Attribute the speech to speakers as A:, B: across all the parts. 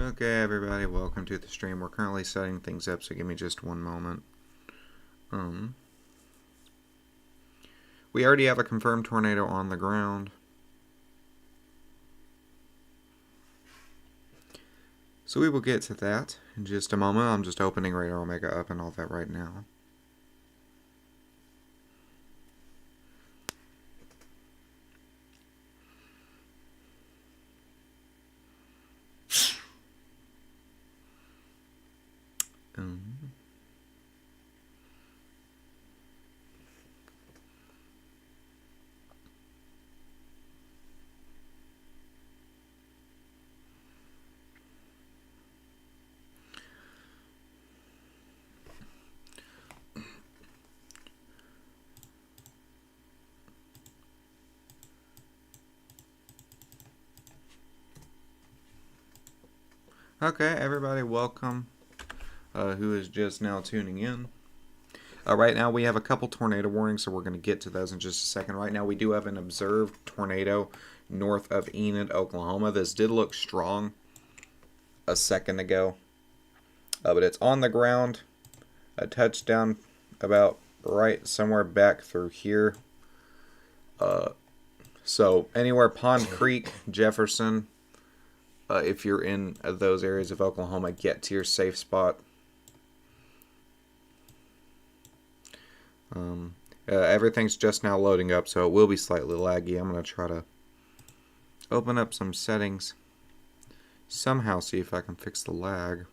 A: Okay, everybody, welcome to the stream. We're currently setting things up, so give me just one moment. We already have a confirmed tornado on the ground. So we will get to that in just a moment. I'm just opening Radar Omega up and all that right now. Okay, everybody, welcome. Who is just now tuning in. Right now we have a couple tornado warnings, so we're going to get to those in just a second. Right now we do have an observed tornado north of Enid, Oklahoma. This did look strong a second ago, but it's on the ground. A touchdown about right somewhere back through here. So anywhere Pond Creek, Jefferson, if you're in those areas of Oklahoma, get to your safe spot. Everything's just now loading up, so it will be slightly laggy. I'm going to try to open up some settings. Somehow see if I can fix the lag.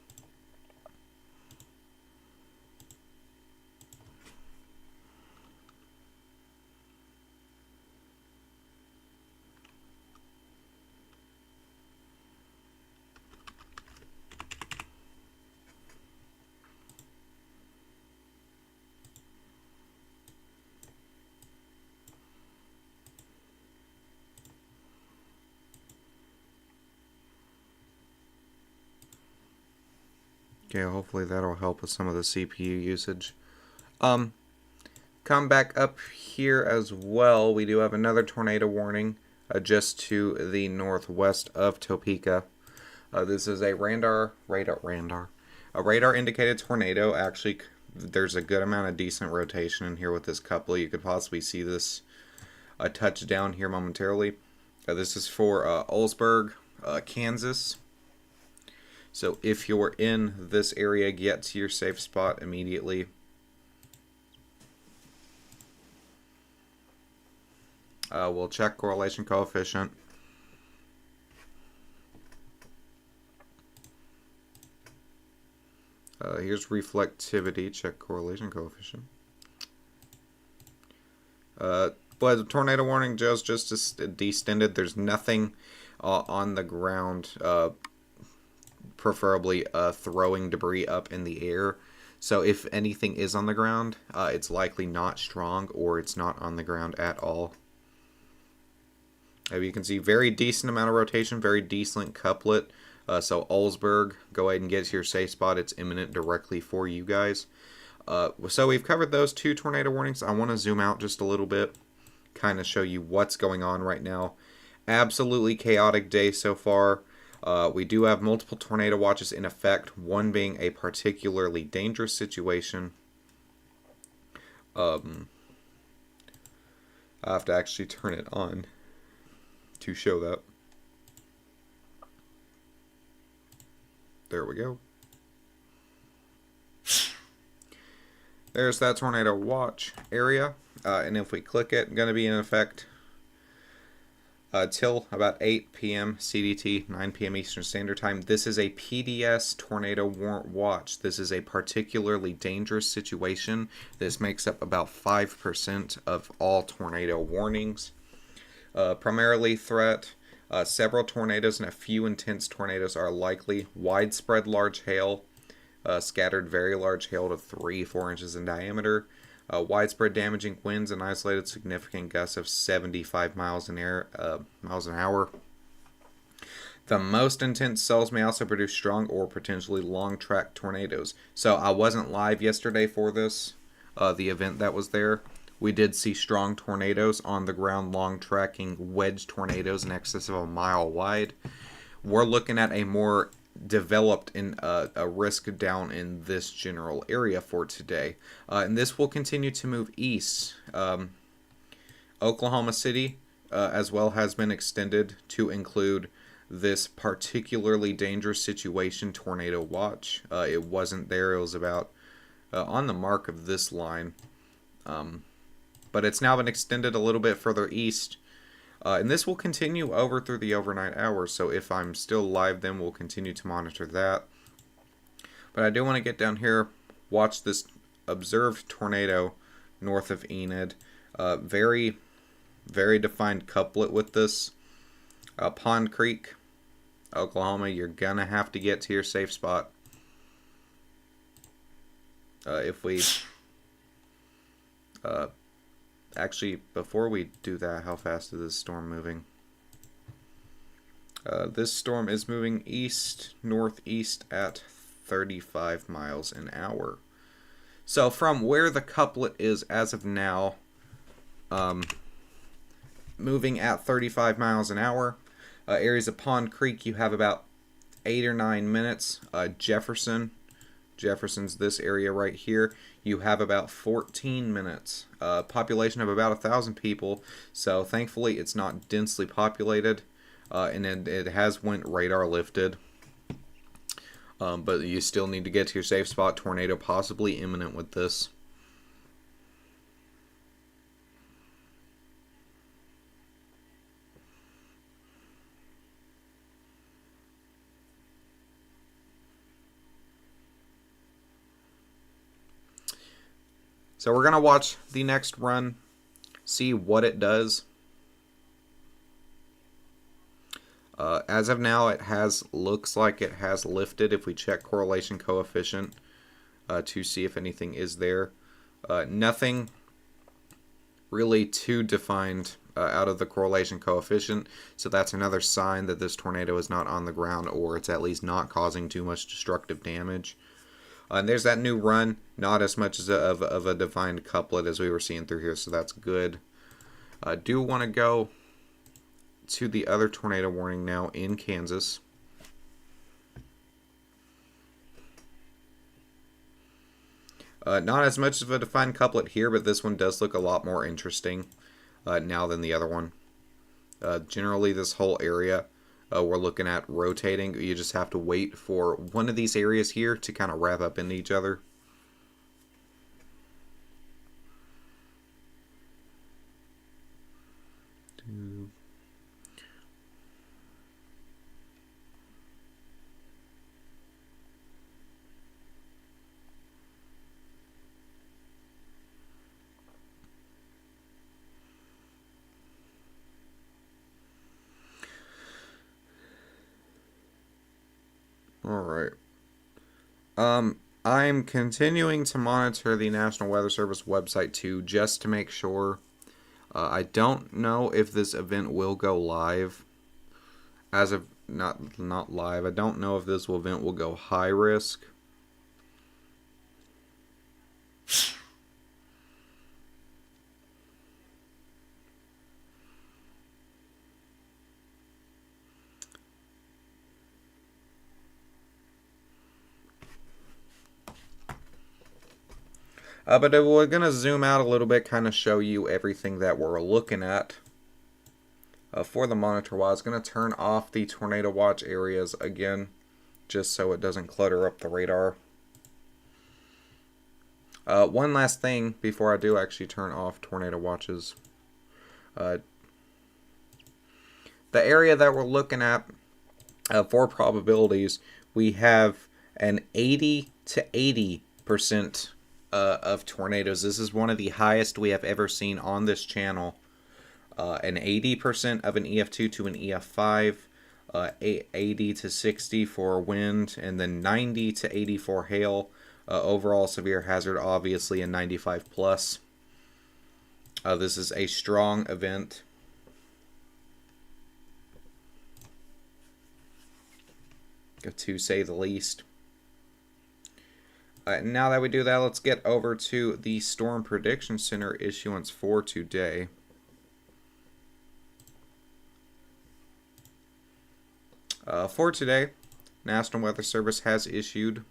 A: Okay, hopefully that'll help with some of the CPU usage. Come back up here as well. We do have another tornado warning just to the northwest of Topeka. This is a radar indicated tornado. Actually, there's a good amount of decent rotation in here with this couple. You could possibly see this touchdown here momentarily. This is for Olsberg, Kansas. So if you're in this area, get to your safe spot immediately. We'll check correlation coefficient. Here's reflectivity. Check correlation coefficient. But the tornado warning just descended. There's nothing on the ground. Preferably throwing debris up in the air. So if anything is on the ground, it's likely not strong, or it's not on the ground at all. You can see very decent amount of rotation, very decent couplet. So Olsberg, go ahead and get to your safe spot. It's imminent directly for you guys. So we've covered those two tornado warnings. I want to zoom out just a little bit, kind of show you what's going on right now. Absolutely chaotic day so far. We do have multiple tornado watches in effect, one being a particularly dangerous situation. I have to actually turn it on to show that. There we go. There's that tornado watch area, and if we click it, going to be in effect till about 8 p.m. CDT, 9 p.m. Eastern Standard Time. This is a PDS tornado watch. This is a particularly dangerous situation. This makes up about 5% of all tornado warnings. Primarily threat, several tornadoes and a few intense tornadoes are likely. Widespread large hail, scattered very large hail to 3-4 inches in diameter. Widespread damaging winds and isolated significant gusts of 75 miles an hour. The most intense cells may also produce strong or potentially long track tornadoes. So I wasn't live yesterday for this, the event that was there. We did see strong tornadoes on the ground, long tracking wedge tornadoes in excess of a mile wide. We're looking at a more developed in a risk down in this general area for today. And this will continue to move east. Oklahoma City as well has been extended to include this particularly dangerous situation tornado watch. It wasn't there. It was about on the mark of this line. But it's now been extended a little bit further east. And this will continue over through the overnight hours. So if I'm still live, then we'll continue to monitor that. But I do want to get down here, watch this observed tornado north of Enid. Very, very defined couplet with this. Pond Creek, Oklahoma, you're going to have to get to your safe spot. If we... actually, before we do that, how fast is this storm moving? This storm is moving east-northeast at 35 miles an hour. So from where the couplet is as of now, moving at 35 miles an hour, areas of Pond Creek, you have about 8 or 9 minutes. Jefferson's this area right here. You have about 14 minutes. Population of about 1,000 people. So thankfully it's not densely populated. And it has went radar lifted. But you still need to get to your safe spot. Tornado possibly imminent with this. So we're going to watch the next run, see what it does. As of now, looks like it has lifted if we check correlation coefficient to see if anything is there. Nothing really too defined out of the correlation coefficient, so that's another sign that this tornado is not on the ground, or it's at least not causing too much destructive damage. And there's that new run, not as much as of a defined couplet as we were seeing through here, so that's good. I do want to go to the other tornado warning now in Kansas. Not as much of a defined couplet here, but this one does look a lot more interesting now than the other one. Generally, this whole area we're looking at rotating. You just have to wait for one of these areas here to kind of wrap up into each other. Alright. I'm continuing to monitor the National Weather Service website too, just to make sure. I don't know if this event will go live. As of not live. I don't know if this event will go high risk. But we're going to zoom out a little bit, kind of show you everything that we're looking at. For the monitor watch, I was going to turn off the tornado watch areas again, just so it doesn't clutter up the radar. One last thing before I do actually turn off tornado watches. The area that we're looking at for probabilities, we have an 80 to 80% of tornadoes. This is one of the highest we have ever seen on this channel. An 80% of an EF2 to an EF5, 80 to 60 for wind, and then 90 to 80 for hail. Overall severe hazard, obviously a 95 plus. This is a strong event. To say the least. Now that we do that, let's get over to the Storm Prediction Center issuance for today. For today, National Weather Service has issued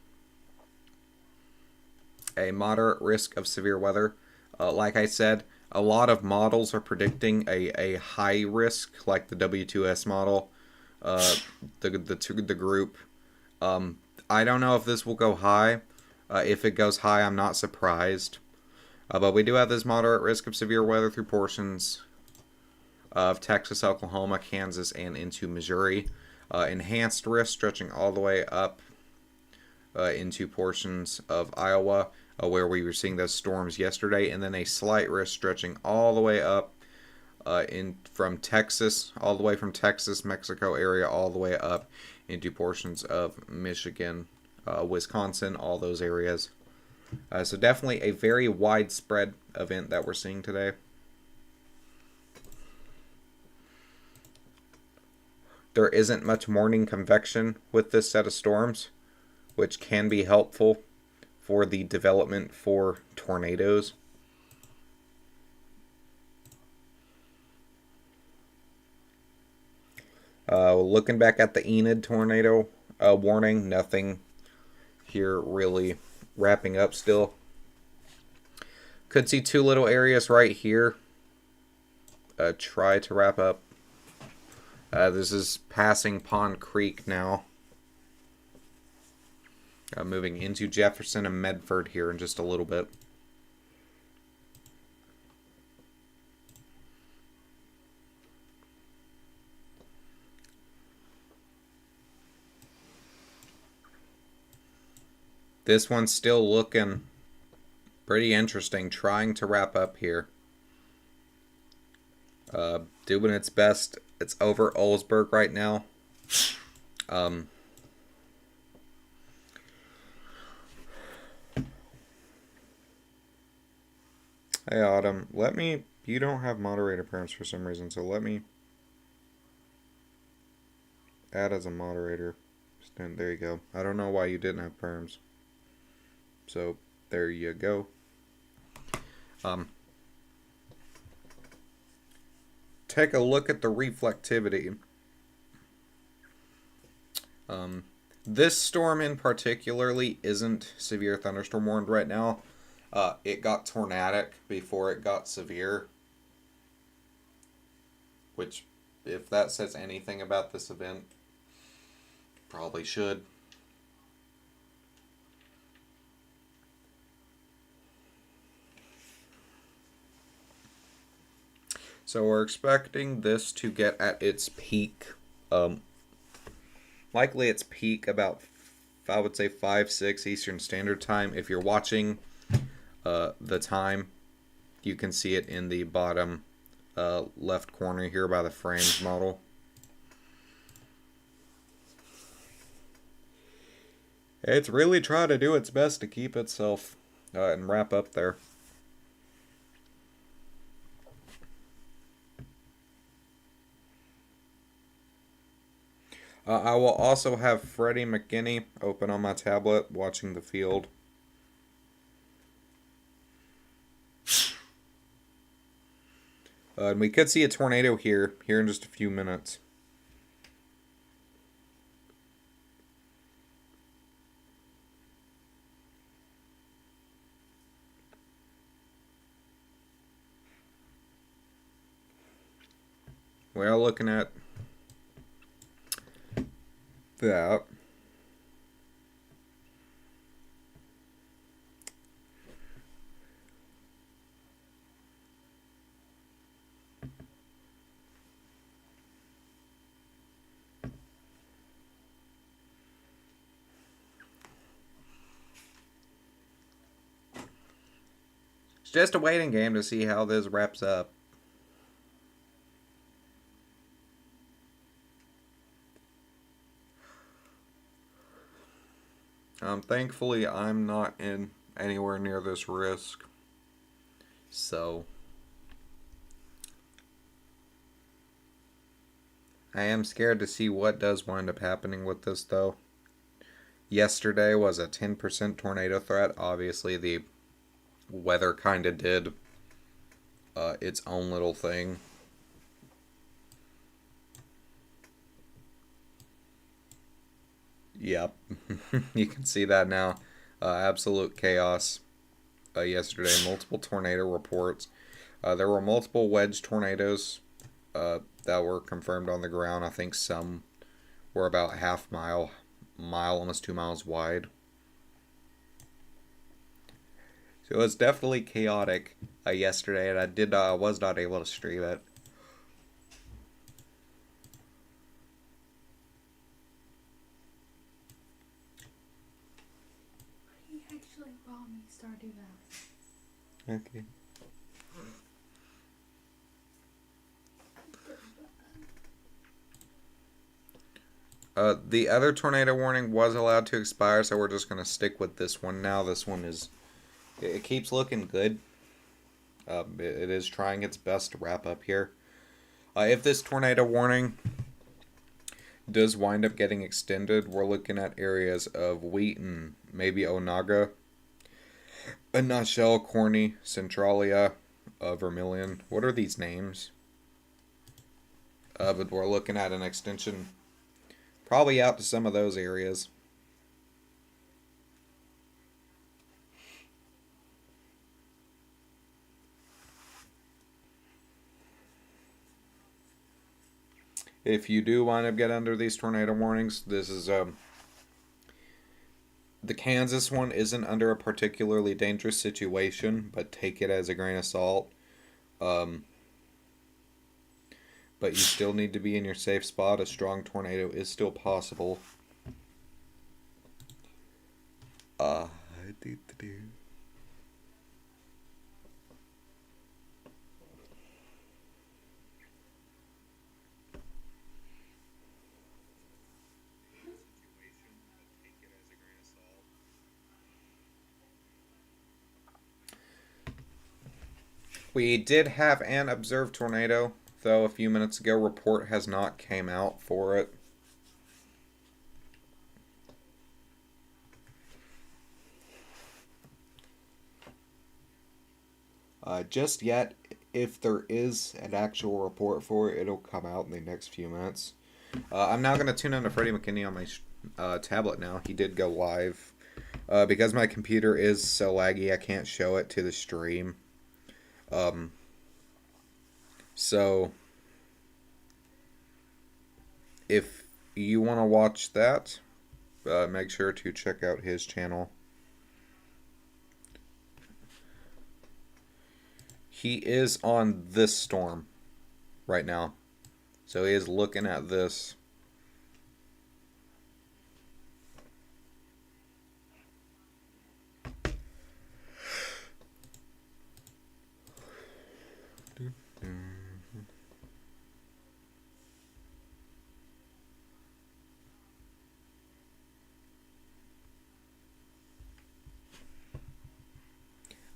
A: a moderate risk of severe weather. Like I said, a lot of models are predicting a high risk, like the W2S model, the group. I don't know if this will go high. If it goes high, I'm not surprised. But we do have this moderate risk of severe weather through portions of Texas, Oklahoma, Kansas, and into Missouri. Enhanced risk stretching all the way up into portions of Iowa, where we were seeing those storms yesterday, and then a slight risk stretching all the way up from Texas, all the way from Texas, Mexico area, all the way up into portions of Michigan, Wisconsin, all those areas. So definitely a very widespread event that we're seeing today. There isn't much morning convection with this set of storms, which can be helpful for the development for tornadoes. Looking back at the Enid tornado warning, nothing here really wrapping up still. Could see two little areas right here try to wrap up. This is passing Pond Creek now. Moving into Jefferson and Medford here in just a little bit. This one's still looking pretty interesting, trying to wrap up here. Doing its best. It's over Olsberg right now. Hey Autumn, you don't have moderator params for some reason, so let me add as a moderator. There you go. I don't know why you didn't have params. So there you go. Take a look at the reflectivity. This storm in particularly isn't severe thunderstorm warned right now. It got tornadic before it got severe. Which, if that says anything about this event, probably should. So we're expecting this to get at its peak. Likely its peak about, I would say, 5-6 Eastern Standard Time. If you're watching the time, you can see it in the bottom left corner here by the frames model. It's really trying to do its best to keep itself and wrap up there. I will also have Freddie McKinney open on my tablet watching the field. And we could see a tornado here in just a few minutes. We are looking at that. It's just a waiting game to see how this wraps up. Thankfully, I'm not in anywhere near this risk. So, I am scared to see what does wind up happening with this, though. Yesterday was a 10% tornado threat. Obviously, the weather kind of did its own little thing. Yep. You can see that now. Absolute chaos yesterday. Multiple tornado reports. There were multiple wedge tornadoes that were confirmed on the ground. I think some were about half mile, almost 2 miles wide. So it was definitely chaotic yesterday, and I was not able to stream it.
B: He actually bought me Stardew Valley.
A: Okay. The other tornado warning was allowed to expire, so we're just going to stick with this one now. This one is, it keeps looking good. It is trying its best to wrap up here. If this tornado warning does wind up getting extended, we're looking at areas of Wheaton, maybe Onaga, Nutshell, Corny, Centralia, Vermilion. What are these names? But we're looking at an extension probably out to some of those areas. If you do wind up getting under these tornado warnings, this is the Kansas one isn't under a particularly dangerous situation, but take it as a grain of salt. But you still need to be in your safe spot. A strong tornado is still possible. We did have an observed tornado, though a few minutes ago. Report has not came out for it. Just yet, if there is an actual report for it, it'll come out in the next few minutes. I'm now going to tune in to Freddie McKinney on my tablet now. He did go live. Because my computer is so laggy, I can't show it to the stream. So, if you want to watch that, make sure to check out his channel. He is on this storm right now. So he is looking at this.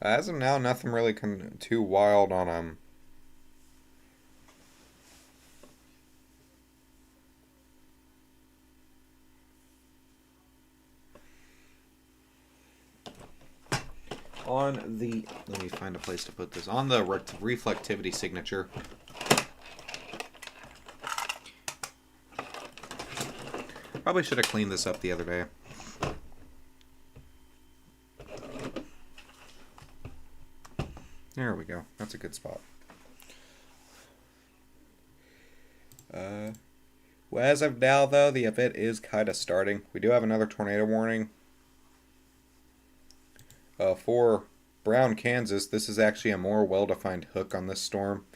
A: As of now, nothing really too wild on him. On the, let me find a place to put this. On the reflectivity signature, probably should have cleaned this up the other day. There we go. That's a good spot. Well, as of now, though, the event is kind of starting. We do have another tornado warning. For Brown, Kansas, this is actually a more well-defined hook on this storm.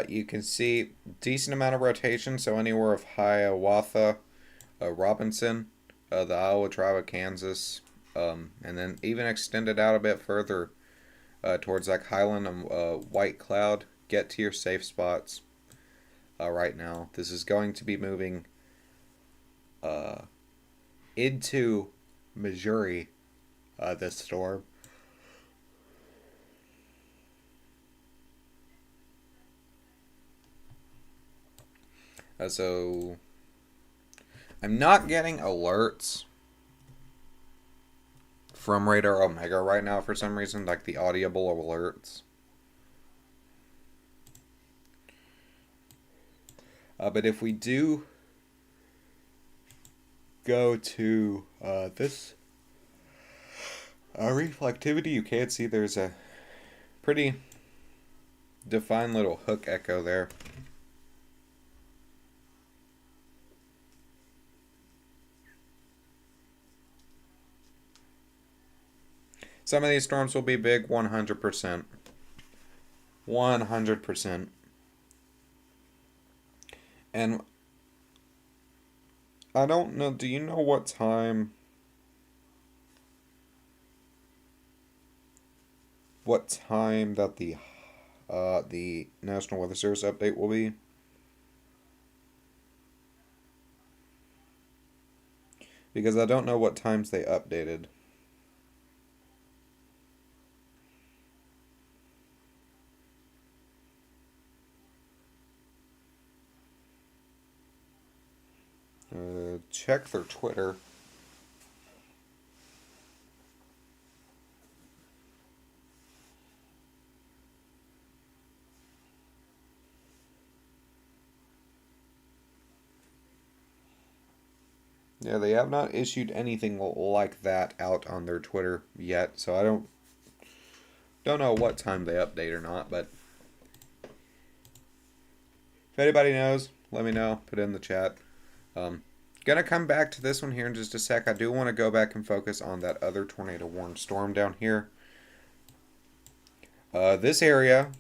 A: You can see decent amount of rotation, so anywhere of Hiawatha, Robinson, the Iowa tribe of Kansas, and then even extended out a bit further towards like Highland and White Cloud. Get to your safe spots right now. This is going to be moving into Missouri, this storm. So I'm not getting alerts from Radar Omega right now for some reason, like the audible alerts. But if we do go to this reflectivity, you can see there's a pretty defined little hook echo there. Some of these storms will be big, 100%. 100%. And I don't know, do you know what time that the National Weather Service update will be? Because I don't know what times they updated. Check their Twitter. Yeah, they have not issued anything like that out on their Twitter yet, so I don't know what time they update or not, but if anybody knows, let me know. Put it in the chat. Gonna come back to this one here in just a sec. I do want to go back and focus on that other tornado warned storm down here. This area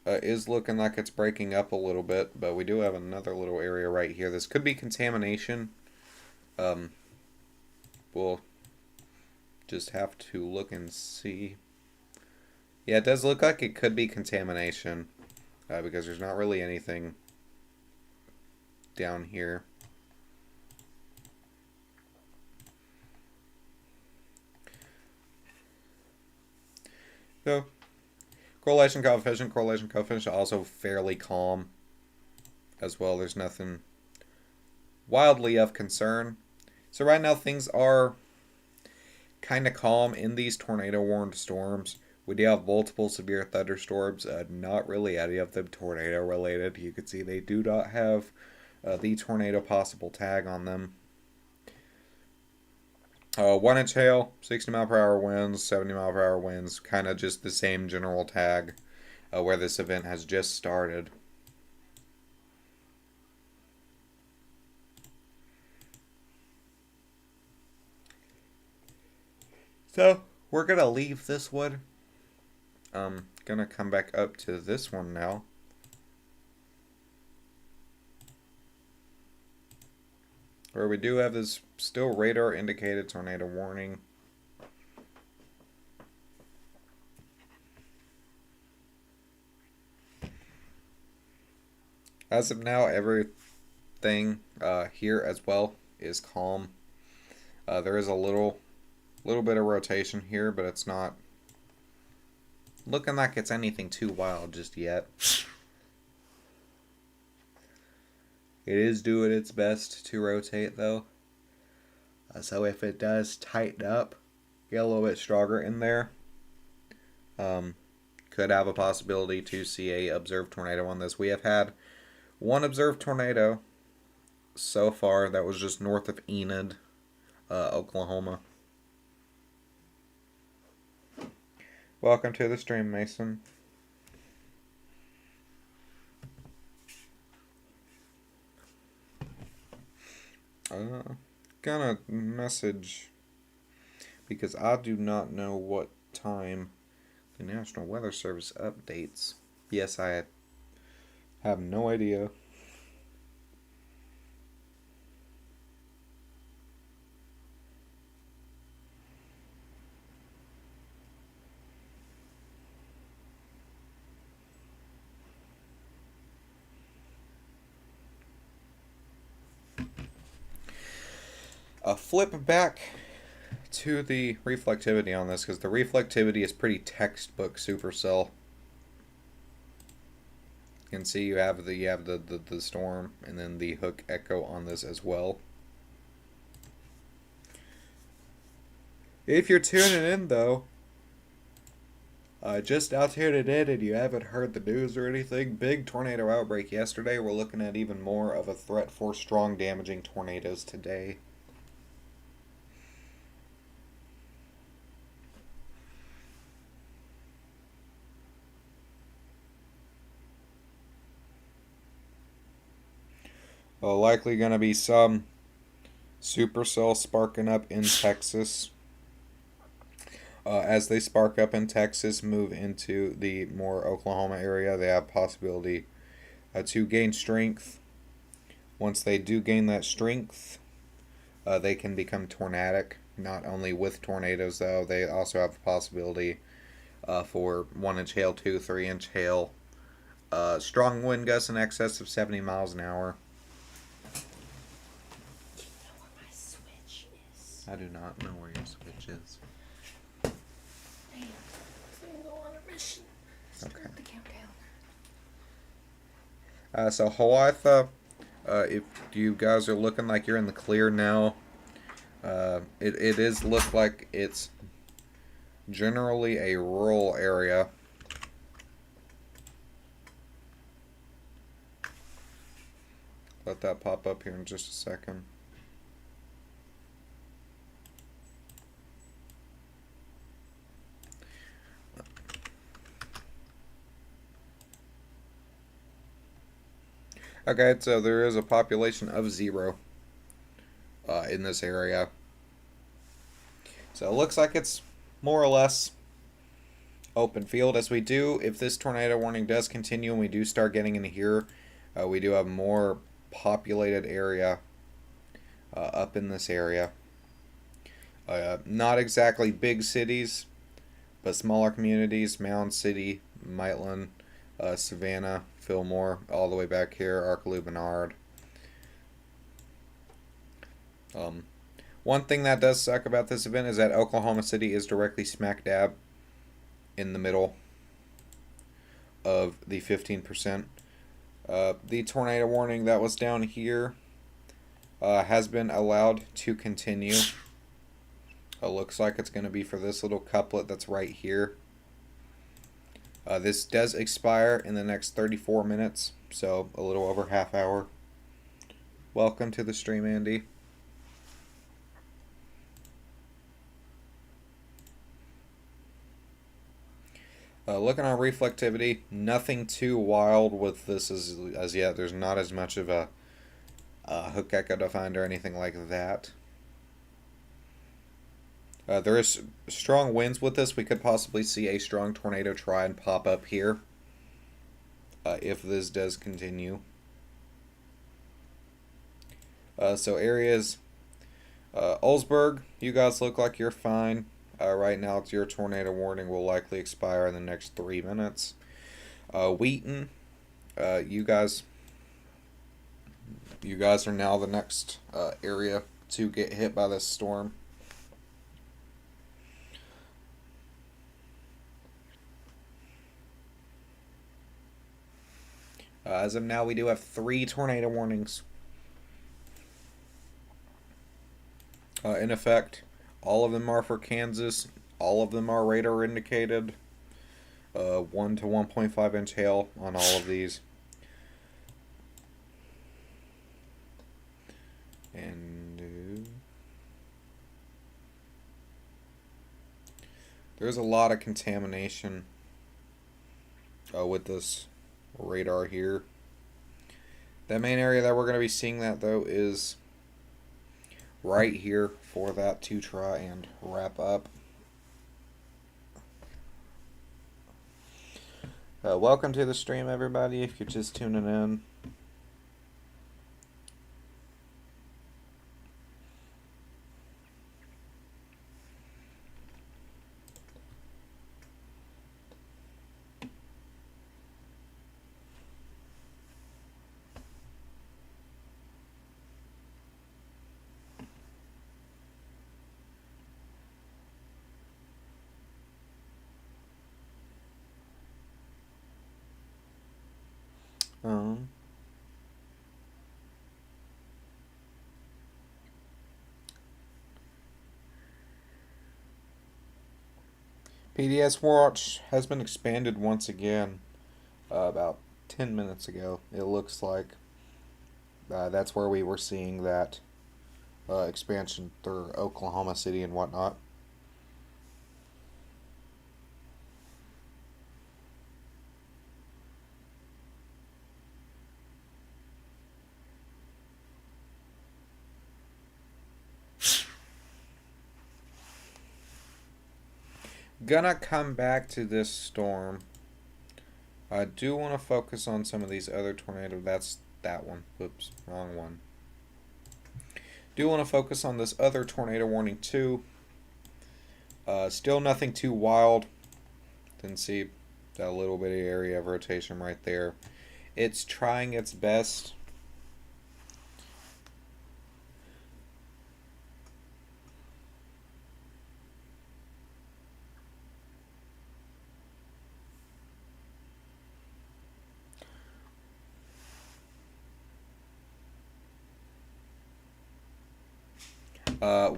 A: is looking like it's breaking up a little bit, but we do have another little area right here. This could be contamination. We'll just have to look and see. Yeah, it does look like it could be contamination because there's not really anything down here. So, correlation coefficient also fairly calm as well. There's nothing wildly of concern. So right now things are kind of calm in these tornado warned storms. We do have multiple severe thunderstorms, not really any of them tornado related. You can see they do not have the tornado possible tag on them. 1 inch hail, 60 mile per hour winds, 70 mile per hour winds, kind of just the same general tag where this event has just started. So, we're going to leave this one. Going to come back up to this one now. Where we do have this still radar indicated tornado warning. As of now, everything here as well is calm. There is a little bit of rotation here, but it's not looking like it's anything too wild just yet. It is doing its best to rotate though. So if it does tighten up, get a little bit stronger in there, could have a possibility to see a observed tornado on this. We have had one observed tornado so far that was just north of Enid, Oklahoma. Welcome to the stream, Mason. Gonna message because I do not know what time the National Weather Service updates. Yes, I have no idea. Flip back to the reflectivity on this because the reflectivity is pretty textbook supercell. You can see you have the storm and then the hook echo on this as well. If you're tuning in though, Just out here today, and you haven't heard the news or anything. Big tornado outbreak yesterday. We're looking at even more of a threat for strong, damaging tornadoes today. Likely going to be some supercells sparking up in Texas. As they spark up in Texas, move into the more Oklahoma area, they have possibility to gain strength. Once they do gain that strength, they can become tornadic. Not only with tornadoes, though, they also have the possibility for 1-inch hail, 2, 3-inch hail. Strong wind gusts in excess of 70 miles an hour.
B: Do you know where my switch is?
A: I do not know where your switch is.
B: Man, I'm gonna go on a mission. Start
A: Okay.
B: the countdown.
A: So Hawaii, if you guys are looking like you're in the clear now, it is look like it's generally a rural area. Let that pop up here in just a second. Okay, so there is a population of 0 in this area. So it looks like it's more or less open field. As we do, if this tornado warning does continue and we do start getting into here, we do have more populated area up in this area. Not exactly big cities, but smaller communities: Mound City, Maitland, Savannah, Fillmore, all the way back here, Arkaloo, Bernard. One thing that does suck about this event is that Oklahoma City is directly smack dab in the middle of the 15%. The tornado warning that was down here has been allowed to continue. It looks like it's going to be for this little couplet that's right here. This does expire in the next 34 minutes, so a little over half hour. Welcome to the stream, Andy. Looking on reflectivity, nothing too wild with this as yet. There's not as much of a hook echo defined or anything like that. There is strong winds with this. We could possibly see a strong tornado try and pop up here if this does continue. So areas, Olsberg, you guys look like you're fine. Right now, it's your tornado warning will likely expire in the next 3 minutes. Wheaton, you guys are now the next area to get hit by this storm. As of now, we do have 3 tornado warnings in effect. All of them are for Kansas. All of them are radar indicated. 1 to 1.5 inch hail on all of these. And there's a lot of contamination with this radar here. The main area that we're going to be seeing that though is right here for that to try and wrap up. Welcome to the stream, everybody, if you're just tuning in. PDS watch has been expanded once again about 10 minutes ago. It looks like that's where we were seeing that expansion through Oklahoma City and whatnot. Gonna come back to this storm. I do want to focus on some of these other tornadoes. That's that one. Oops, wrong one. Do want to focus on this other tornado warning too. Still nothing too wild. Didn't see that little bitty area of rotation right there. It's trying its best.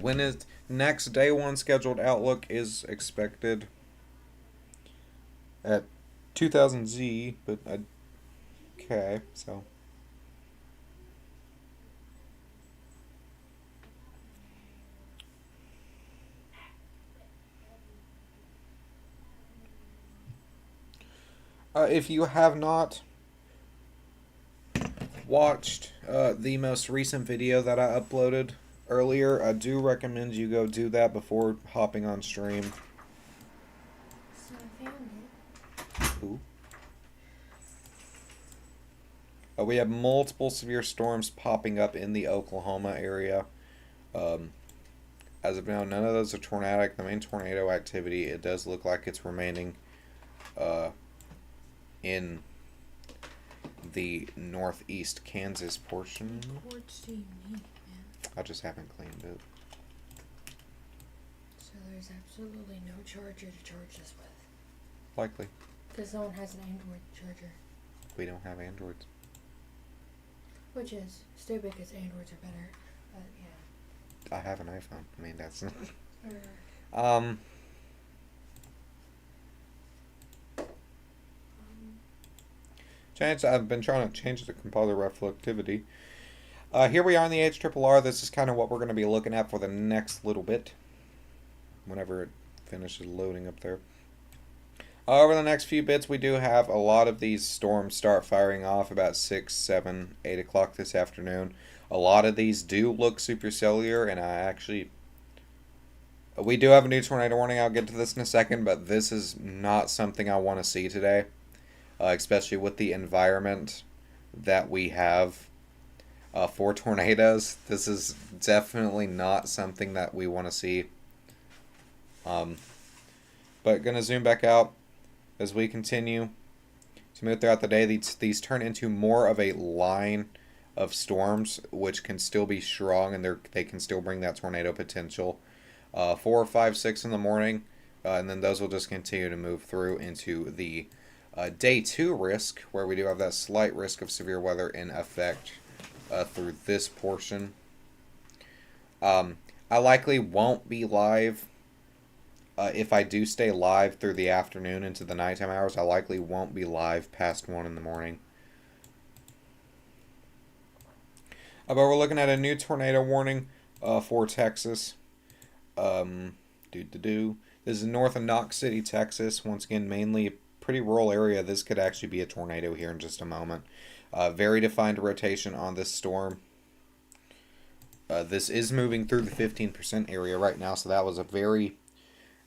A: When is next day one scheduled outlook is expected at 2000 Z, but okay, so if you have not watched the most recent video that I uploaded earlier, I do recommend you go do that before hopping on stream.
B: So I found it.
A: Ooh. We have multiple severe storms popping up in the Oklahoma area. As of now, none of those are tornadic. The main tornado activity, it does look like it's remaining in the northeast Kansas portion.
B: What cords do you need, man?
A: I just haven't cleaned it.
B: So there's absolutely no charger to charge this with.
A: Likely.
B: Because no one has an Android charger.
A: We don't have Androids.
B: Which is stupid because Androids are better. But yeah.
A: I have an iPhone. I mean, that's... I've been trying to change the composite reflectivity. Here we are in the HRRR. This is kind of what we're going to be looking at for the next little bit. Whenever it finishes loading up there. Over the next few bits, we do have a lot of these storms start firing off about 6, 7, 8 o'clock this afternoon. A lot of these do look supercellular, and we do have a new tornado warning. I'll get to this in a second, but this is not something I want to see today. Especially with the environment that we have for tornadoes. This is definitely not something that we want to see. But gonna zoom back out as we continue to move throughout the day. These turn into more of a line of storms, which can still be strong, and they can still bring that tornado potential. 4, 5, 6 in the morning, and then those will just continue to move through into the day 2 risk, where we do have that slight risk of severe weather in effect through this portion. I likely won't be live. If I do stay live through the afternoon into the nighttime hours, I likely won't be live past 1 in the morning. But we're looking at a new tornado warning for Texas. This is north of Knox City, Texas. Once again, mainly a pretty rural area. This could actually be a tornado here in just a moment. Very defined rotation on this storm. This is moving through the 15% area right now, so that was a very,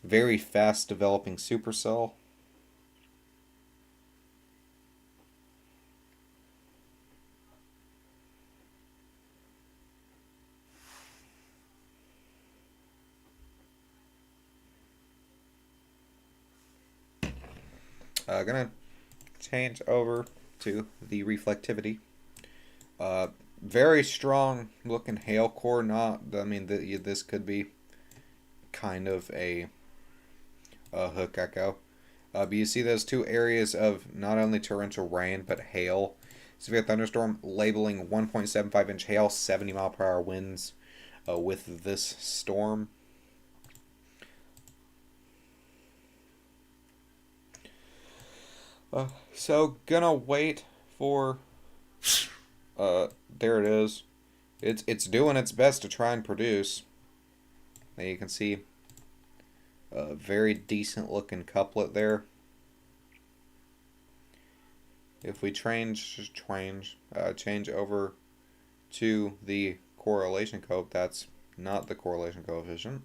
A: very fast developing supercell. Gonna change over to the reflectivity. Very strong looking hail core. This could be kind of a hook echo. But you see those two areas of not only torrential rain but hail. Severe thunderstorm labeling 1.75 inch hail, 70 mile per hour winds with this storm. So gonna wait for there it is. It's doing its best to try and produce. Now you can see a very decent looking couplet there. If we change over to the correlation coefficient, that's not the correlation coefficient.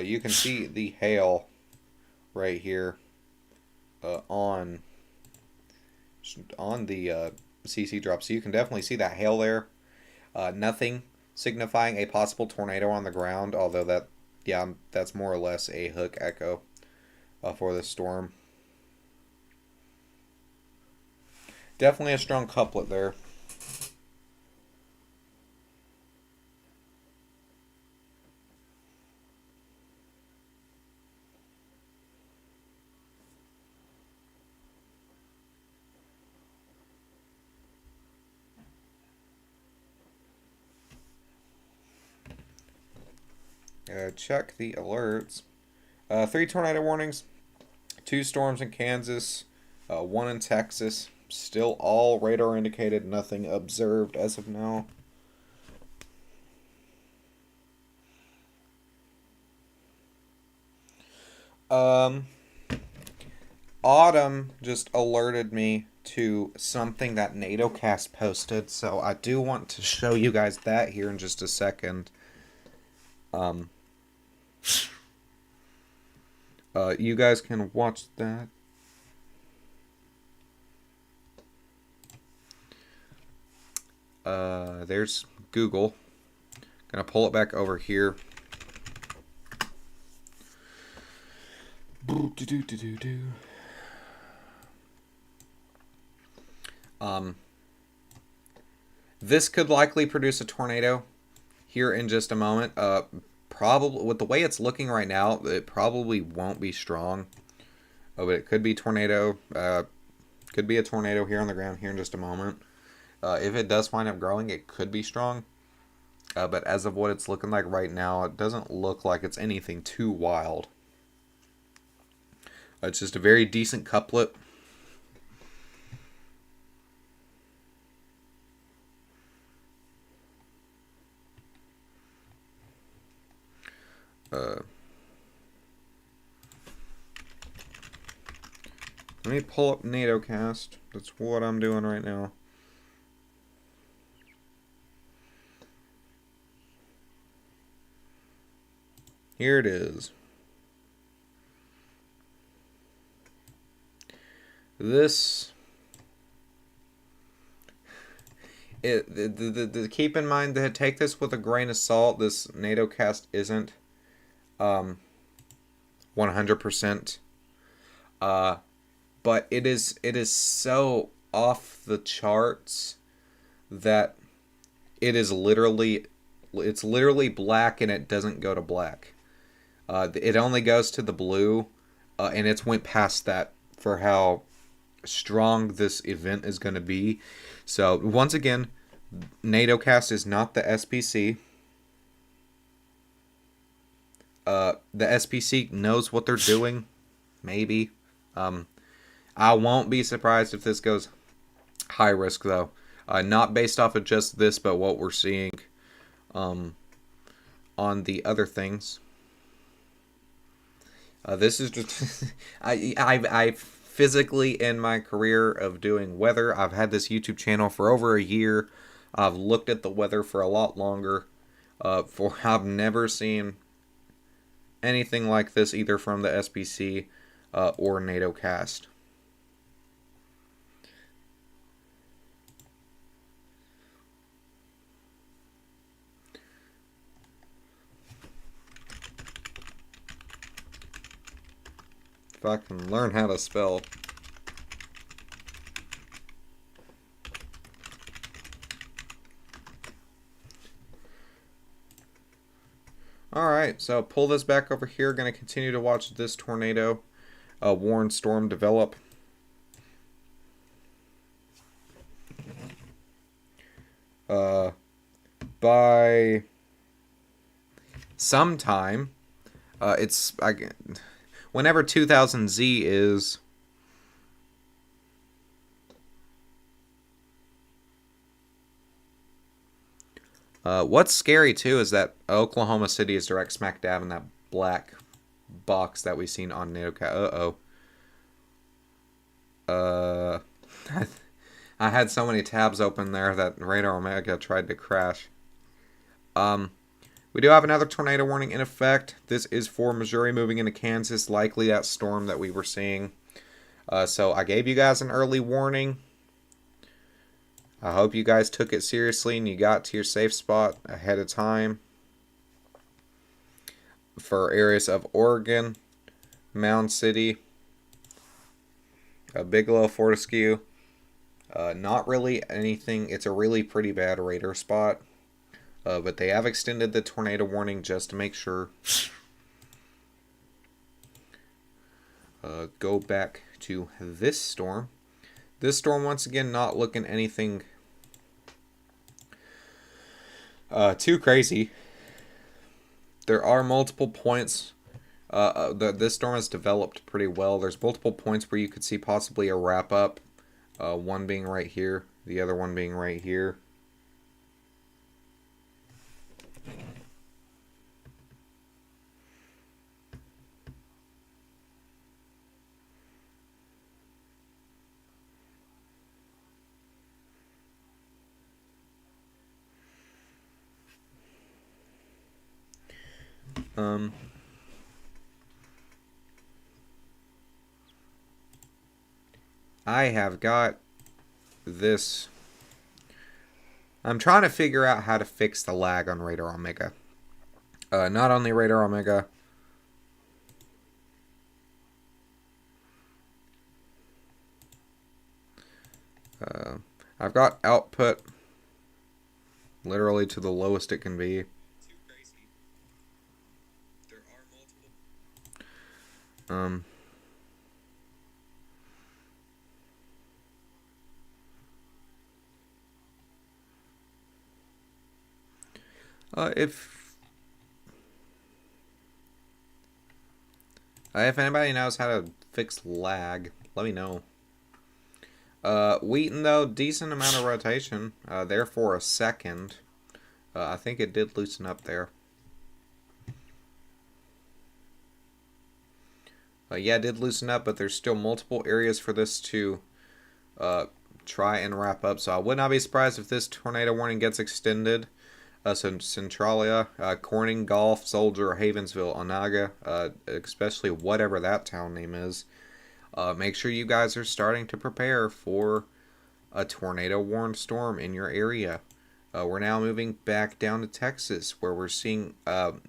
A: You can see the hail right here on the CC drop. So you can definitely see that hail there. Nothing signifying a possible tornado on the ground, although that's more or less a hook echo for the storm. Definitely a strong couplet there. Check the alerts. 3 tornado warnings, 2 storms in Kansas, 1 in Texas. Still all radar indicated, nothing observed as of now. Autumn just alerted me to something that NATOcast posted, so I do want to show you guys that here in just a second. You guys can watch that. There's Google. Gonna pull it back over here. This could likely produce a tornado here in just a moment. Probably with the way it's looking right now, it probably won't be strong. But it could be tornado. Could be a tornado here on the ground here in just a moment. If it does wind up growing, it could be strong. But as of what it's looking like right now, it doesn't look like it's anything too wild. It's just a very decent couplet. Let me pull up NATOcast. That's what I'm doing right now. Here it is. Keep in mind that take this with a grain of salt. This NATOcast isn't 100%. But it is so off the charts that it's literally black and it doesn't go to black. It only goes to the blue, and it's went past that for how strong this event is going to be. So once again, NATOcast is not the SPC. The SPC knows what they're doing, maybe. I won't be surprised if this goes high risk, though. Not based off of just this, but what we're seeing on the other things. This is just... I physically, in my career of doing weather, I've had this YouTube channel for over a year. I've looked at the weather for a lot longer. I've never seen anything like this, either from the SPC or NATOcast. If I can learn how to spell. Alright, so pull this back over here. Going to continue to watch this tornado warned storm develop. By sometime. Whenever 2000Z is. What's scary too is that Oklahoma City is direct smack dab in that black box that we've seen on NatoCat. I had so many tabs open there that Radar Omega tried to crash. We do have another tornado warning in effect. This is for Missouri moving into Kansas, likely that storm that we were seeing. So I gave you guys an early warning. I hope you guys took it seriously and you got to your safe spot ahead of time. For areas of Oregon, Mound City, Bigelow, Fortescue, not really anything. It's a really pretty bad radar spot. But they have extended the tornado warning just to make sure. Go back to this storm. This storm, once again, not looking anything too crazy. There are multiple points. This storm has developed pretty well. There's multiple points where you could see possibly a wrap-up. One being right here. The other one being right here. I have got this. I'm trying to figure out how to fix the lag on Radar Omega. Not only Radar Omega. I've got output literally to the lowest it can be. If anybody knows how to fix lag, let me know. Wheaton, though, decent amount of rotation. There for a second. I think it did loosen up there. Yeah, it did loosen up, but there's still multiple areas for this to try and wrap up. So I would not be surprised if this tornado warning gets extended. So Centralia, Corning, Gulf, Soldier, Havensville, Onaga, especially whatever that town name is. Make sure you guys are starting to prepare for a tornado-warned storm in your area. We're now moving back down to Texas, where we're seeing not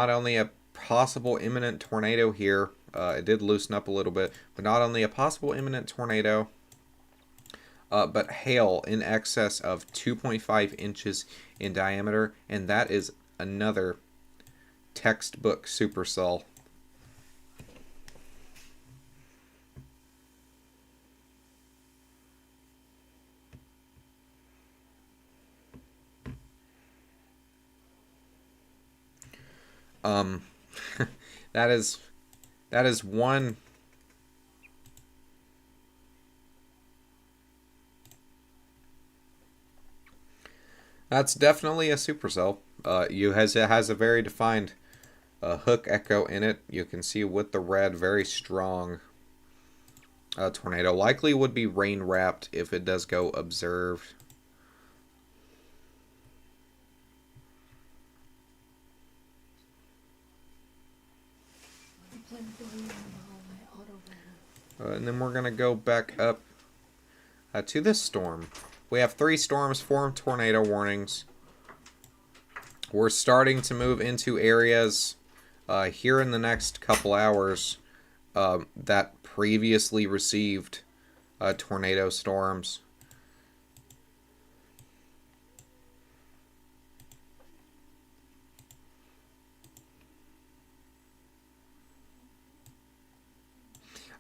A: only a possible imminent tornado here. It did loosen up a little bit, but not only a possible imminent tornado, but hail in excess of 2.5 inches in diameter, and that is another textbook supercell. That is one. That's definitely a supercell. It has a very defined hook echo in it. You can see with the red, very strong tornado. Likely would be rain wrapped if it does go observed. And then we're going to go back up to this storm. We have 3 storms, 4 tornado warnings. We're starting to move into areas here in the next couple hours that previously received tornado storms.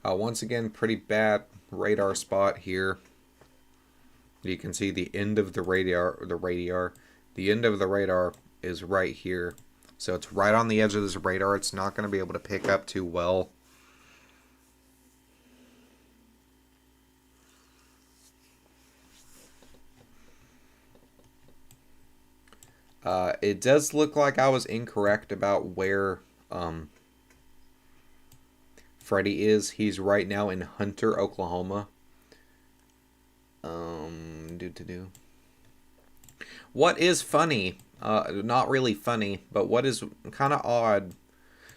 A: Once again, pretty bad radar spot here. You can see the end of the radar. The end of the radar is right here. So it's right on the edge of this radar. It's not going to be able to pick up too well. It does look like I was incorrect about where Freddy is. He's right now in Hunter, Oklahoma. What is funny, not really funny, but what is kind of odd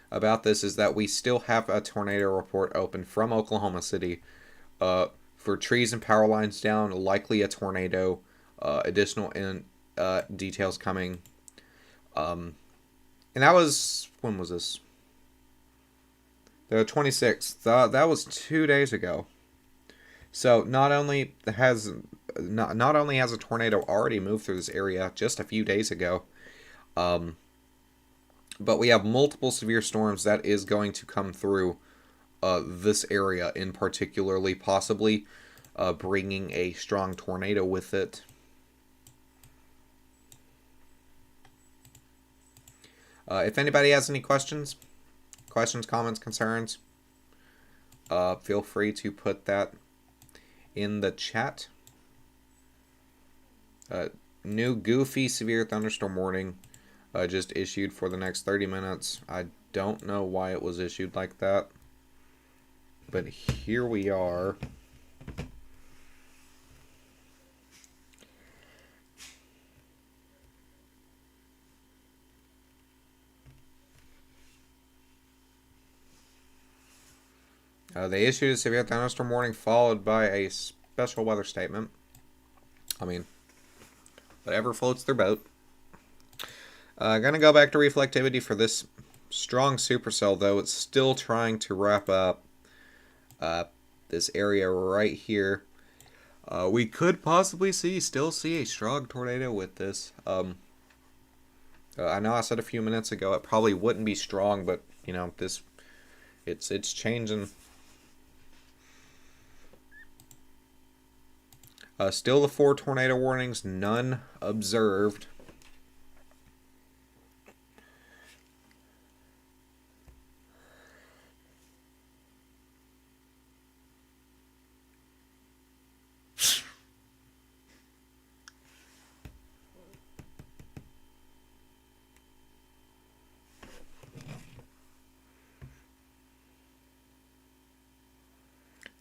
A: about this is that we still have a tornado report open from Oklahoma City for trees and power lines down, likely a tornado, additional details coming. And that was, when was this? The 26th. That was 2 days ago. So not only has a tornado already moved through this area just a few days ago, but we have multiple severe storms that is going to come through this area in particularly, possibly bringing a strong tornado with it. If anybody has any questions, comments, concerns, feel free to put that in the chat. New goofy severe thunderstorm warning just issued for the next 30 minutes. I don't know why it was issued like that, but here we are. They issued a severe thunderstorm warning followed by a special weather statement. I mean, whatever floats their boat. Gonna go back to reflectivity for this strong supercell, though. It's still trying to wrap up this area right here. We could possibly still see a strong tornado with this. I know I said a few minutes ago it probably wouldn't be strong, but you know, it's changing. Still the 4 tornado warnings, none observed.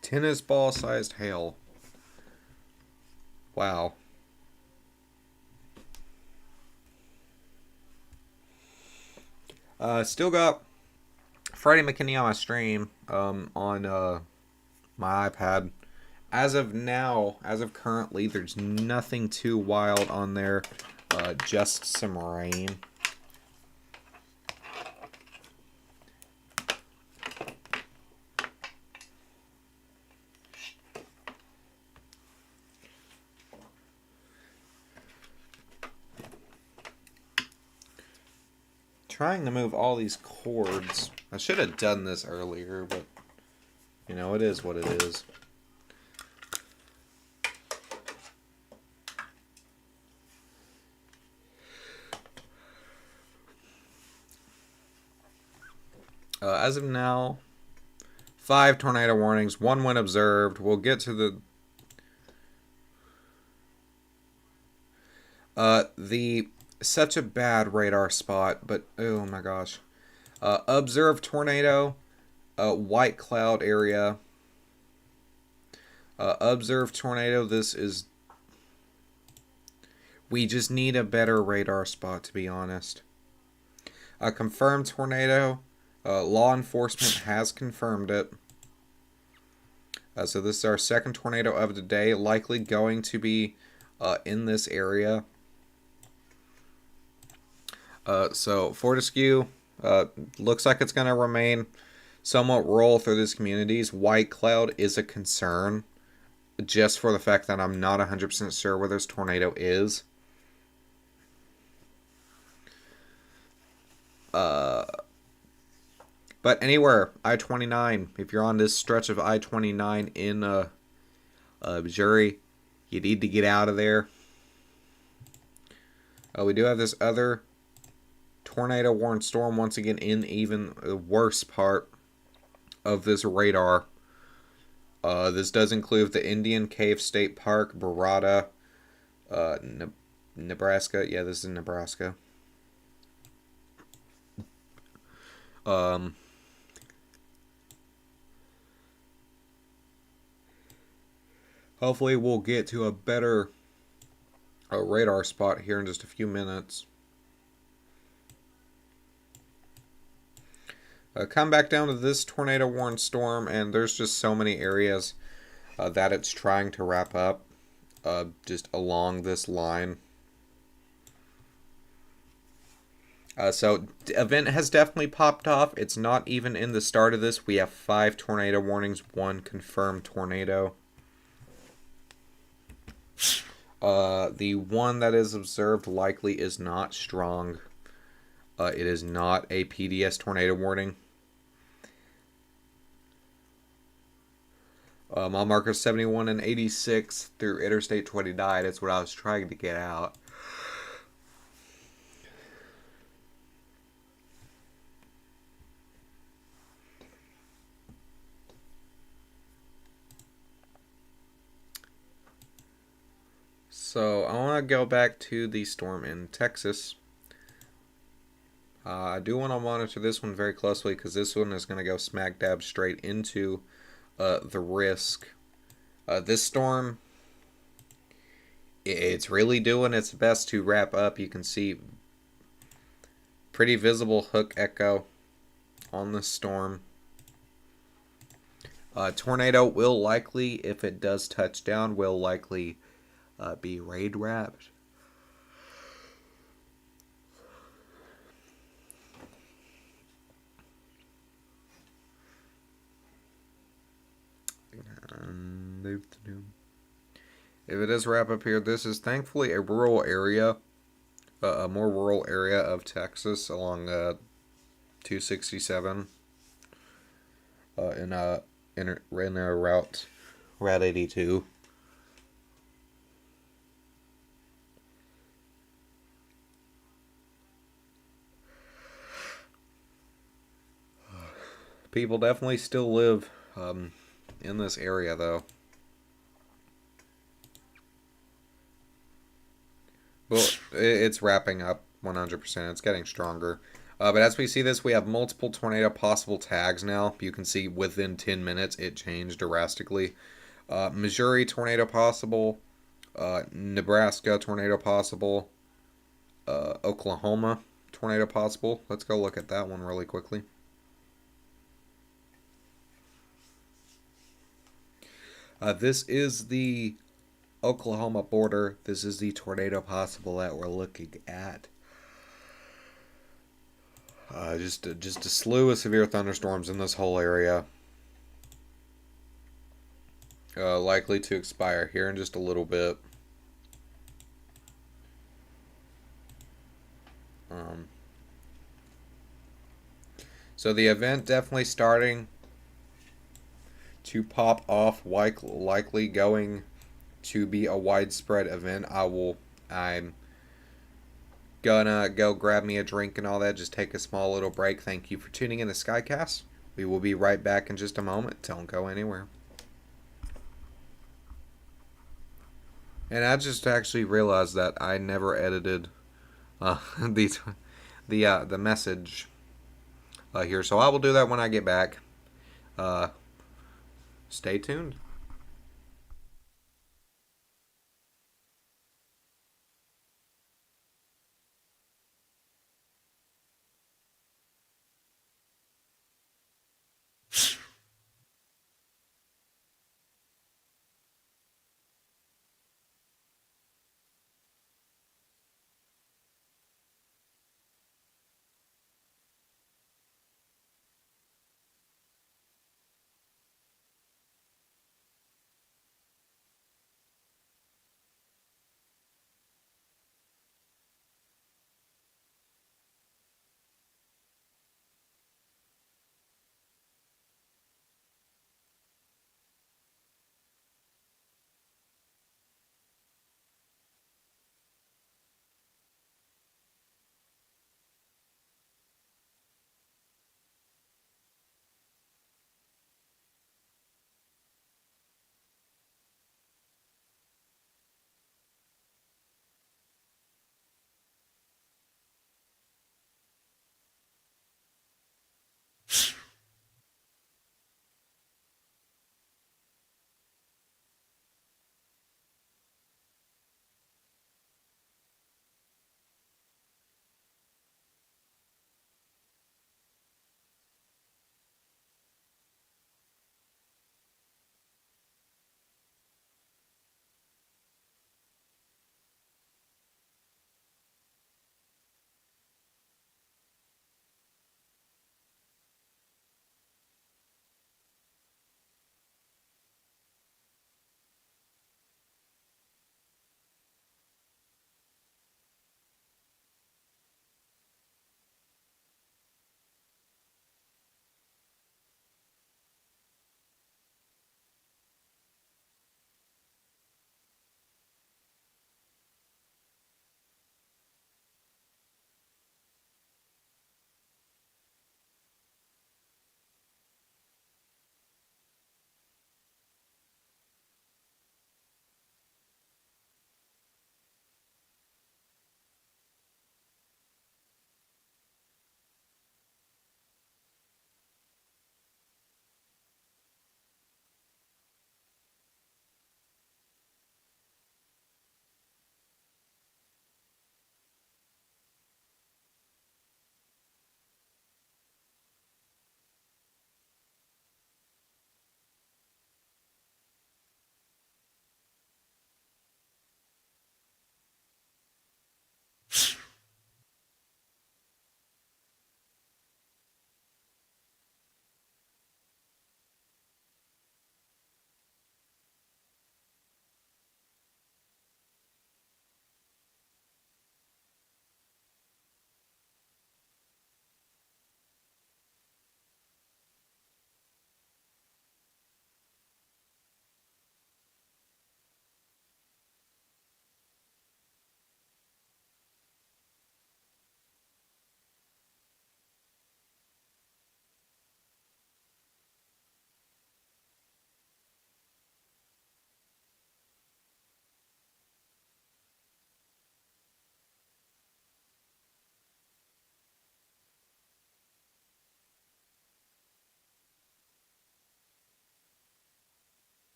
A: Tennis ball sized hail. Wow. Still got Friday McKinney on my stream on my iPad. As of now, as of currently, there's nothing too wild on there. Just some rain. Trying to move all these cords. I should have done this earlier, but you know, it is what it is. As of now, 5 tornado warnings, 1 wind observed. We'll get to the such a bad radar spot, but oh my gosh. Observed tornado, white cloud area. Observed tornado, we just need a better radar spot, to be honest. Confirmed tornado, law enforcement has confirmed it. So this is our second tornado of the day, likely going to be in this area. So Fortescue looks like it's going to remain somewhat rural through these communities. White cloud is a concern, just for the fact that I'm not 100% sure where this tornado is. But anywhere, I-29, if you're on this stretch of I-29 in Missouri, you need to get out of there. We do have this other tornado warned storm once again in even the worst part of this radar. This does include the Indian Cave State Park, Barada, Nebraska. Yeah, this is Nebraska. Hopefully we'll get to a better radar spot here in just a few minutes. Come back down to this tornado warned storm, and there's just so many areas that it's trying to wrap up just along this line. So event has definitely popped off. It's not even in the start of this. We have 5 tornado warnings, 1 confirmed tornado. The one that is observed likely is not strong. It is not a PDS tornado warning. Mile marker 71 and 86 through Interstate 29. That's what I was trying to get out. So I want to go back to the storm in Texas. I do want to monitor this one very closely because this one is going to go smack dab straight into the risk. This storm, it's really doing its best to wrap up. You can see pretty visible hook echo on the storm. Tornado will likely, if it does touch down, will likely be raid wrapped. If it does wrap up here, this is thankfully a rural area, a more rural area of Texas along 267 in a route 82. People definitely still live in this area, though. Well, it's wrapping up 100%. It's getting stronger. But as we see this, we have multiple tornado possible tags now. You can see within 10 minutes it changed drastically. Missouri tornado possible. Nebraska tornado possible. Oklahoma tornado possible. Let's go look at that one really quickly. This is the Oklahoma border. This is the tornado possible that we're looking at. Just a slew of severe thunderstorms in this whole area. Likely to expire here in just a little bit. So the event definitely starting to pop off, likely going to be a widespread event. I'm gonna go grab me a drink and all that, just take a small little break. Thank you for tuning in to Skycast. We will be right back in just a moment. Don't go anywhere. And I just actually realized that I never edited the message here, so I will do that when I get back. Stay tuned.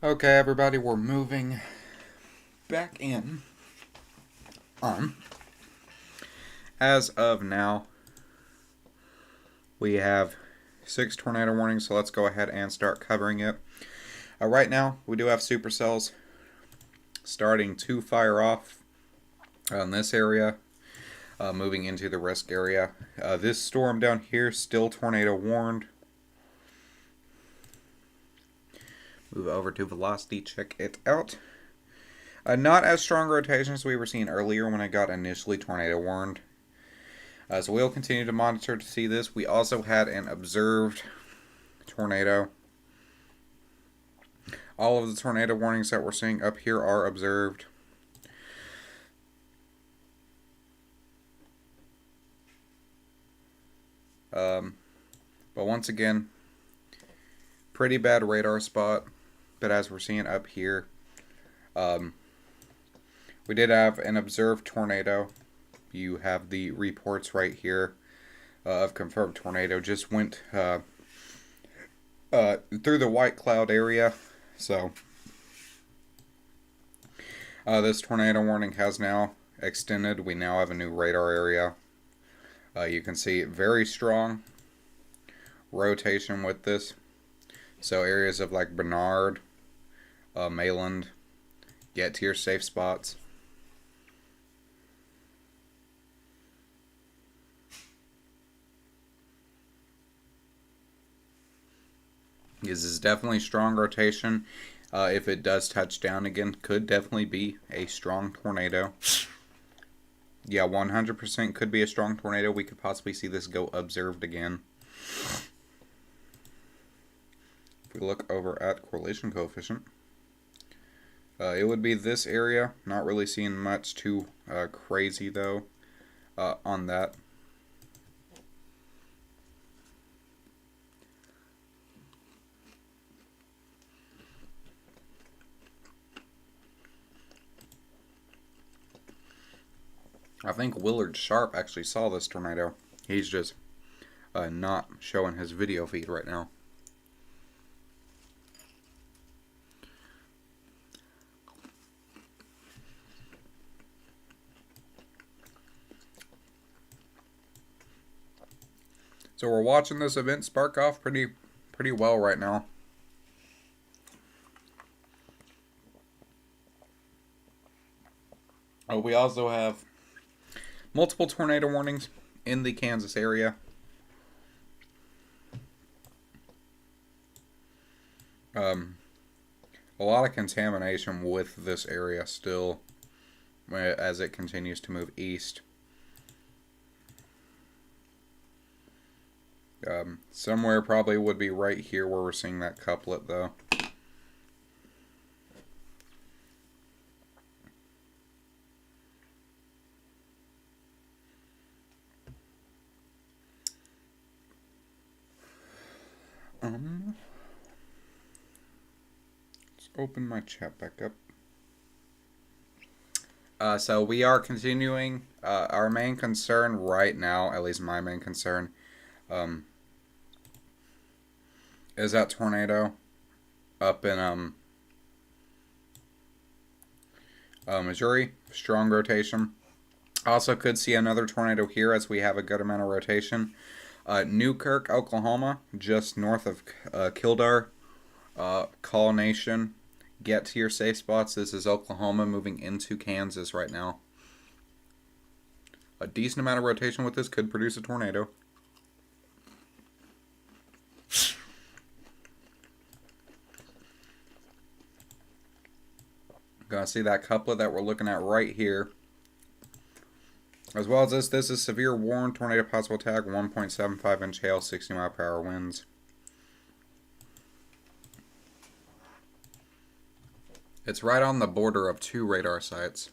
A: Okay, everybody, we're moving back in. As of now, we have 6 tornado warnings, so let's go ahead and start covering it. Right now, we do have supercells starting to fire off on this area, moving into the risk area. This storm down here, still tornado warned. Move over to velocity, check it out. Not as strong rotation as we were seeing earlier when I got initially tornado warned. So we'll continue to monitor to see this. We also had an observed tornado. All of the tornado warnings that we're seeing up here are observed. But once again, pretty bad radar spot. But as we're seeing up here, we did have an observed tornado. You have the reports right here of confirmed tornado. Just went through the white cloud area. So this tornado warning has now extended. We now have a new radar area. You can see very strong rotation with this. So areas of like Bernard, Mayland, get to your safe spots. This is definitely strong rotation. If it does touch down again, could definitely be a strong tornado. Yeah, 100% could be a strong tornado. We could possibly see this go observed again. If we look over at correlation coefficient, it would be this area. Not really seeing much too crazy though on that. I think Willard Sharp actually saw this tornado. He's just not showing his video feed right now. So we're watching this event spark off pretty well right now. We also have multiple tornado warnings in the Kansas area. A lot of contamination with this area still as it continues to move east. Somewhere probably would be right here where we're seeing that couplet though. Let's open my chat back up. So we are continuing. Our main concern right now, at least my main concern, is that tornado up in Missouri. Strong rotation. Also could see another tornado here as we have a good amount of rotation. Newkirk, Oklahoma, just north of Kildare. Call Nation. Get to your safe spots. This is Oklahoma moving into Kansas right now. A decent amount of rotation with this could produce a tornado. Gonna see that couplet that we're looking at right here. As well as this is severe warn, tornado possible tag, 1.75 inch hail, 60 mile per hour winds. It's right on the border of 2 radar sites.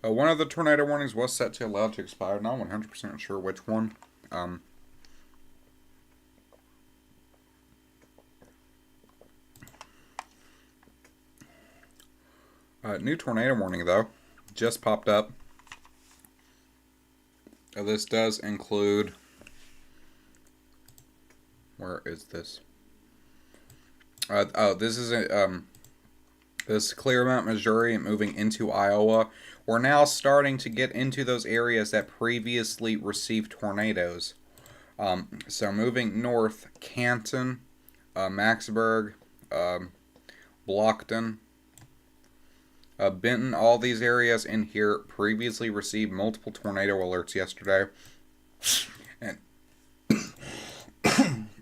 A: One of the tornado warnings was set to allowed to expire. Not 100% sure which one. New tornado warning, though, just popped up. This does include... Where is this? This is this Clearmount, Missouri, moving into Iowa. We're now starting to get into those areas that previously received tornadoes. So moving north, Canton, Maxburg, Blockton, Benton, all these areas in here previously received multiple tornado alerts yesterday. And,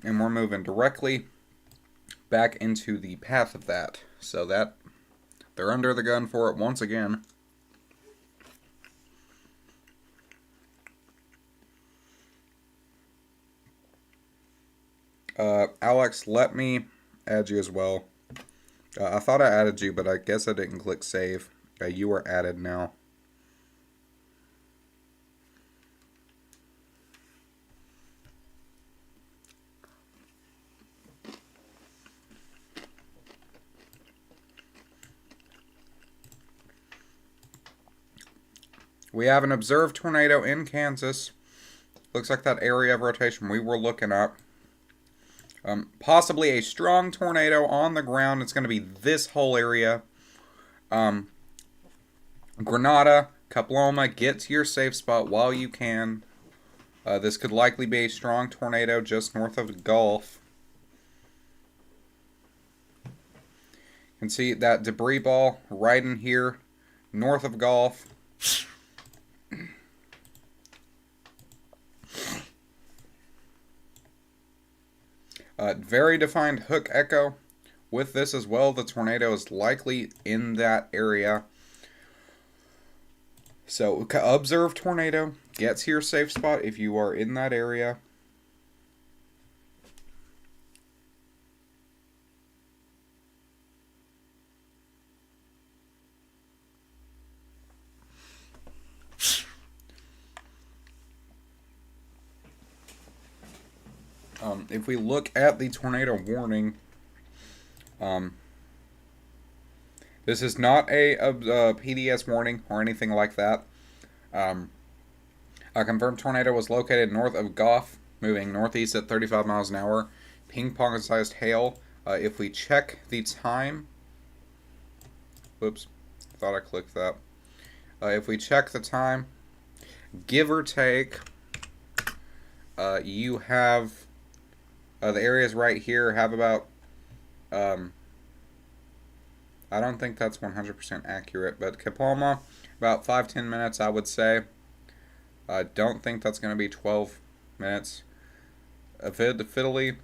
A: and we're moving directly back into the path of that. So that they're under the gun for it once again. Alex, let me add you as well. I thought I added you, but I guess I didn't click save. You are added now. We have an observed tornado in Kansas. Looks like that area of rotation we were looking at. Possibly a strong tornado on the ground. It's going to be this whole area. Grenada, Kaploma, get to your safe spot while you can. This could likely be a strong tornado just north of the Gulf. You can see that debris ball right in here, north of Gulf. Very defined hook echo. With this as well, the tornado is likely in that area. So, observe tornado. Get to your safe spot if you are in that area. If we look at the tornado warning, this is not a PDS warning or anything like that. A confirmed tornado was located north of Goff, moving northeast at 35 miles an hour. Ping-pong-sized hail. If we check the time... Whoops, thought I clicked that. If we check the time, give or take, you have... the areas right here have about... I don't think that's 100% accurate, but Kapalma, about 5-10 minutes, I would say. I don't think that's going to be 12 minutes. Fiddly.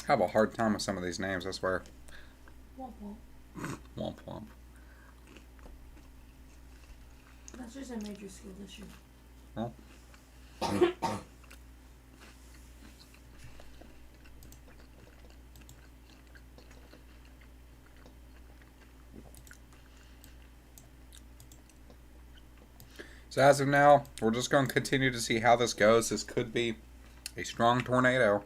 A: I have a hard time with some of these names, I swear.
B: Womp womp.
A: Womp womp.
B: That's just a major skill issue.
A: Well. So as of now, we're just going to continue to see how this goes. This could be a strong tornado.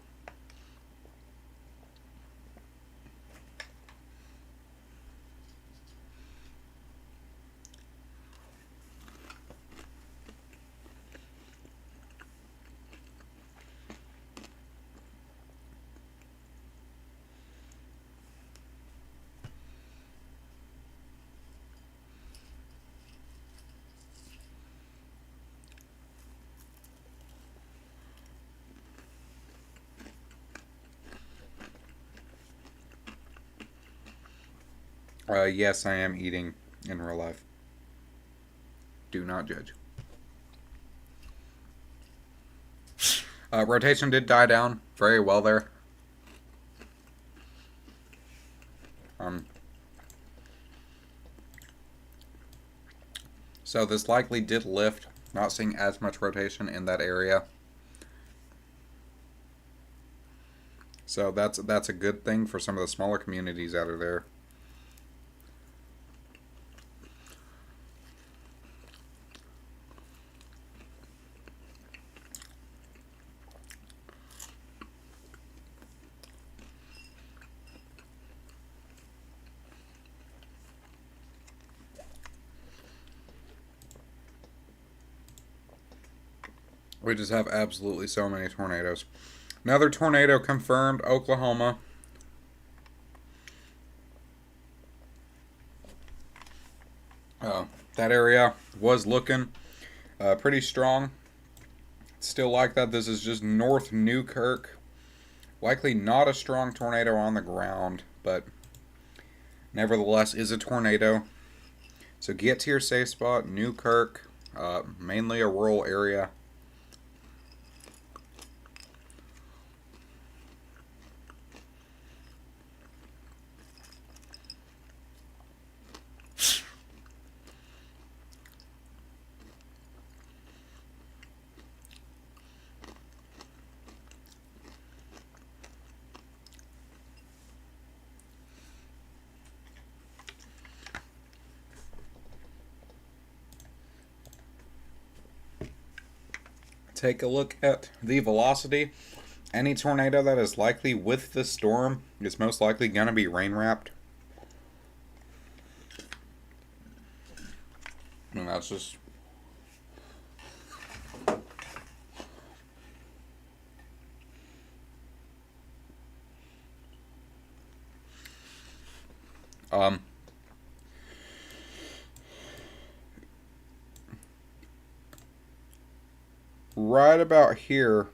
A: Yes, I am eating in real life. Do not judge. Rotation did die down very well there. So this likely did lift. Not seeing as much rotation in that area. So that's a good thing for some of the smaller communities out of there. We just have absolutely so many tornadoes. Another tornado confirmed, Oklahoma. That area was looking pretty strong. Still like that. This is just North Newkirk. Likely not a strong tornado on the ground, but nevertheless is a tornado. So get to your safe spot, Newkirk, mainly a rural area. Take a look at the velocity. Any tornado that is likely with the storm is most likely going to be rain wrapped. And that's just right about here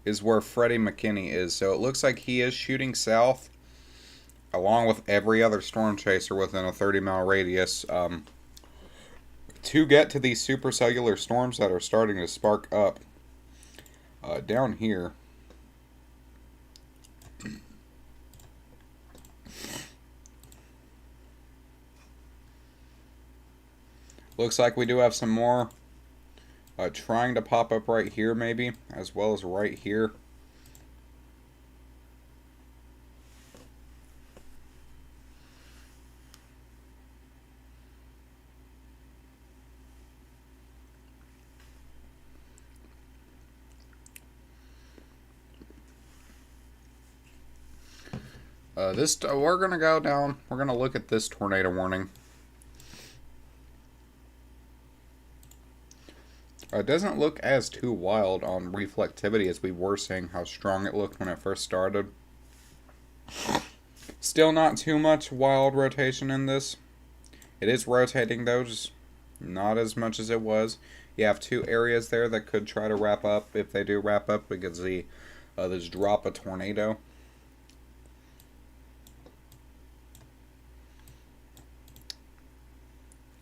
A: is where Freddie McKinney is. So it looks like he is shooting south, along with every other storm chaser within a 30-mile radius, to get to these supercellular storms that are starting to spark up down here. Looks like we do have some more trying to pop up right here, maybe, as well as right here. We're gonna go down. We're gonna look at this tornado warning. It doesn't look as too wild on reflectivity as we were saying how strong it looked when it first started. Still not too much wild rotation in this. It is rotating though, just not as much as it was. You have two areas there that could try to wrap up. If they do wrap up, we could see this drop a tornado.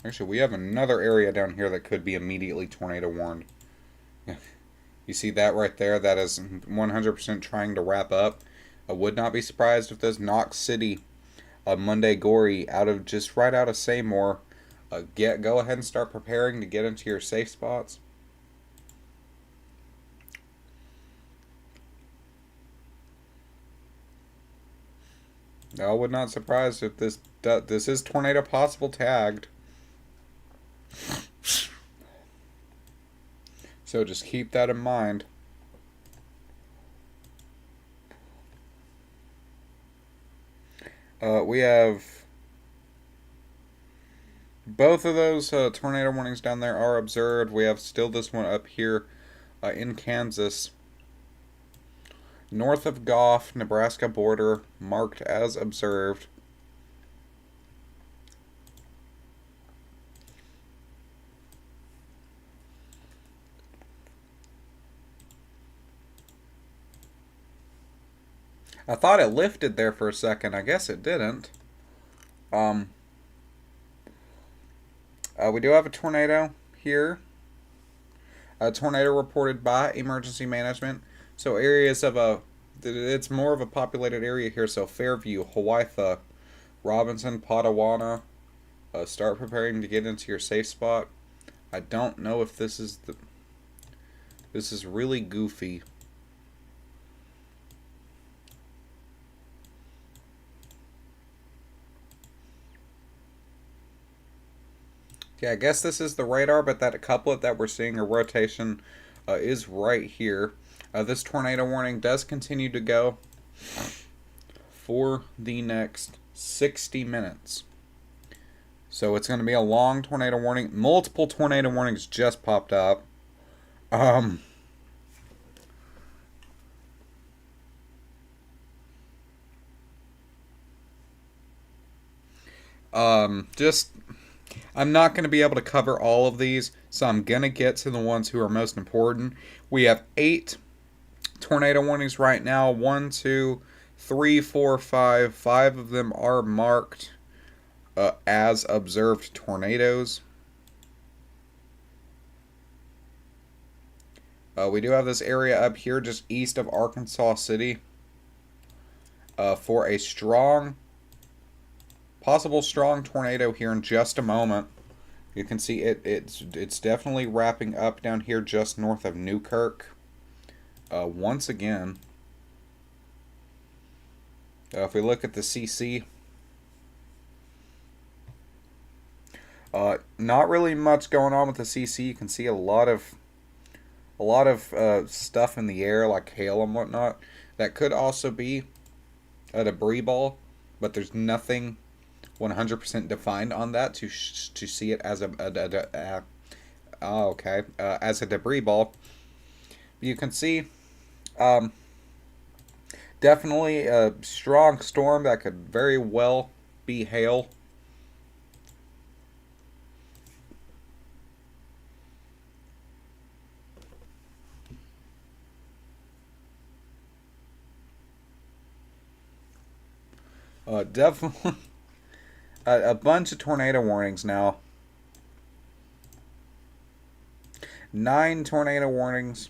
A: Actually, we have another area down here that could be immediately tornado warned. You see that right there? That is 100% trying to wrap up. I would not be surprised if this Knox City, Monday Gory, right out of Seymour, go ahead and start preparing to get into your safe spots. I would not be surprised if this is tornado possible tagged. So just keep that in mind. We have both of those tornado warnings down there are observed. We have still this one up here in Kansas. North of Goff, Nebraska border, marked as observed. I thought it lifted there for a second. I guess it didn't. We do have a tornado here. A tornado reported by emergency management. So areas of it's more of a populated area here. So Fairview, Hawaii, Robinson, Patawana. Start preparing to get into your safe spot. I don't know if this is really goofy. Yeah, I guess this is the radar, but that couplet that we're seeing, a rotation, is right here. This tornado warning does continue to go for the next 60 minutes. So it's going to be a long tornado warning. Multiple tornado warnings just popped up. Just I'm not going to be able to cover all of these, so I'm going to get to the ones who are most important. We have 8 tornado warnings right now. 1, 2, 3, 4, 5. 5 of them are marked as observed tornadoes. We do have this area up here just east of Arkansas City for a possible strong tornado here in just a moment. You can see it's definitely wrapping up down here just north of Newkirk. Once again, if we look at the CC, not really much going on with the CC. You can see a lot of stuff in the air like hail and whatnot. That could also be a debris ball, but there's nothing 100% defined on that to see it as as a debris ball. You can see definitely a strong storm that could very well be hail. Definitely a bunch of tornado warnings now. 9 tornado warnings.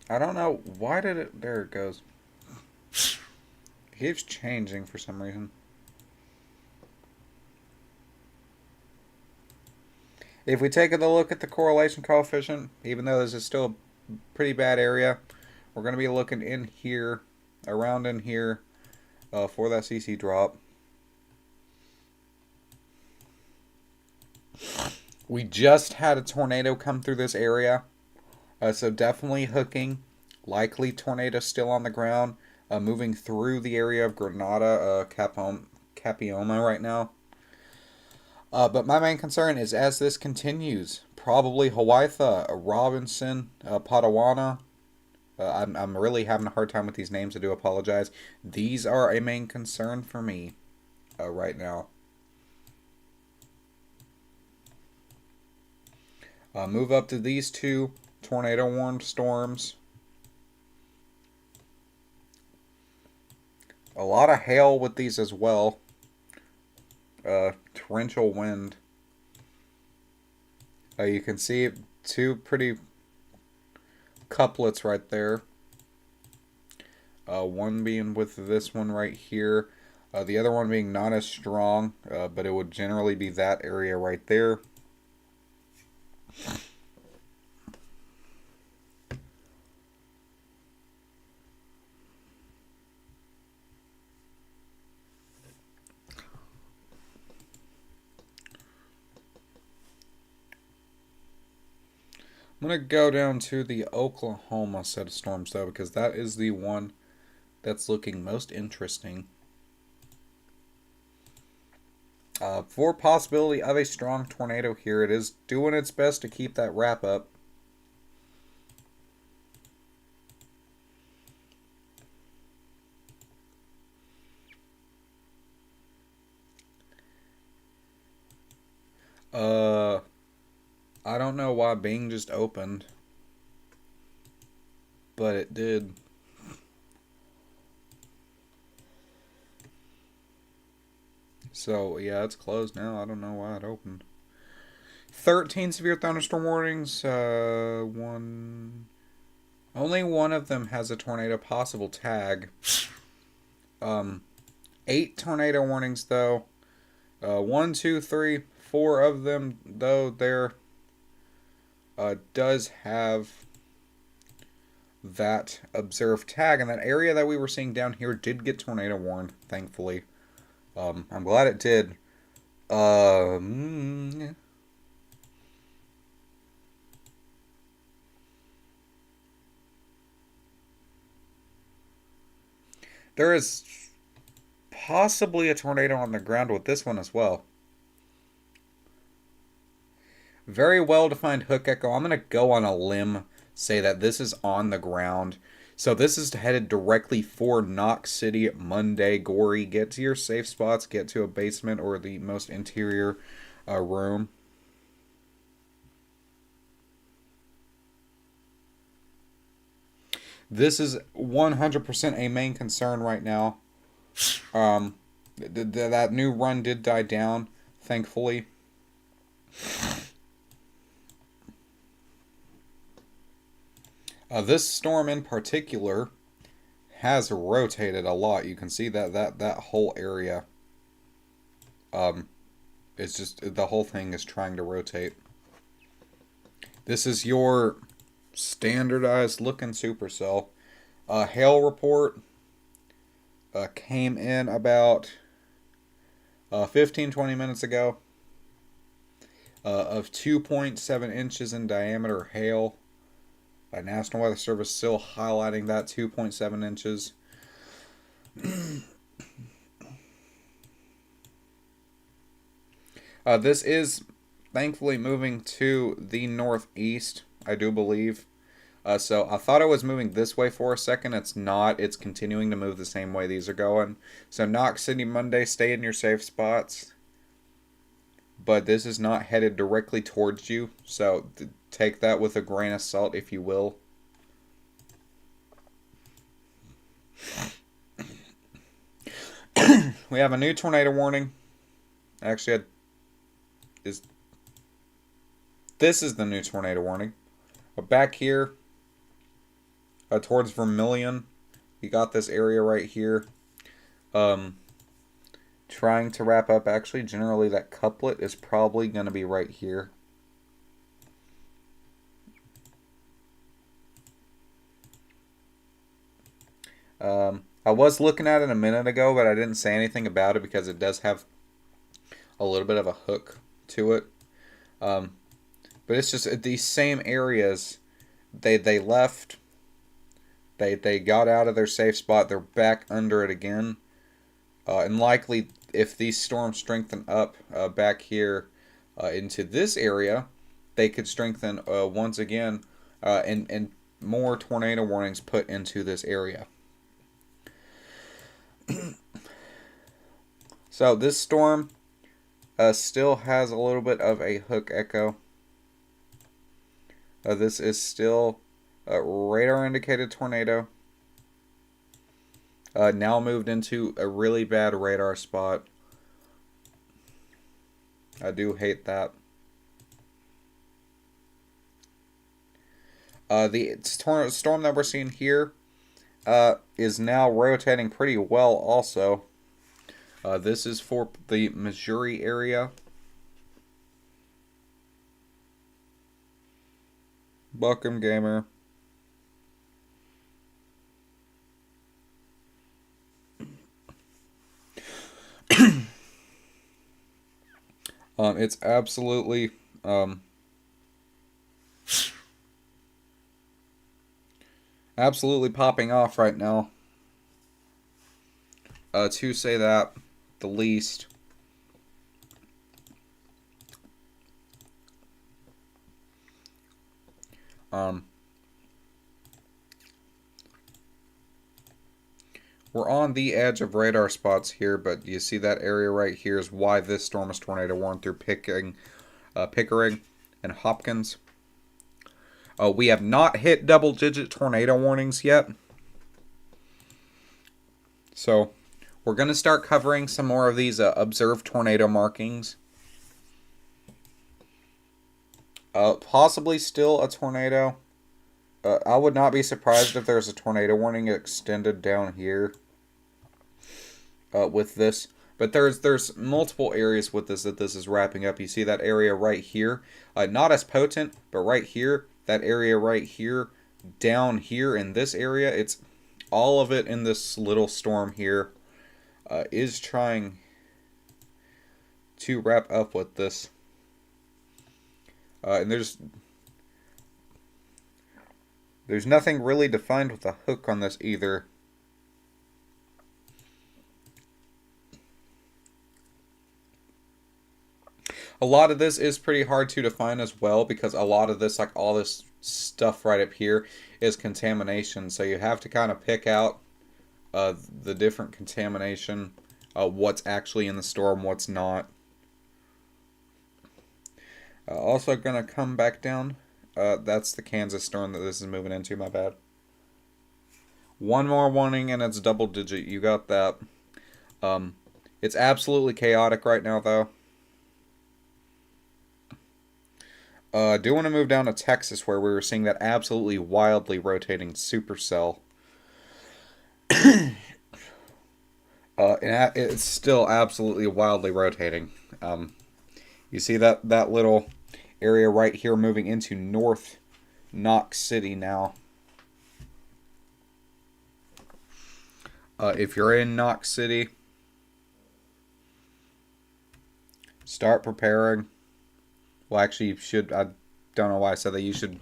A: I don't know. Why did it... There it goes. It keeps changing for some reason. If we take a look at the correlation coefficient, even though this is still a pretty bad area, we're going to be looking in here, around in here, for that CC drop. We just had a tornado come through this area, so definitely hooking. Likely tornado still on the ground, moving through the area of Grenada, Capioma right now. But my main concern is as this continues, probably Hawaitha, Robinson, Patawana. I'm really having a hard time with these names. I do apologize. These are a main concern for me right now. Move up to these 2 tornado warned storms. A lot of hail with these as well. Torrential wind. You can see 2 pretty couplets right there. One being with this one right here. The other one being not as strong, but it would generally be that area right there. I'm going to go down to the Oklahoma set of storms, though, because that is the one that's looking most interesting. For possibility of a strong tornado here, it is doing its best to keep that wrap up. I don't know why Bing just opened, but it did. So, yeah, it's closed now. I don't know why it opened. 13 severe thunderstorm warnings. Only one of them has a tornado possible tag. 8 tornado warnings, though. 1, 2, 3, 4 of them, though, there does have that observed tag. And that area that we were seeing down here did get tornado warned, thankfully. I'm glad it did. There is possibly a tornado on the ground with this one as well. Very well defined hook echo. I'm going to go on a limb say that this is on the ground. So this is headed directly for Knox City Monday. Gory, get to your safe spots. Get to a basement or the most interior room. This is 100% a main concern right now. That new run did die down, thankfully. This storm in particular has rotated a lot. You can see that whole area. It's just the whole thing is trying to rotate. This is your standardized looking supercell. Hail report came in about 15-20 minutes ago of 2.7 inches in diameter hail. National Weather Service still highlighting that 2.7 inches. This is thankfully moving to the northeast, I do believe. So I thought it was moving this way for a second. It's not. It's continuing to move the same way these are going. So Knox City Monday, stay in your safe spots. But this is not headed directly towards you. So take that with a grain of salt, if you will. We have a new tornado warning. Actually, this is the new tornado warning. But back here, towards Vermilion, you got this area right here. Trying to wrap up. Actually, generally that couplet is probably going to be right here. I was looking at it a minute ago, but I didn't say anything about it because it does have a little bit of a hook to it. But it's just these same areas. They left. They got out of their safe spot. They're back under it again. And likely, if these storms strengthen up back here into this area, they could strengthen once again and more tornado warnings put into this area. So this storm still has a little bit of a hook echo. This is still a radar indicated tornado. Now moved into a really bad radar spot. I do hate that. The storm that we're seeing here is now rotating pretty well also. This is for the Missouri area. Welcome, gamer. It's absolutely absolutely popping off right now. To say that the least. We're on the edge of radar spots here, but you see that area right here is why this storm is tornado warned through Pickering and Hopkins. We have not hit double-digit tornado warnings yet. So we're going to start covering some more of these observed tornado markings. Possibly still a tornado. I would not be surprised if there's a tornado warning extended down here with this. But there's multiple areas with this that this is wrapping up. You see that area right here. Not as potent, but right here. That area right here. Down here in this area. It's all of it in this little storm here. Is trying to wrap up with this. And there's nothing really defined with a hook on this either. A lot of this is pretty hard to define as well because a lot of this, like all this stuff right up here, is contamination. So you have to kind of pick out the different contamination, what's actually in the storm, what's not. Also going to come back down. That's the Kansas storm that this is moving into, my bad. One more warning and it's double digit. You got that. It's absolutely chaotic right now, though. I do want to move down to Texas, where we were seeing that absolutely wildly rotating supercell. And it's still absolutely wildly rotating. You see that little area right here moving into North Knox City now. If you're in Knox City, start preparing. Well, actually, you should. I don't know why I said that. You should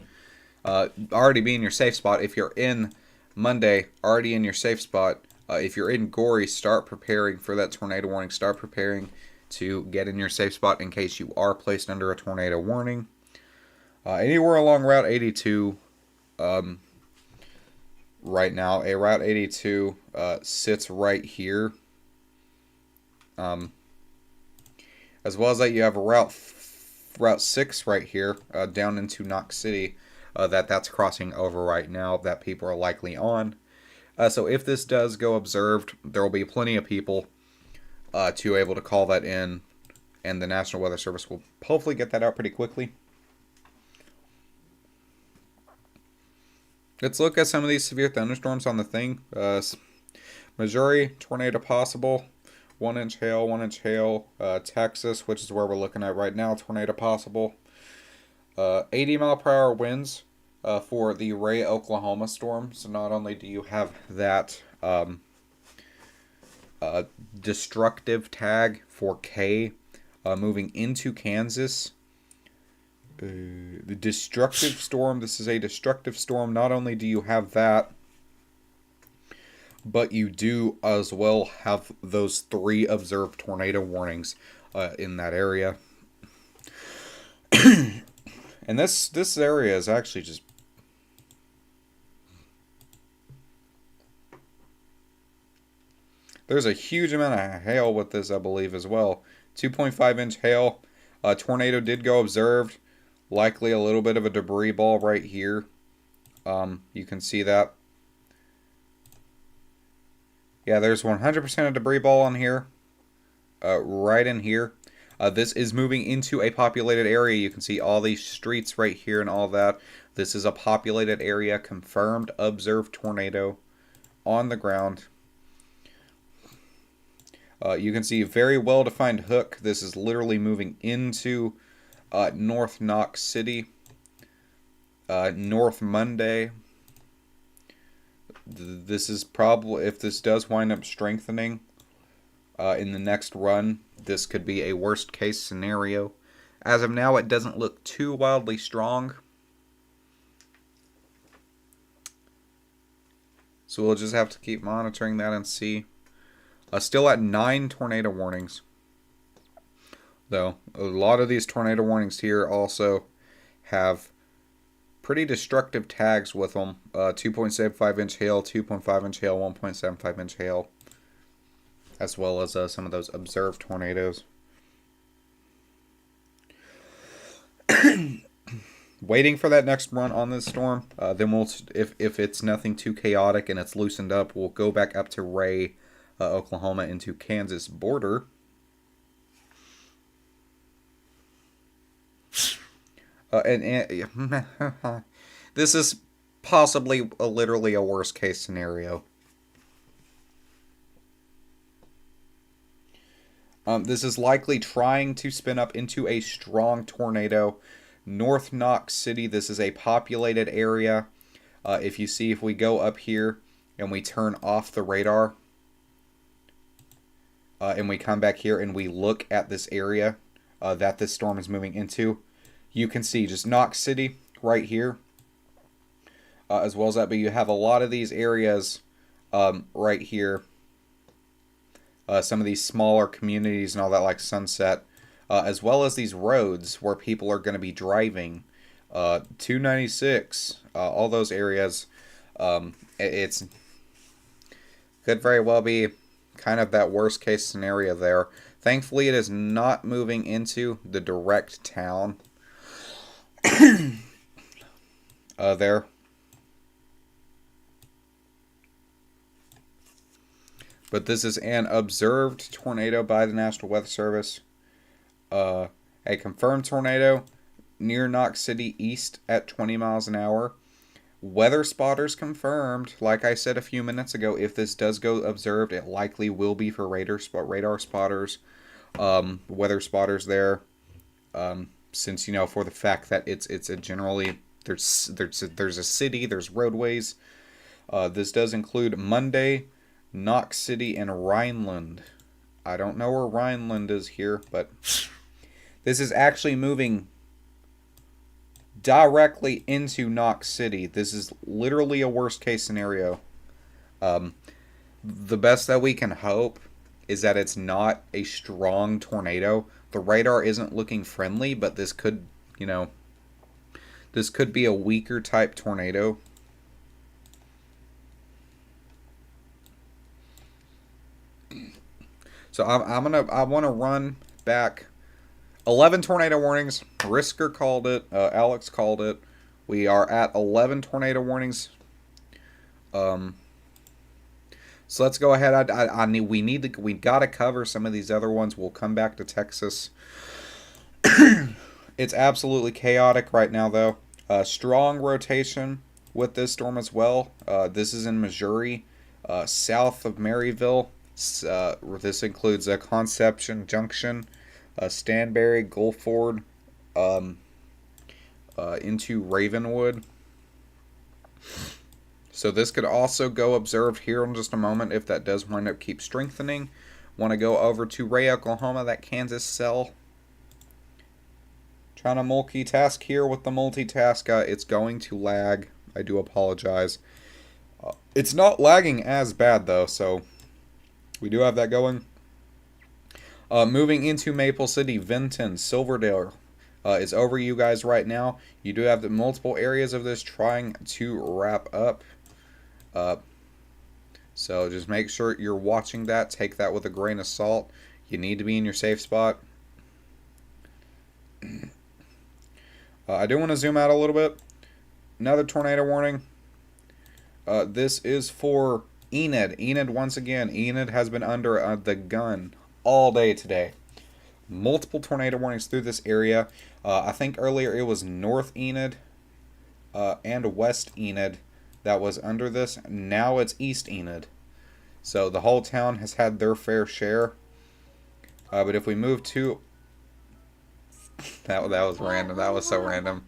A: already be in your safe spot. If you're in Monday, already in your safe spot. If you're in Gory, start preparing for that tornado warning. Start preparing to get in your safe spot in case you are placed under a tornado warning. Anywhere along Route 82, right now, a Route 82 sits right here. As well as that, you have a Route 6 right here, down into Knox City, that's crossing over right now, that people are likely on. So if this does go observed, there will be plenty of people to able to call that in, and the National Weather Service will hopefully get that out pretty quickly. Let's look at some of these severe thunderstorms on the thing. Missouri, tornado possible. 1 inch hail, 1 inch hail. Texas, which is where we're looking at right now, tornado possible. 80 mile per hour winds for the Ray, Oklahoma storm. So not only do you have that destructive tag for K moving into Kansas. The destructive storm, this is a destructive storm. Not only do you have that, but you do as well have those 3 observed tornado warnings in that area. And this area is actually just... There's a huge amount of hail with this, I believe, as well. 2.5 inch hail. Tornado did go observed. Likely a little bit of a debris ball right here. You can see that. Yeah, there's 100% a debris ball on here. Right in here. This is moving into a populated area. You can see all these streets right here and all that. This is a populated area. Confirmed observed tornado on the ground. You can see a very well-defined hook. This is literally moving into North Knox City. North Monday. This is probably, if this does wind up strengthening in the next run, this could be a worst case scenario. As of now, it doesn't look too wildly strong. So we'll just have to keep monitoring that and see. Still at 9 tornado warnings. Though, a lot of these tornado warnings here also have pretty destructive tags with them. 2.75 inch hail, 2.5 inch hail, 1.75 inch hail. As well as some of those observed tornadoes. Waiting for that next run on this storm. Then we'll, if it's nothing too chaotic and it's loosened up, we'll go back up to Ray, Oklahoma into Kansas border. And this is possibly literally a worst case scenario. This is likely trying to spin up into a strong tornado. North Knox City, this is a populated area. If you see, if we go up here and we turn off the radar, and we come back here and we look at this area that this storm is moving into, you can see just Knox City right here, as well as that, but you have a lot of these areas right here. Some of these smaller communities and all that, like Sunset, as well as these roads where people are going to be driving. 296, all those areas. It's could very well be kind of that worst case scenario there. Thankfully, it is not moving into the direct town there. But this is an observed tornado by the National Weather Service. A confirmed tornado near Knox City east at 20 miles an hour. Weather spotters confirmed. Like I said a few minutes ago, if this does go observed, it likely will be for radar spotters, weather spotters there. Since for the fact that it's a generally there's a city, there's roadways. This does include Monday, Knox City, and Rhineland. I don't know where Rhineland is here, but this is actually moving directly into Knox City. This is literally a worst case scenario. The best that we can hope is that it's not a strong tornado. The radar isn't looking friendly, but this could, this could be a weaker type tornado. So I want to run back 11 tornado warnings. Risker called it. Alex called it. We are at 11 tornado warnings. So let's go ahead. We gotta cover some of these other ones. We'll come back to Texas. It's absolutely chaotic right now, though. Strong rotation with this storm as well. This is in Missouri, south of Maryville. This includes Conception Junction, Stanberry, Gulford, into Ravenwood. So this could also go observed here in just a moment if that does wind up keep strengthening. Want to go over to Ray, Oklahoma, that Kansas cell. Trying to multitask here with the multitask. It's going to lag. I do apologize. It's not lagging as bad though, so we do have that going. Moving into Maple City, Vinton, Silverdale is over you guys right now. You do have the multiple areas of this trying to wrap up. So just make sure you're watching that. Take that with a grain of salt. You need to be in your safe spot. I do want to zoom out a little bit. Another tornado warning. This is for Enid. Enid once again. Enid has been under the gun all day today. Multiple tornado warnings through this area. I think earlier it was North Enid and West Enid that was under this. Now it's East Enid. So the whole town has had their fair share. But if we move to... that was random. That was so random.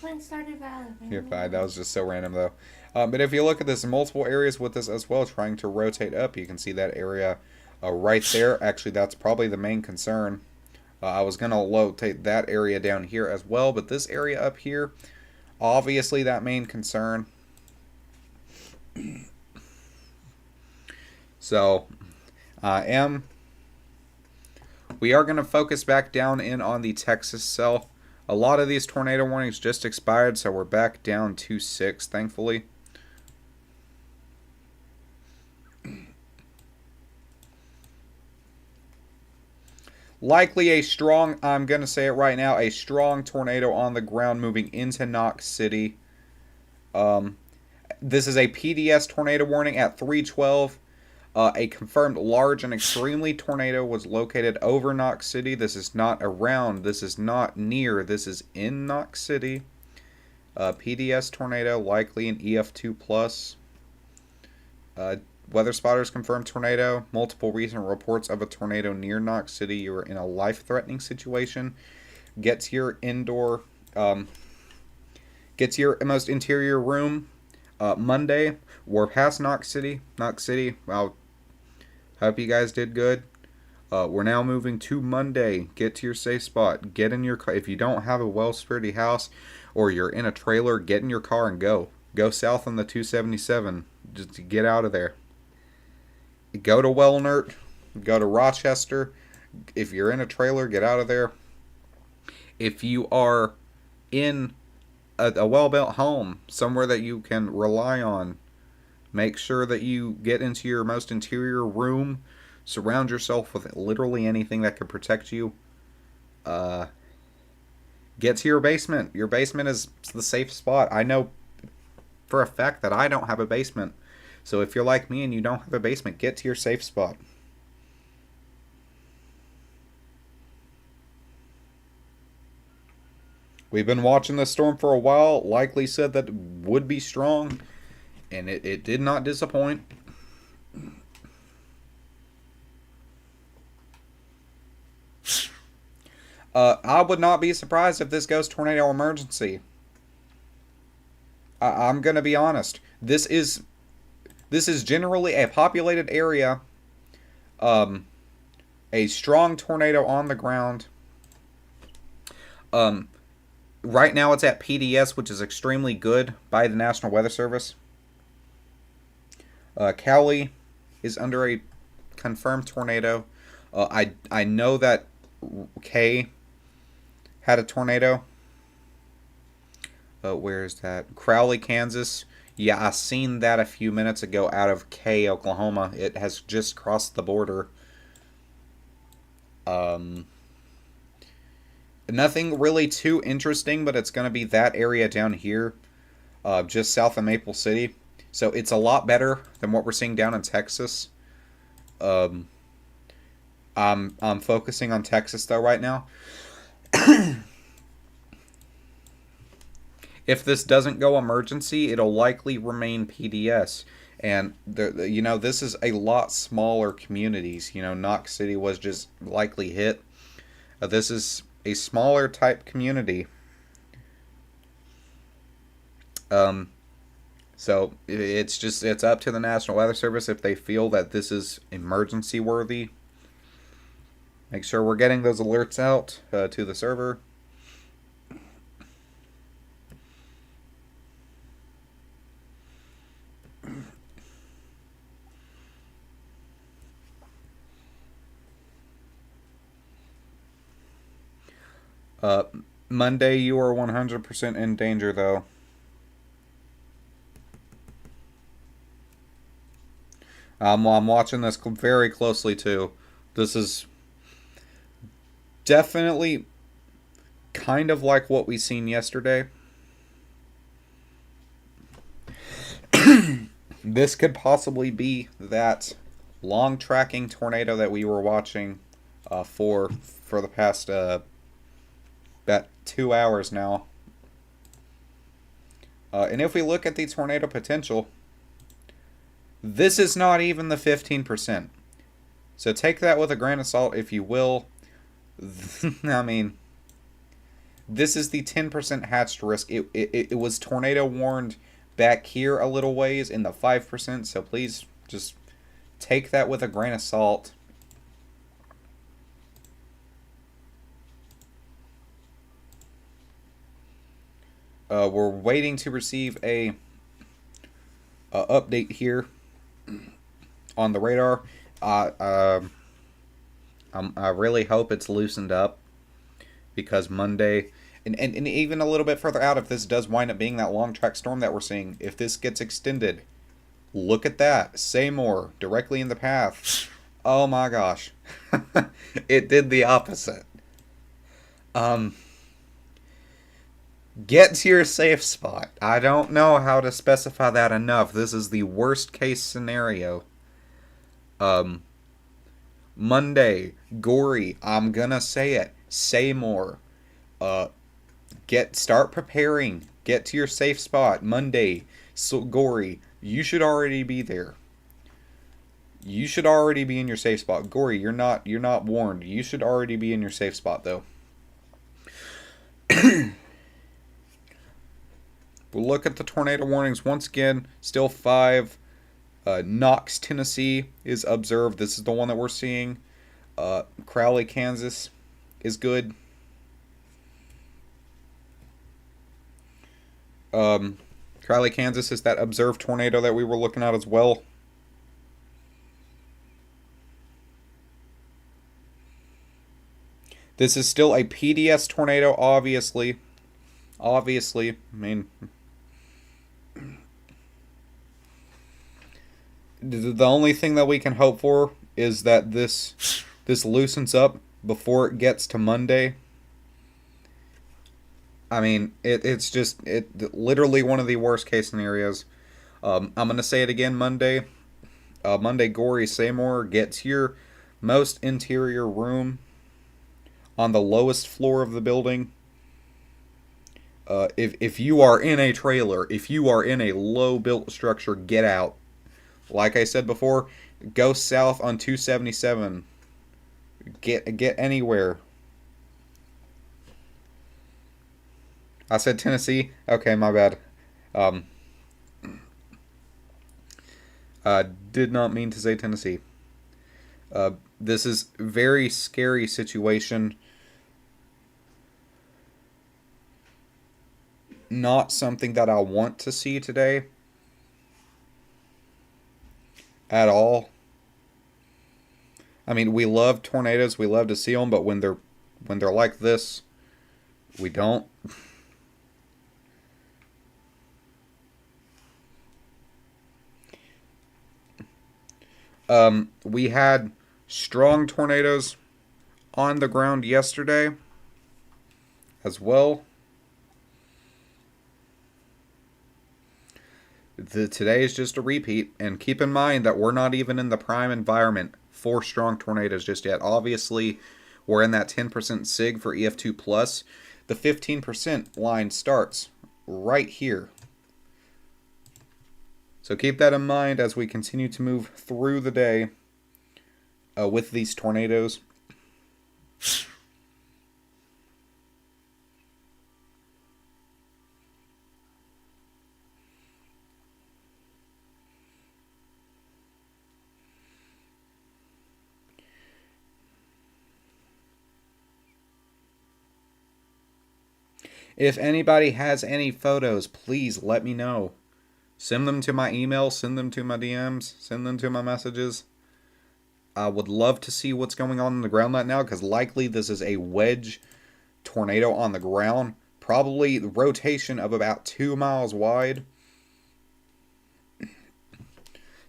B: When started valid.
A: You're fine. That was just so random though. But if you look at this, multiple areas with this as well, trying to rotate up, you can see that area right there. Actually, that's probably the main concern. I was going to rotate that area down here as well, but this area up here, obviously that main concern. So, we are going to focus back down in on the Texas cell. A lot of these tornado warnings just expired, so we're back down to 6, thankfully. Likely a strong, I'm going to say it right now, a strong tornado on the ground moving into Knox City. This is a PDS tornado warning at 3:12. A confirmed large and extremely tornado was located over Knox City. This is not around. This is not near. This is in Knox City. PDS tornado, likely an EF2+. Weather spotters confirmed tornado. Multiple recent reports of a tornado near Knox City. You are in a life-threatening situation. Get to your indoor... get to your most interior room. Monday, we're past Knox City. Knox City, well, hope you guys did good. We're now moving to Monday. Get to your safe spot. Get in your car. If you don't have a well-security house or you're in a trailer, get in your car and go. Go south on the 277. Just to get out of there. Go to Wellnert. Go to Rochester. If you're in a trailer, get out of there. If you are in a well-built home, somewhere that you can rely on, make sure that you get into your most interior room. Surround yourself with literally anything that can protect you. Get to your basement. Your basement is the safe spot. I know for a fact that I don't have a basement. So if you're like me and you don't have a basement, get to your safe spot. We've been watching this storm for a while. Likely said that it would be strong, and it did not disappoint. I would not be surprised if this goes tornado emergency. I'm going to be honest. This is generally a populated area. A strong tornado on the ground. Right now it's at PDS, which is extremely good by the National Weather Service. Cali is under a confirmed tornado. I know that K had a tornado. Where is that? Crowley, Kansas. Yeah, I seen that a few minutes ago out of K, Oklahoma. It has just crossed the border. Nothing really too interesting, but it's going to be that area down here, just south of Maple City. So it's a lot better than what we're seeing down in Texas. I'm focusing on Texas though right now. If this doesn't go emergency, it'll likely remain PDS. And this is a lot smaller communities. Knox City was just likely hit. This is a smaller type community. So it's up to the National Weather Service if they feel that this is emergency worthy. Make sure we're getting those alerts out to the server. Monday, you are 100% in danger, though. I'm watching this very closely, too. This is definitely kind of like what we seen yesterday. This could possibly be that long tracking tornado that we were watching for the past about 2 hours now. And if we look at the tornado potential, this is not even the 15%. So take that with a grain of salt, if you will. I mean, this is the 10% hatched risk. It was tornado warned back here a little ways in the 5%, so please just take that with a grain of salt. We're waiting to receive a update here on the radar. I really hope it's loosened up, because Monday, and even a little bit further out, if this does wind up being that long track storm that we're seeing, if this gets extended, look at that. Seymour, directly in the path. Oh my gosh. It did the opposite. Get to your safe spot. I don't know how to specify that enough. This is the worst case scenario. Monday, Gory, I'm gonna say it. Seymour. Start preparing. Get to your safe spot. Monday, Gory, you should already be there. You should already be in your safe spot. Gory, you're not warned. You should already be in your safe spot though. We'll look at the tornado warnings once again. Still 5. Knox, Tennessee is observed. This is the one that we're seeing. Crowley, Kansas is good. Crowley, Kansas is that observed tornado that we were looking at as well. This is still a PDS tornado, obviously. Obviously. I mean, the only thing that we can hope for is that this loosens up before it gets to Monday. I mean, it's just literally one of the worst case scenarios. I'm gonna say it again. Monday, Gory Seymour, get to your most interior room on the lowest floor of the building. If you are in a trailer, if you are in a low built structure, get out. Like I said before, go south on 277. Get anywhere. I said Tennessee. Okay, my bad. Did not mean to say Tennessee. This is a very scary situation. Not something that I want to see today at all. I mean, we love tornadoes. We love to see them, but when they're like this, we don't. We had strong tornadoes on the ground yesterday as well. Today is just a repeat, and keep in mind that we're not even in the prime environment for strong tornadoes just yet. Obviously, we're in that 10% SIG for EF2 plus. The 15% line starts right here. So keep that in mind as we continue to move through the day with these tornadoes. If anybody has any photos, please let me know. Send them to my email, send them to my DMs, send them to my messages. I would love to see what's going on the ground right now, because likely this is a wedge tornado on the ground. Probably the rotation of about 2 miles wide.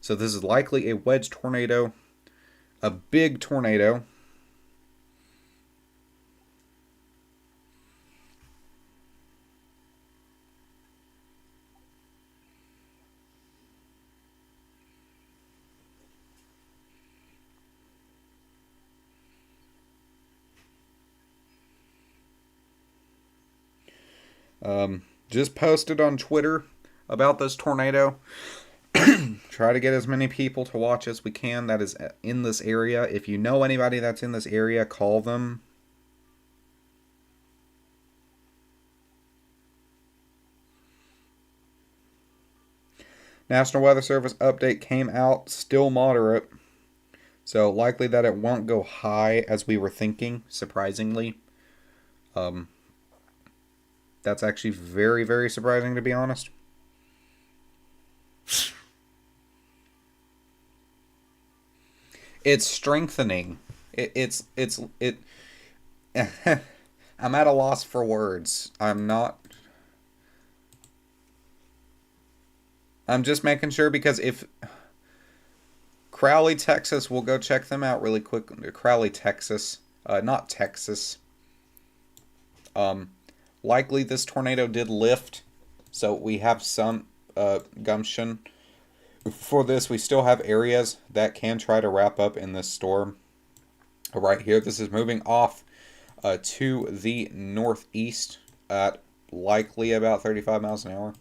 A: So this is likely a wedge tornado. A big tornado. Just posted on Twitter about this tornado. Try to get as many people to watch as we can that is in this area. If you know anybody that's in this area, call them. National Weather Service update came out, still moderate. So likely that it won't go high as we were thinking, surprisingly. That's actually very, very surprising, to be honest. It's strengthening. I'm at a loss for words. I'm just making sure, because if Crowley, Texas, we'll go check them out really quick. Crowley, Texas, not Texas. Likely this tornado did lift, so we have some gumption. For this, we still have areas that can try to wrap up in this storm. Right here, this is moving off to the northeast at likely about 35 miles an hour.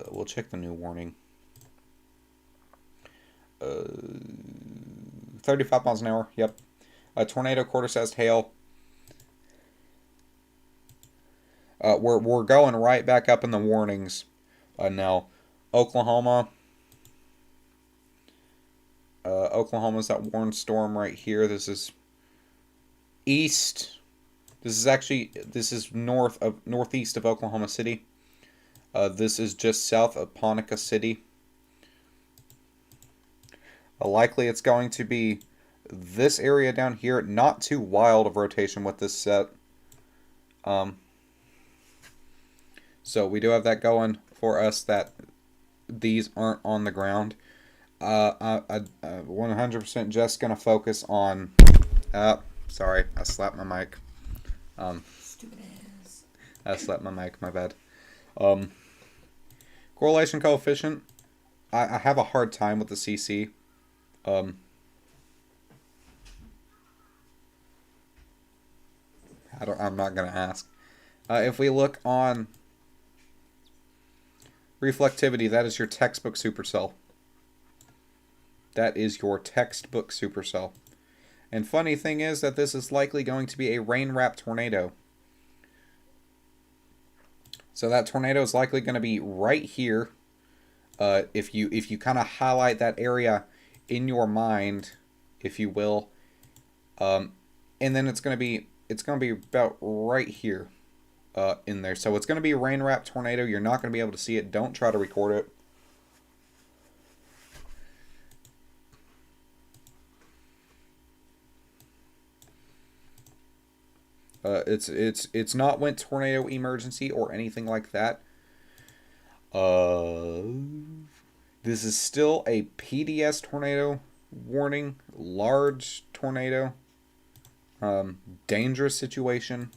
A: We'll check the new warning. 35 miles an hour, yep. Tornado, quarter-sized hail. We're going right back up in the warnings now. Oklahoma. Oklahoma's that warned storm right here. This is east. This is northeast of Oklahoma City. This is just south of Ponica City. Likely it's going to be this area down here, not too wild of rotation with this set. So we do have that going for us, that these aren't on the ground. I 100% just going to focus on... sorry, I slapped my mic.
B: Stupid ass.
A: I slapped my mic, my bad. Correlation coefficient. I have a hard time with the CC. I'm not going to ask. If we look on reflectivity, that is your textbook supercell. That is your textbook supercell. And funny thing is that this is likely going to be a rain-wrapped tornado. So that tornado is likely going to be right here. If you kind of highlight that area in your mind, if you will, and then it's going to be about right here in there. So it's going to be a rain-wrapped tornado. You're not going to be able to see it. Don't try to record it. It's not went tornado emergency or anything like that. This is still a PDS tornado warning, large tornado, dangerous situation.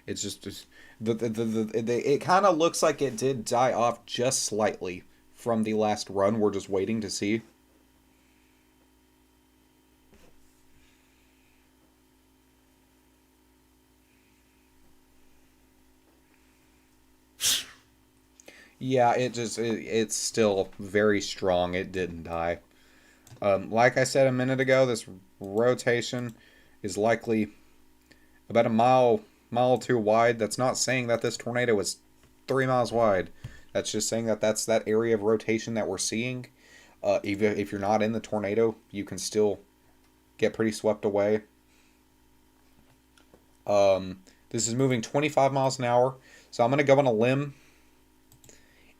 A: It's just it kind of looks like it did die off just slightly from the last run. We're just waiting to see. Yeah, it's still very strong. It didn't die. Like I said a minute ago, this rotation is likely about a mile or two wide. That's not saying that this tornado is 3 miles wide. That's just saying that that's that area of rotation that we're seeing. Even if you're not in the tornado, you can still get pretty swept away. This is moving 25 miles an hour. So I'm going to go on a limb.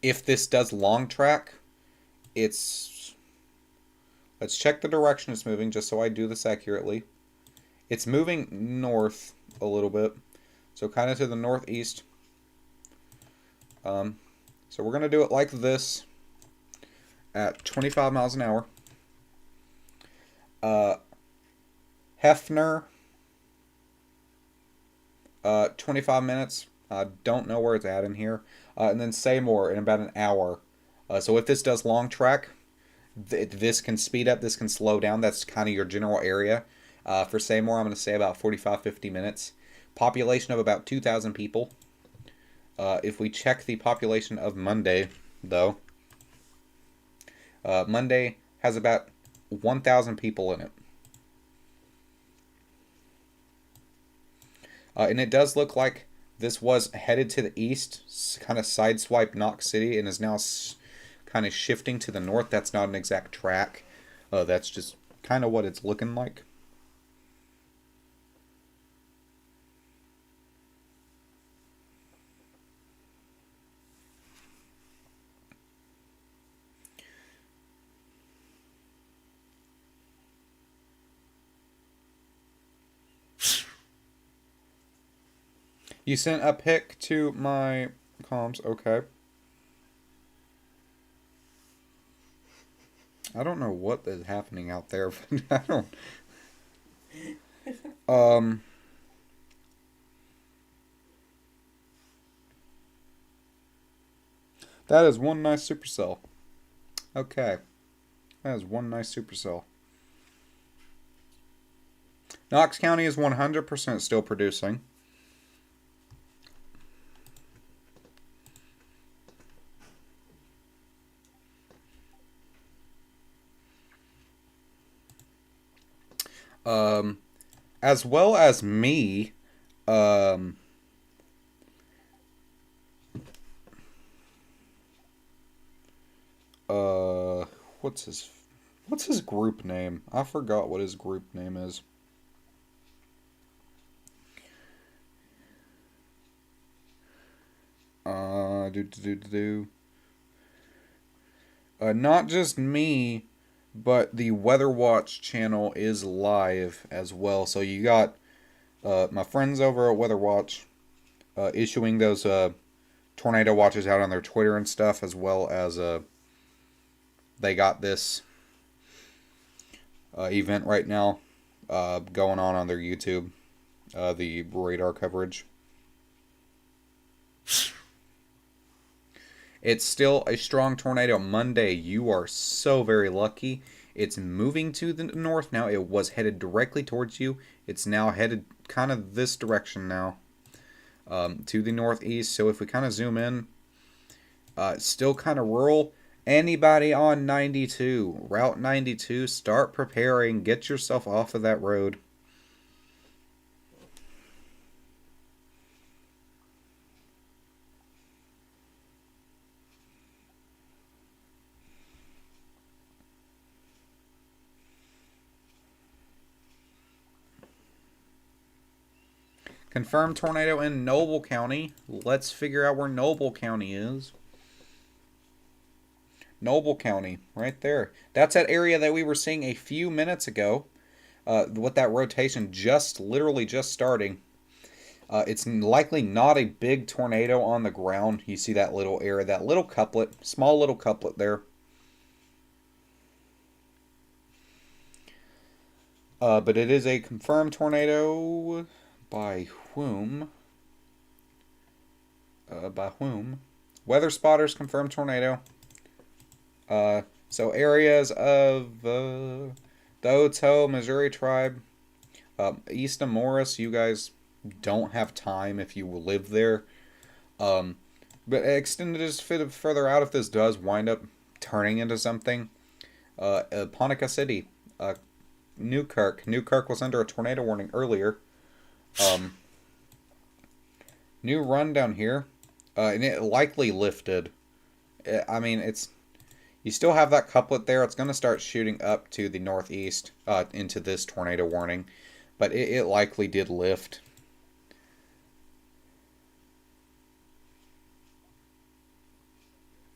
A: If this does long track, let's check the direction it's moving just so I do this accurately. It's moving north a little bit. So kind of to the northeast. So we're going to do it like this at 25 miles an hour. Hefner, 25 minutes. I don't know where it's at in here. And then Seymour in about an hour. So if this does long track, this can speed up, this can slow down. That's kind of your general area. For Seymour, I'm going to say about 45-50 minutes. Population of about 2,000 people. If we check the population of Monday, though, Monday has about 1,000 people in it. And it does look like this was headed to the east, kind of sideswiped Knox City, and is now kind of shifting to the north. That's not an exact track. That's just kind of what it's looking like. You sent a pic to my comms, okay. I don't know what is happening out there, but I don't. That is one nice supercell. Okay. That is one nice supercell. Knox County is 100% still producing. As well as me, what's his group name? I forgot what his group name is. Not just me, but the Weather Watch channel is live as well. So you got my friends over at Weather Watch issuing those tornado watches out on their Twitter and stuff, as well as they got this event right now going on their YouTube, the radar coverage. It's still a strong tornado. Monday, you are so very lucky. It's moving to the north now. It was headed directly towards you. It's now headed kind of this direction now, to the northeast. So if we kind of zoom in, still kind of rural. Anybody on 92, Route 92, start preparing. Get yourself off of that road. Confirmed tornado in Noble County. Let's figure out where Noble County is. Noble County, right there. That's that area that we were seeing a few minutes ago. With that rotation literally just starting. It's likely not a big tornado on the ground. You see that little area, that little couplet, small little couplet there. But it is a confirmed tornado. By whom? By whom? Weather spotters confirmed tornado. So areas of the Otoe, Missouri tribe, east of Morris, you guys don't have time if you live there. But extended just further out if this does wind up turning into something. Ponica City, Newkirk. Newkirk was under a tornado warning earlier. New run down here, and it likely lifted. I mean, you still have that couplet there. It's going to start shooting up to the northeast into this tornado warning, but it likely did lift.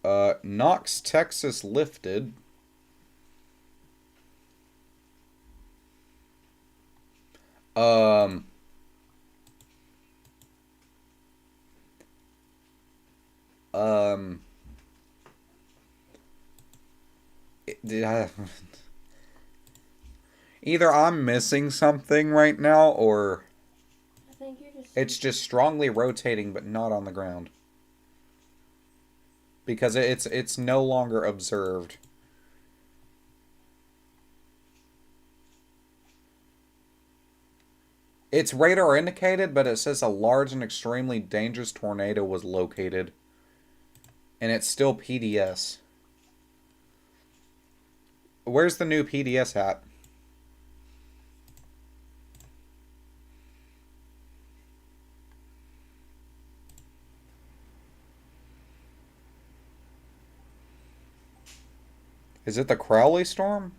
A: Knox, Texas lifted. Either I'm missing something right now, or
B: I think you're
A: it's just strongly rotating but not on the ground. Because it's no longer observed. It's radar indicated, but it says a large and extremely dangerous tornado was located. And it's still PDS. Where's the new PDS hat? Is it the Crowley storm?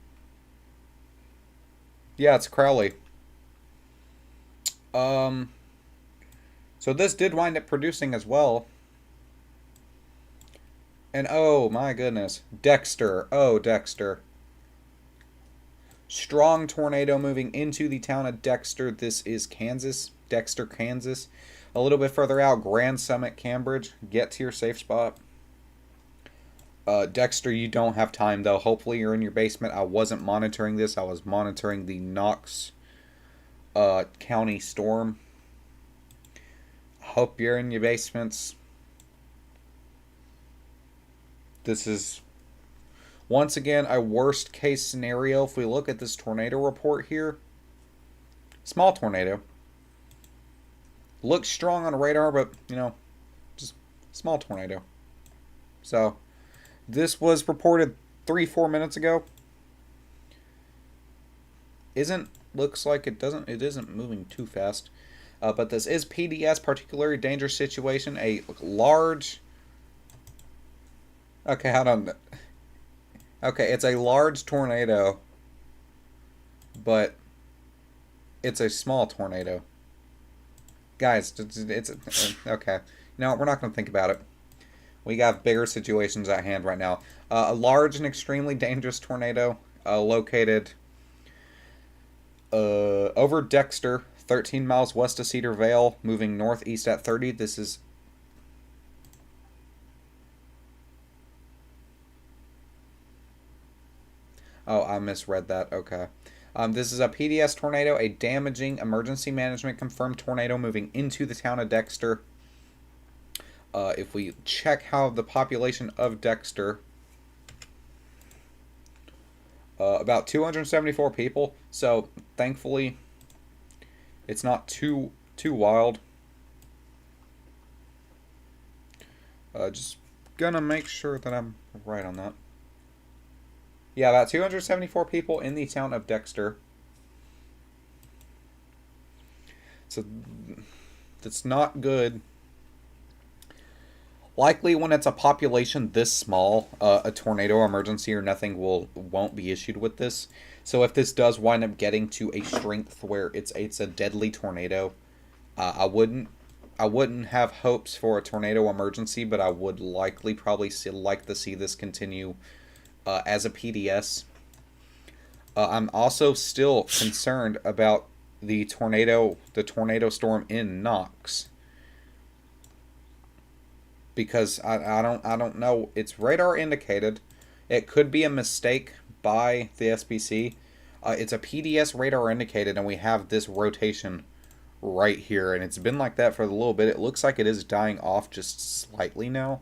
A: Yeah, it's Crowley. So this did wind up producing as well. And oh my goodness, Dexter. Oh, Dexter. Strong tornado moving into the town of Dexter. This is Kansas. Dexter, Kansas. A little bit further out, Grand Summit, Cambridge. Get to your safe spot. Dexter, you don't have time though. Hopefully you're in your basement. I wasn't monitoring this. I was monitoring the Knox County storm. Hope you're in your basements. This is once again a worst case scenario. If we look at this tornado report here, small tornado. Looks strong on radar, but just small tornado. So this was reported 3-4 minutes ago. Looks like it isn't moving too fast. But this is PDS, particularly dangerous situation. A large. Okay, hold on. Okay, it's a large tornado, but it's a small tornado. Guys, it's okay. No, we're not going to think about it. We got bigger situations at hand right now. A large and extremely dangerous tornado located over Dexter, 13 miles west of Cedar Vale, moving northeast at 30. This is... Oh, I misread that. Okay. This is a PDS tornado, a damaging emergency management confirmed tornado moving into the town of Dexter. If we check how the population of Dexter, about 274 people. So thankfully, it's not too wild. Just gonna make sure that I'm right on that. Yeah, about 274 people in the town of Dexter. So that's not good. Likely, when it's a population this small, a tornado emergency or nothing won't be issued with this. So if this does wind up getting to a strength where it's a deadly tornado, I wouldn't have hopes for a tornado emergency, but I would likely probably like to see this continue as a PDS. I'm also still concerned about the tornado storm in Knox, because I don't know. It's radar indicated. It could be a mistake by the SPC. It's a PDS radar indicated, and we have this rotation right here, and it's been like that for a little bit. It looks like it is dying off just slightly now.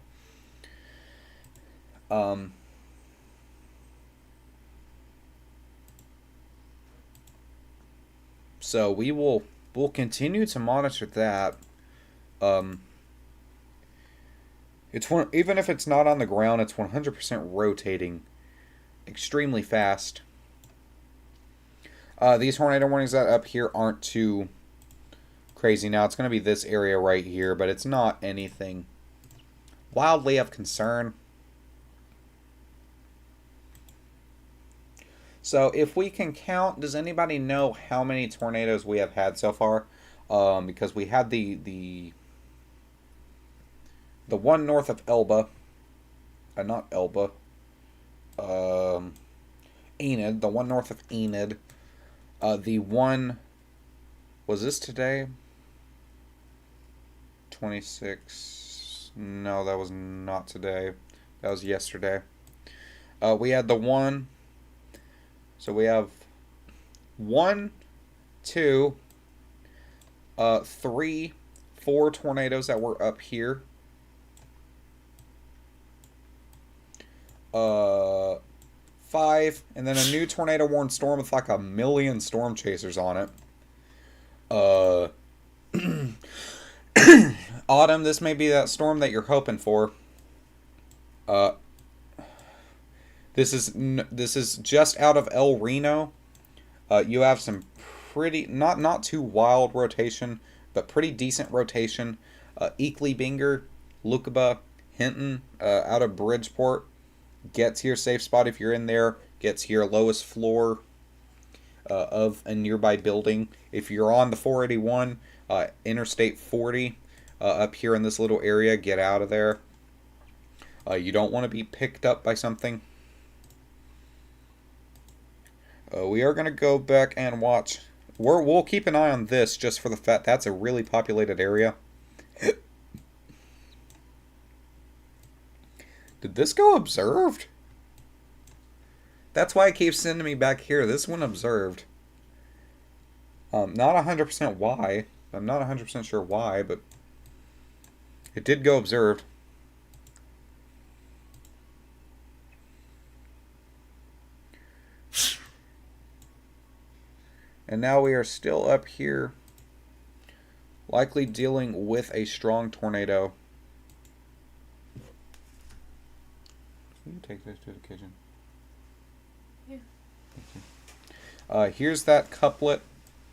A: So we'll continue to monitor that. Even if it's not on the ground, it's 100% rotating extremely fast. These tornado warnings that up here aren't too crazy now. It's going to be this area right here, but it's not anything wildly of concern. So if we can count, does anybody know how many tornadoes we have had so far? Because we had the one north of Elba, not Elba, Enid, the one north of Enid, the one, was this today? 26, no, that was not today, that was yesterday. We had the one, so we have 1, 2, 3, 4 tornadoes that were up here. 5, and then a new tornado warned storm with like 1,000,000 storm chasers on it. Autumn, this may be that storm that you're hoping for. This is just out of El Reno. You have some pretty not too wild rotation, but pretty decent rotation. Eakley, Binger, Lukeba, Hinton, out of Bridgeport. Get to your safe spot if you're in there. Get to your lowest floor of a nearby building. If you're on the 481, Interstate 40, up here in this little area, get out of there. You don't want to be picked up by something. We are going to go back and watch. We'll keep an eye on this just for the fact that's a really populated area. Did this go observed? That's why it keeps sending me back here. This one observed. Not 100% why. I'm not 100% sure why, but it did go observed. And now we are still up here, likely dealing with a strong tornado. Can you take this to the kitchen? Yeah. Here's that couplet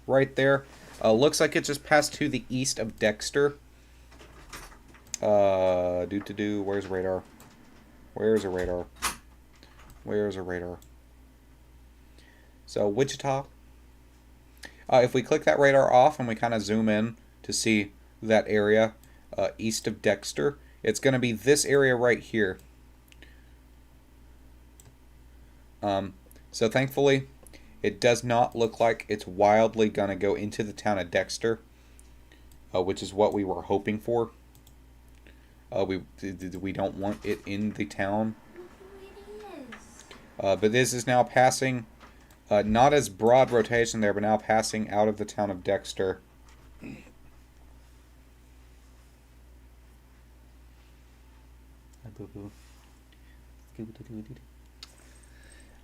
A: right there. Looks like it just passed to the east of Dexter. Where's radar? Where's a radar? Where's a radar? So Wichita. If we click that radar off and we kind of zoom in to see that area east of Dexter, It's going to be this area right here. So thankfully, it does not look like it's wildly going to go into the town of Dexter, which is what we were hoping for. We don't want it in the town. But this is now passing, not as broad rotation there, but now passing out of the town of Dexter.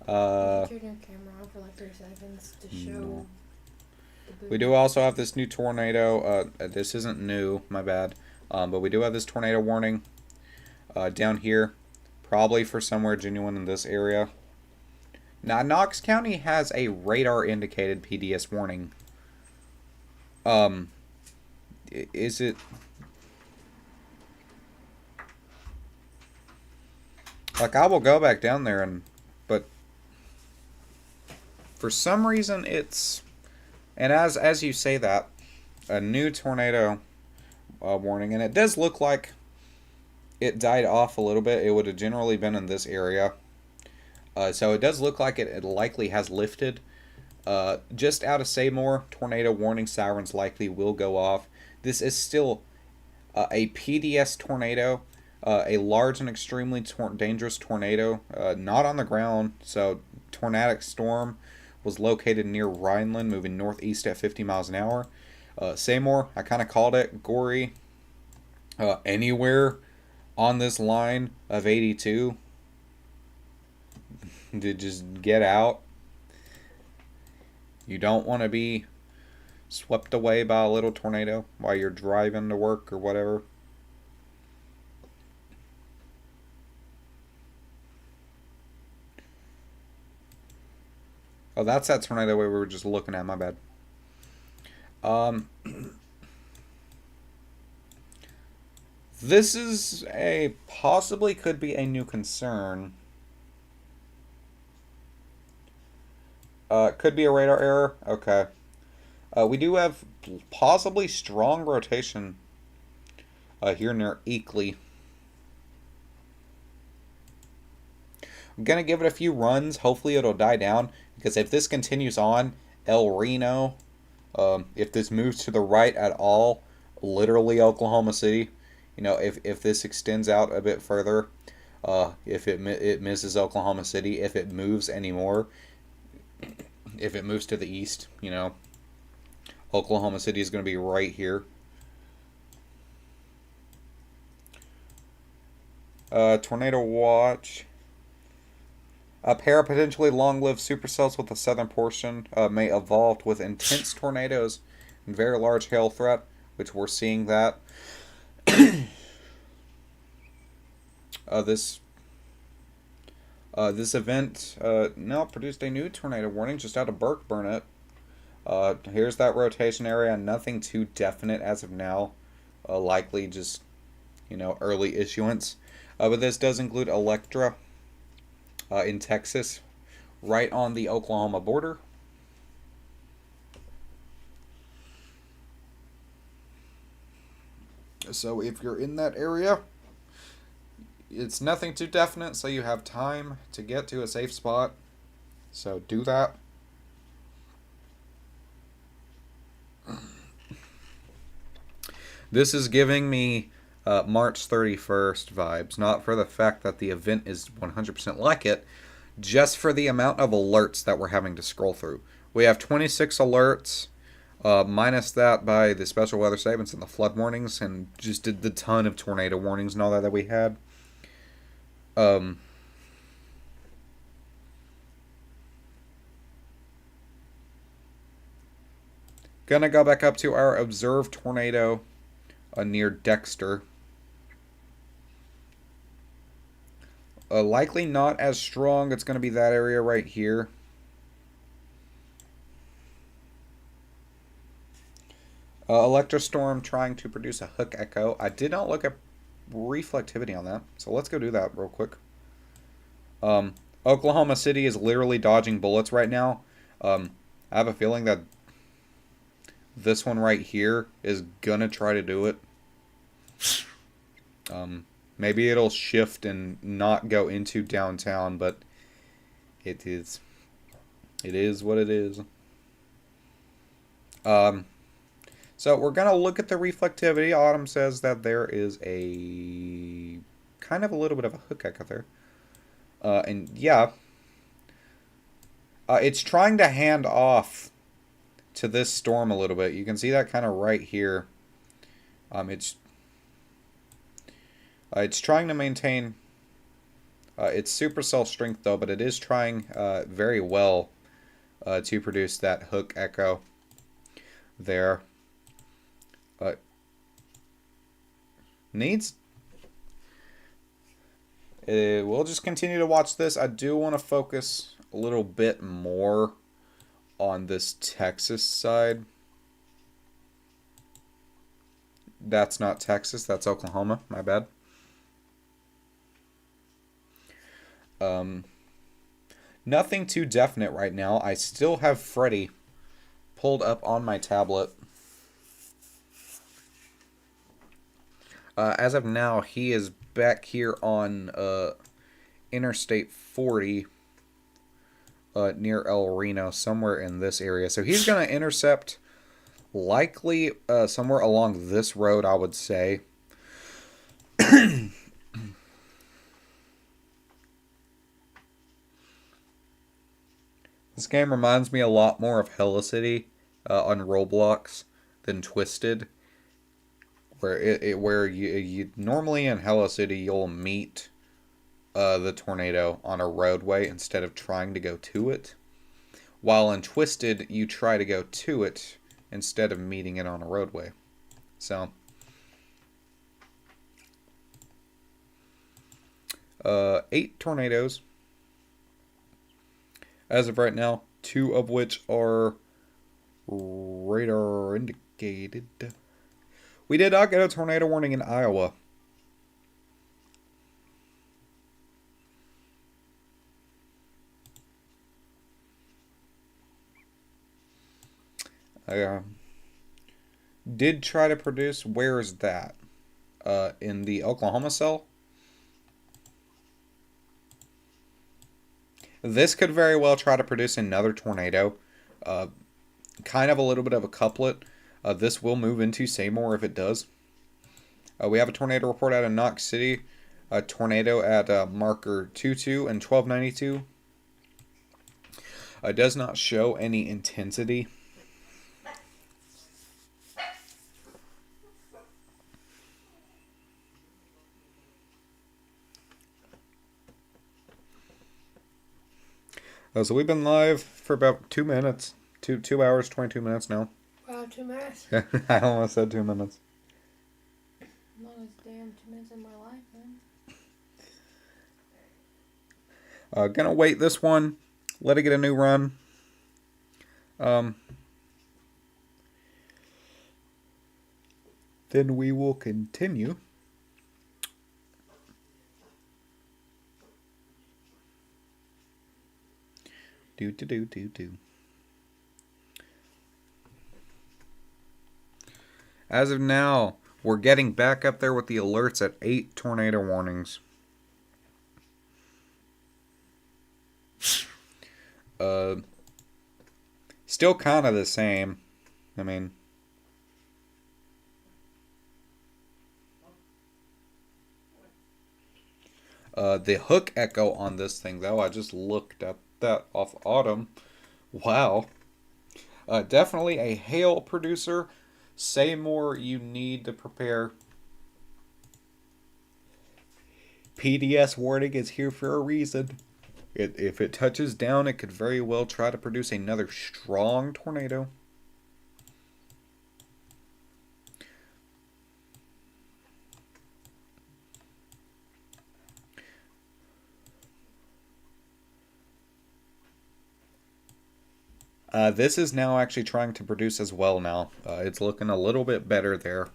B: Turn your camera on for like 3 seconds to show.
A: No. We do also have this new tornado. This isn't new, my bad. But we do have this tornado warning down here, probably for somewhere genuine in this area. Now, Knox County has a radar-indicated PDS warning. Is it? Like, I will go back down there but for some reason it's, and as you say that, a new tornado warning, and it does look like it died off a little bit. It would have generally been in this area. So it does look like it likely has lifted. Just out of Seymour, tornado warning sirens likely will go off. This is still a PDS tornado, a large and extremely dangerous tornado, not on the ground. So tornadic storm was located near Rhineland, moving northeast at 50 miles an hour. Seymour, I kind of called it. Gory, anywhere on this line of 82 to just get out. You don't want to be swept away by a little tornado while you're driving to work or whatever. Oh, that's that tornado we were just looking at, my bad. This is possibly could be a new concern. Could be a radar error. Okay. We do have possibly strong rotation here near Eakley. I'm going to give it a few runs. Hopefully it'll die down. Because if this continues on, El Reno, if this moves to the right at all, literally Oklahoma City, if this extends out a bit further, if it misses Oklahoma City, if it moves anymore, if it moves to the east, Oklahoma City is going to be right here. Tornado watch. A pair of potentially long-lived supercells with the southern portion may evolve with intense tornadoes and very large hail threat, which we're seeing that. This event now produced a new tornado warning just out of Burke Burnett. Here's that rotation area. Nothing too definite as of now. Likely just, early issuance. But this does include Electra in Texas, right on the Oklahoma border. So if you're in that area, it's nothing too definite, so you have time to get to a safe spot. So do that. This is giving me March 31st vibes, not for the fact that the event is 100% like it, just for the amount of alerts that we're having to scroll through. We have 26 alerts, minus that by the special weather statements and the flood warnings, and just did the ton of tornado warnings and all that we had. Gonna go back up to our observed tornado near Dexter. Likely not as strong. It's going to be that area right here. Electrostorm trying to produce a hook echo. I did not look at reflectivity on that, so let's go do that real quick. Oklahoma City is literally dodging bullets right now. I have a feeling that this one right here is gonna try to do it. Maybe it'll shift and not go into downtown, but it is what it is. So we're going to look at the reflectivity. Autumn says that there is a kind of a little bit of a hook echo there. And yeah, it's trying to hand off to this storm a little bit. You can see that kind of right here. It's trying to maintain its supercell strength though, but it is trying very well to produce that hook echo there. We'll just continue to watch this. I do want to focus a little bit more on this Texas side. That's not Texas, that's Oklahoma, my bad. Nothing too definite right now. I still have Freddy pulled up on my tablet. As of now, he is back here on Interstate 40 near El Reno, somewhere in this area. So he's going to intercept likely somewhere along this road, I would say. This game reminds me a lot more of City on Roblox than Twisted. Where you normally in City you'll meet the tornado on a roadway instead of trying to go to it, while in Twisted you try to go to it instead of meeting it on a roadway. So 8 tornadoes as of right now, 2 of which are radar indicated. We did not get a tornado warning in Iowa. I did try to produce. Where is that? In the Oklahoma cell? This could very well try to produce another tornado. Kind of a little bit of a couplet. This will move into Seymour if it does. We have a tornado report out of Knox City. A tornado at marker 22 and 1292. Does not show any intensity. So we've been live for about 2 minutes. 2 hours, 22 minutes now.
B: Wow, 2 minutes.
A: I almost said 2 minutes.
B: Longest damn 2 minutes in my life, man.
A: Gonna wait this one. Let it get a new run. Then we will continue. Do. As of now, we're getting back up there with the alerts at 8 tornado warnings. Still kind of the same. I mean, the hook echo on this thing, though, I just looked up that off Autumn. Wow. Definitely a hail producer. Say more, you need to prepare. PDS warning is here for a reason. If it touches down, it could very well try to produce another strong tornado. This is now actually trying to produce as well now. It's looking a little bit better there.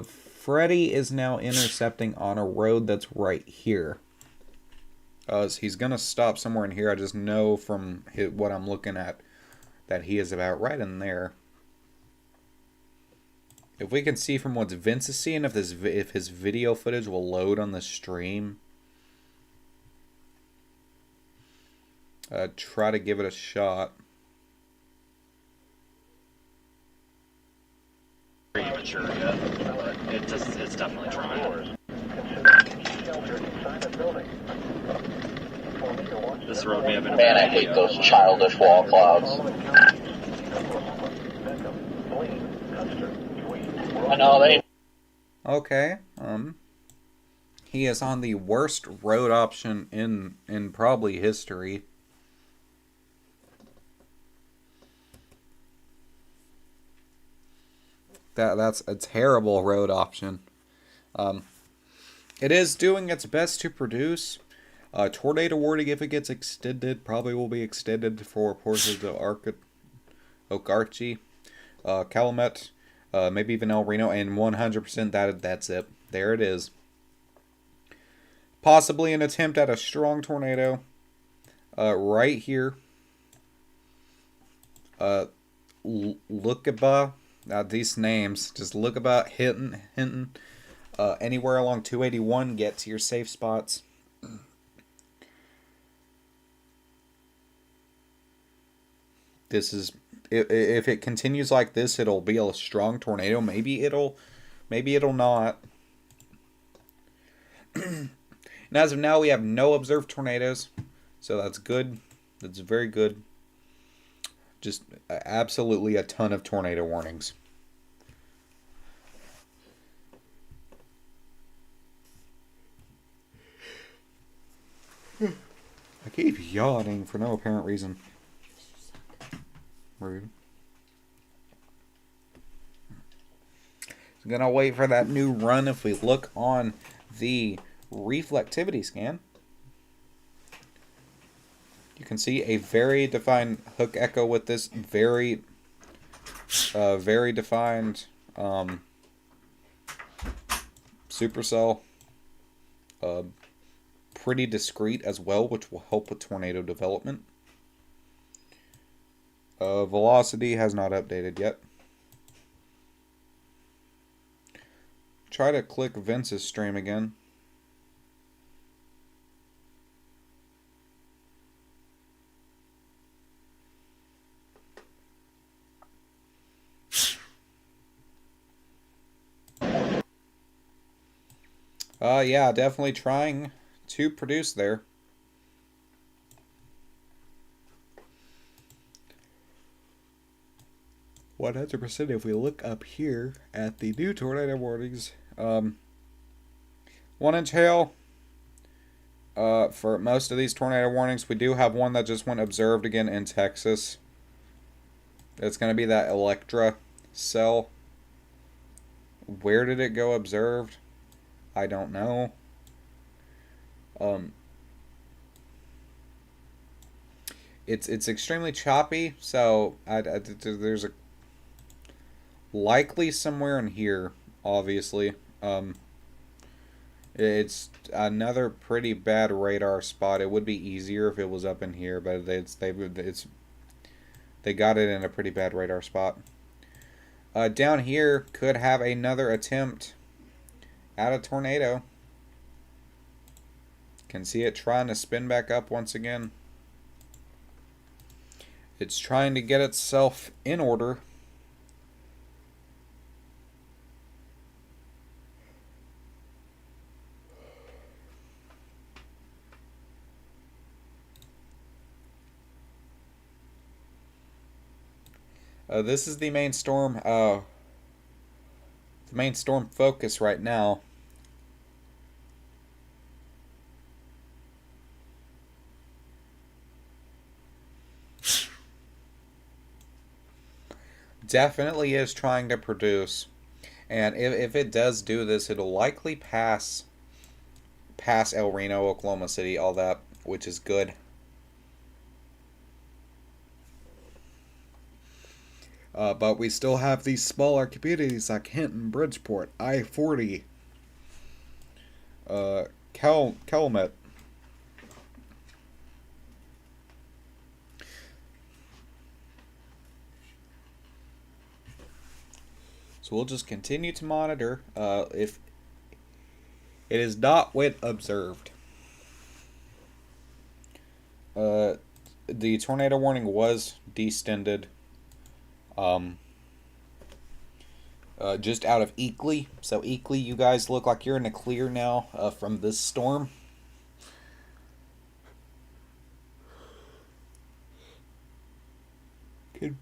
A: Freddy is now intercepting on a road that's right here. He's going to stop somewhere in here. I just know from what I'm looking at that he is about right in there. If we can see from what Vince is seeing, if his video footage will load on the stream. Try to give it a shot.
C: Even sure yet, but it's definitely trying. This road may have been.
D: Man, I hate those childish wall clouds. I know they.
A: Okay. He is on the worst road option in probably history. That's a terrible road option. It is doing its best to produce. Tornado warning, if it gets extended, probably will be extended for portions of Okarche, Calumet, maybe even El Reno, and 100% that's it. There it is. Possibly an attempt at a strong tornado right here. Lookaba. These names, just look about Hinton, anywhere along 281, get to your safe spots. This is, if it continues like this, it'll be a strong tornado. Maybe it'll not. And as of now, we have no observed tornadoes, so that's good. That's very good. Just absolutely a ton of tornado warnings. I keep yawning for no apparent reason. Rude. So gonna wait for that new run. If we look on the reflectivity scan, you can see a very defined hook echo with this very defined supercell. Pretty discrete as well, which will help with tornado development. Velocity has not updated yet. Try to click Vince's stream again. Yeah, definitely trying to produce there. %. If we look up here at the new tornado warnings, 1-inch hail. For most of these tornado warnings, we do have one that just went observed again in Texas. It's going to be that Electra cell. Where did it go observed? I don't know. It's extremely choppy, so there's a likely somewhere in here, obviously. It's another pretty bad radar spot. It would be easier if it was up in here, but they got it in a pretty bad radar spot. Down here could have another attempt at a tornado. Can see it trying to spin back up once again. It's trying to get itself in order. This is the main storm. The main storm focus right now. Definitely is trying to produce, and if it does do this, it'll likely pass El Reno, Oklahoma City, all that, which is good. But we still have these smaller communities like Hinton, Bridgeport, I-40, Calumet. So we'll just continue to monitor if it is not when observed. The tornado warning was distended just out of Eakly. So Eakly, you guys look like you're in the clear now from this storm. Good.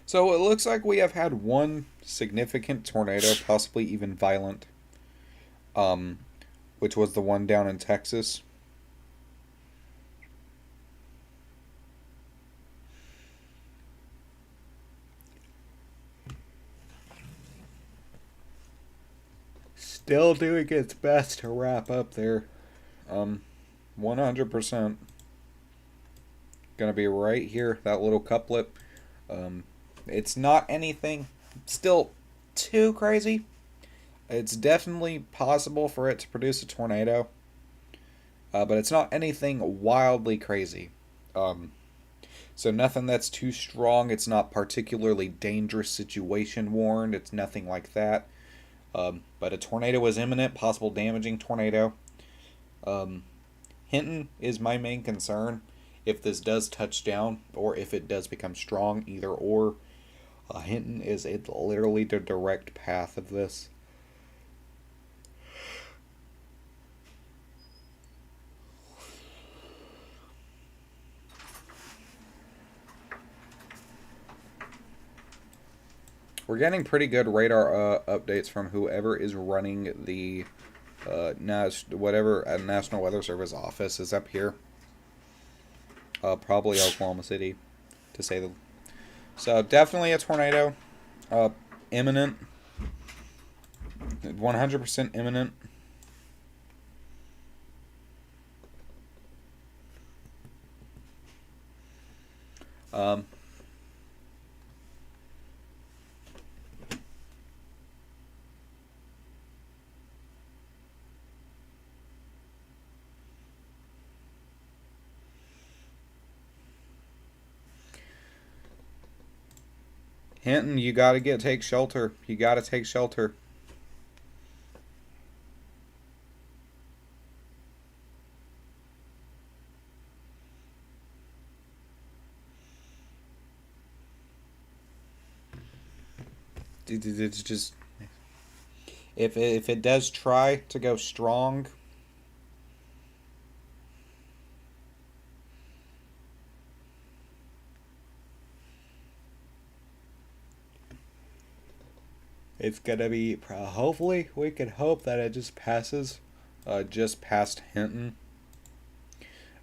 A: So it looks like we have had one significant tornado, possibly even violent, which was the one down in Texas. Still doing its best to wrap up there. 100%. Gonna be right here, that little couplet. It's not anything still too crazy. It's definitely possible for it to produce a tornado. But it's not anything wildly crazy. So nothing that's too strong. It's not particularly dangerous situation warned. It's nothing like that. But a tornado is imminent, possible damaging tornado. Hinton is my main concern. If this does touch down, or if it does become strong, either or. Hinton is literally the direct path of this. We're getting pretty good radar updates from whoever is running the National Weather Service office is up here. Probably Oklahoma City, to say the. So definitely a tornado, imminent, 100% imminent. Hinton, you gotta take shelter. You gotta take shelter. It's just if it does try to go strong. It's gonna be, hopefully, we can hope that it just passes, just past Hinton.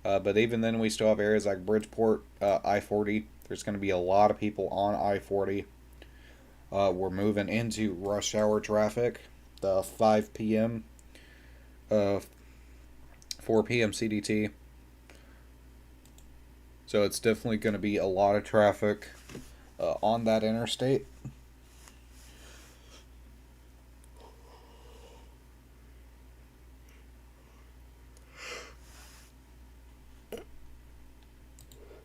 A: But even then, we still have areas like Bridgeport, I-40. There's gonna be a lot of people on I-40. We're moving into rush hour traffic, the 5 p.m., 4 p.m. CDT. So it's definitely gonna be a lot of traffic on that interstate.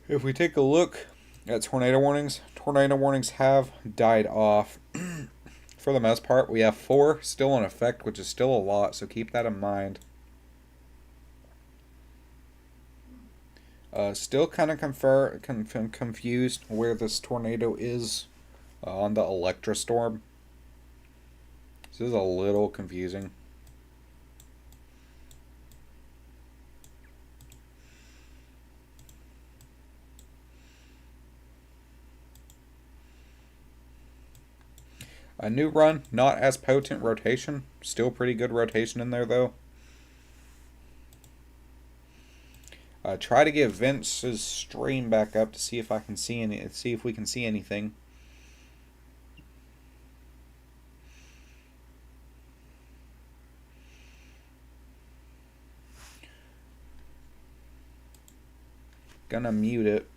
A: If we take a look at tornado warnings have died off. For the most part, we have 4 still in effect, which is still a lot, so keep that in mind. Still kind of confused where this tornado is on the Electra storm. This is a little confusing. A new run, not as potent rotation. Still pretty good rotation in there, though. Try to get Vince's stream back up to see if I can see see if we can see anything. Gonna mute it.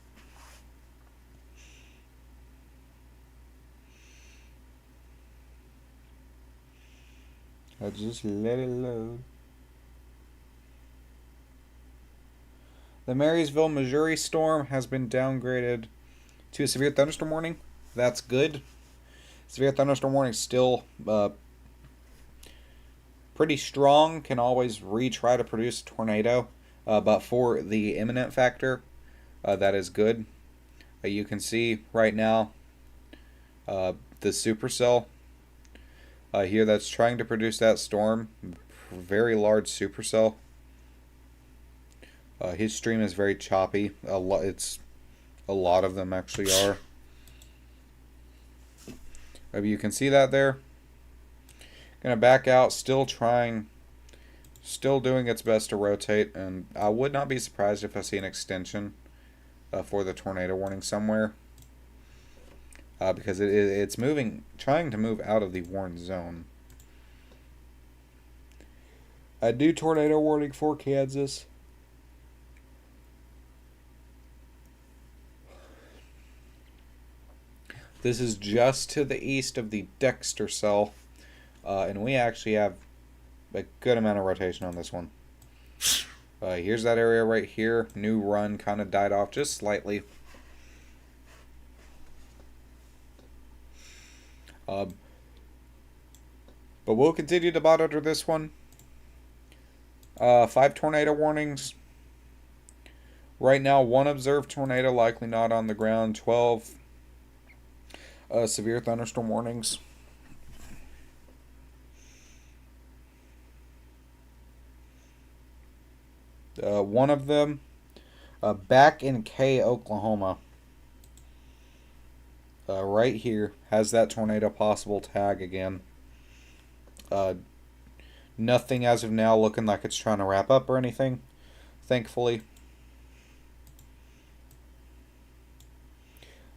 A: I'll just let it load. The Marysville, Missouri storm has been downgraded to a severe thunderstorm warning. That's good. Severe thunderstorm warning is still pretty strong. Can always retry to produce a tornado. But for the imminent factor, that is good. You can see right now the supercell here that's trying to produce that storm. Very large supercell. His stream is very choppy. It's a lot of them actually are. You can see that there. Gonna back out. Still trying. Still doing its best to rotate, and I would not be surprised if I see an extension for the tornado warning somewhere. Because it's moving, trying to move out of the warned zone. A new tornado warning for Kansas. This is just to the east of the Dexter cell, and we actually have a good amount of rotation on this one. Here's that area right here. New run kind of died off just slightly. But we'll continue to monitor this one. 5 tornado warnings. Right now, 1 observed tornado, likely not on the ground. 12 severe thunderstorm warnings. One of them back in K, Oklahoma. Right here has that tornado possible tag again. Nothing as of now looking like it's trying to wrap up or anything, thankfully.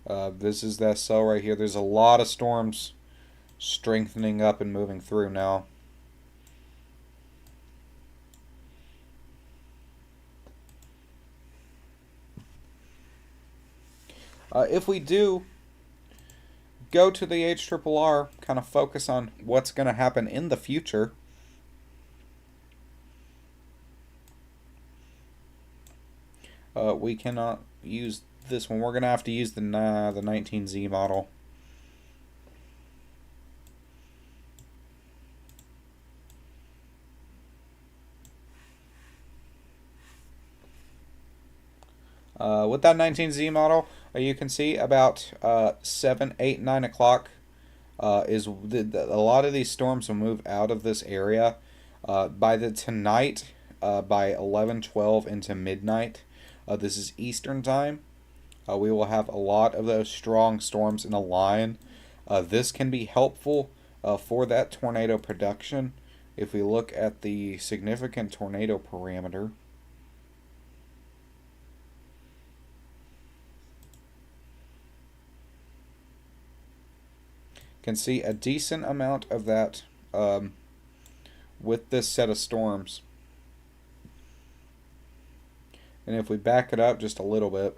A: This is that cell right here. There's a lot of storms strengthening up and moving through now. If we do go to the HRRR, kind of focus on what's going to happen in the future. We cannot use this one. We're going to have to use the 19Z model. With that 19Z model, you can see about 7, 8, 9 o'clock is a lot of these storms will move out of this area by tonight by 11, 12 into midnight. This is Eastern time. We will have a lot of those strong storms in a line. This can be helpful for that tornado production. If we look at the significant tornado parameter, can see a decent amount of that with this set of storms. And if we back it up just a little bit,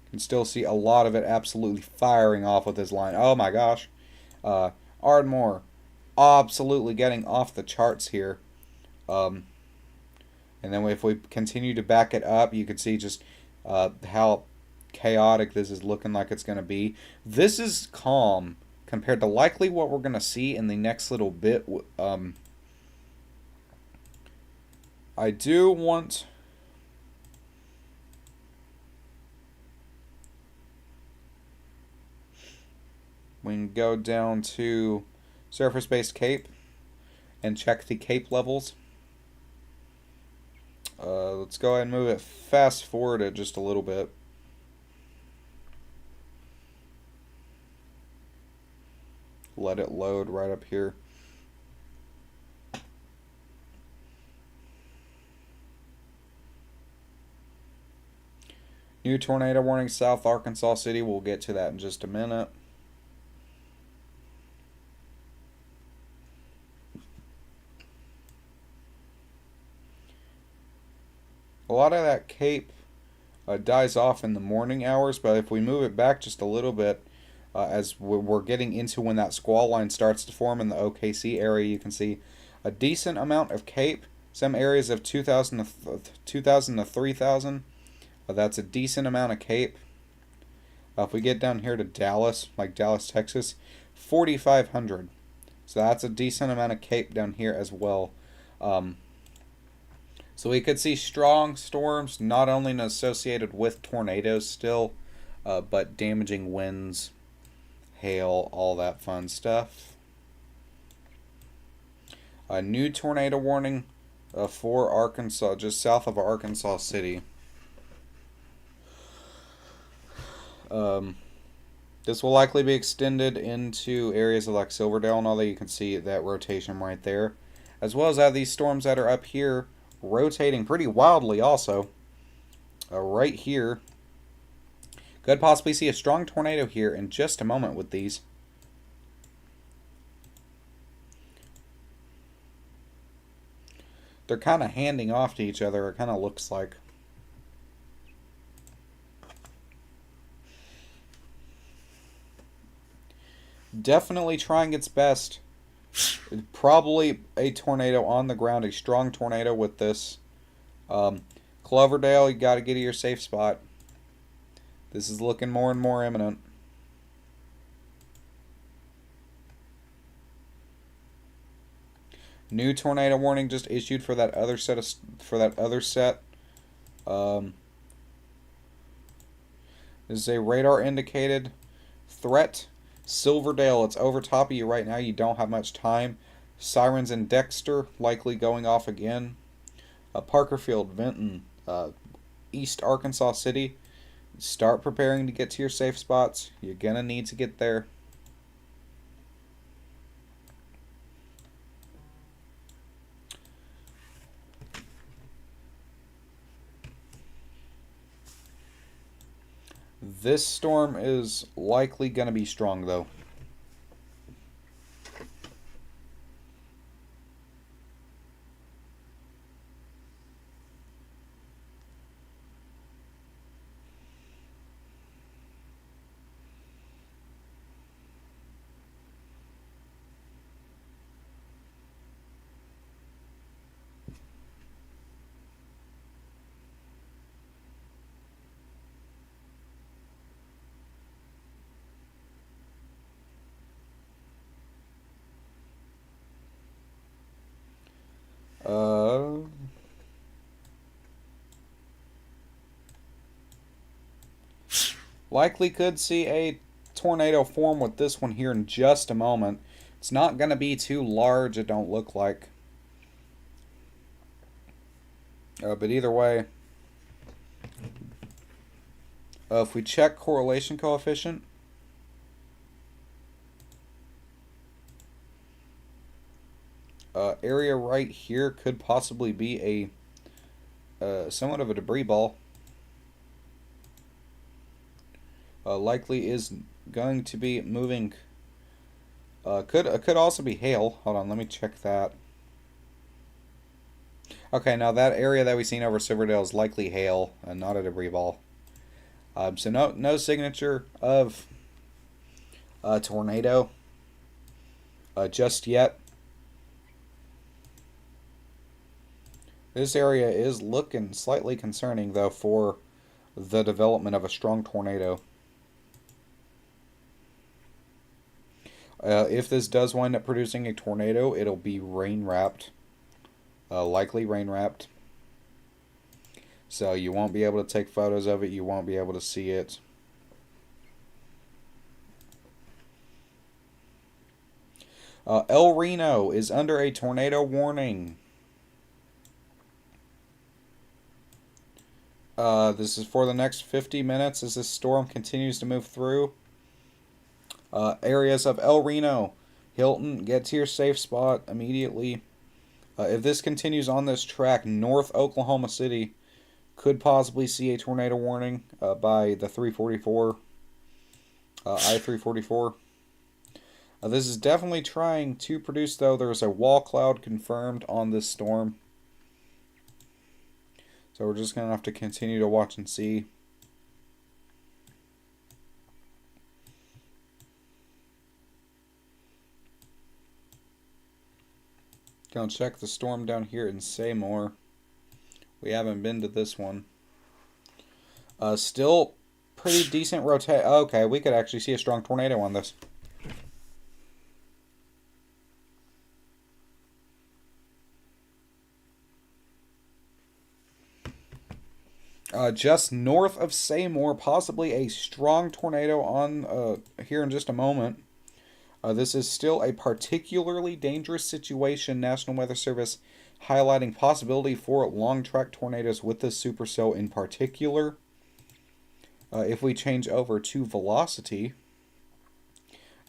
A: you can still see a lot of it absolutely firing off with this line. Oh my gosh. Ardmore absolutely getting off the charts here. And then if we continue to back it up, you can see just how chaotic this is looking like it's going to be. This is calm compared to likely what we're going to see in the next little bit. I do want we can go down to surface-based CAPE and check the CAPE levels. Let's go ahead and move it fast forward it just a little bit. Let it load right up here. New tornado warning, South Arkansas City. We'll get to that in just a minute. A lot of that cape dies off in the morning hours, but if we move it back just a little bit, as we're getting into when that squall line starts to form in the OKC area, you can see a decent amount of cape. Some areas of 2,000 to 3,000. That's a decent amount of cape. If we get down here to Dallas, like Dallas, Texas, 4,500. So that's a decent amount of cape down here as well. So we could see strong storms, not only associated with tornadoes still, but damaging winds, hail, all that fun stuff. A new tornado warning for Arkansas, just south of Arkansas City. This will likely be extended into areas like Silverdale and all that. You can see that rotation right there. As well as these storms that are up here rotating pretty wildly also. Right here. Could possibly see a strong tornado here in just a moment with these. They're kind of handing off to each other, it kind of looks like. Definitely trying its best. Probably a tornado on the ground, a strong tornado with this. Cloverdale, you got to get to your safe spot. This is looking more and more imminent. New tornado warning just issued for that other set. This is a radar indicated threat. Silverdale, it's over top of you right now. You don't have much time. Sirens in Dexter, likely going off again. Parkerfield, Vinton, East Arkansas City. Start preparing to get to your safe spots. You're going to need to get there. This storm is likely going to be strong, though. Likely could see a tornado form with this one here in just a moment. It's not going to be too large, it don't look like. But either way, if we check correlation coefficient, area right here could possibly be a somewhat of a debris ball. Likely is going to be moving. Could also be hail. Hold on, let me check that. Okay, now that area that we've seen over Silverdale is likely hail and not a debris ball. So no signature of a tornado just yet. This area is looking slightly concerning, though, for the development of a strong tornado. If this does wind up producing a tornado, it'll be rain-wrapped. Likely rain-wrapped. So you won't be able to take photos of it. You won't be able to see it. El Reno is under a tornado warning. This is for the next 50 minutes as this storm continues to move through. Areas of El Reno, Hilton, get to your safe spot immediately. If this continues on this track, North Oklahoma City, Could possibly see a tornado warning by the 344, I-344. This is definitely trying to produce, though. There's a wall cloud confirmed on this storm. So we're just going to have to continue to watch and see. Gonna check the storm down here in Seymour. We haven't been to this one. Still pretty decent rotate. Okay, we could actually see a strong tornado on this. Just north of Seymour, possibly a strong tornado on here in just a moment. This is still a particularly dangerous situation. National Weather Service highlighting possibility for long track tornadoes with this supercell in particular. If we change over to velocity,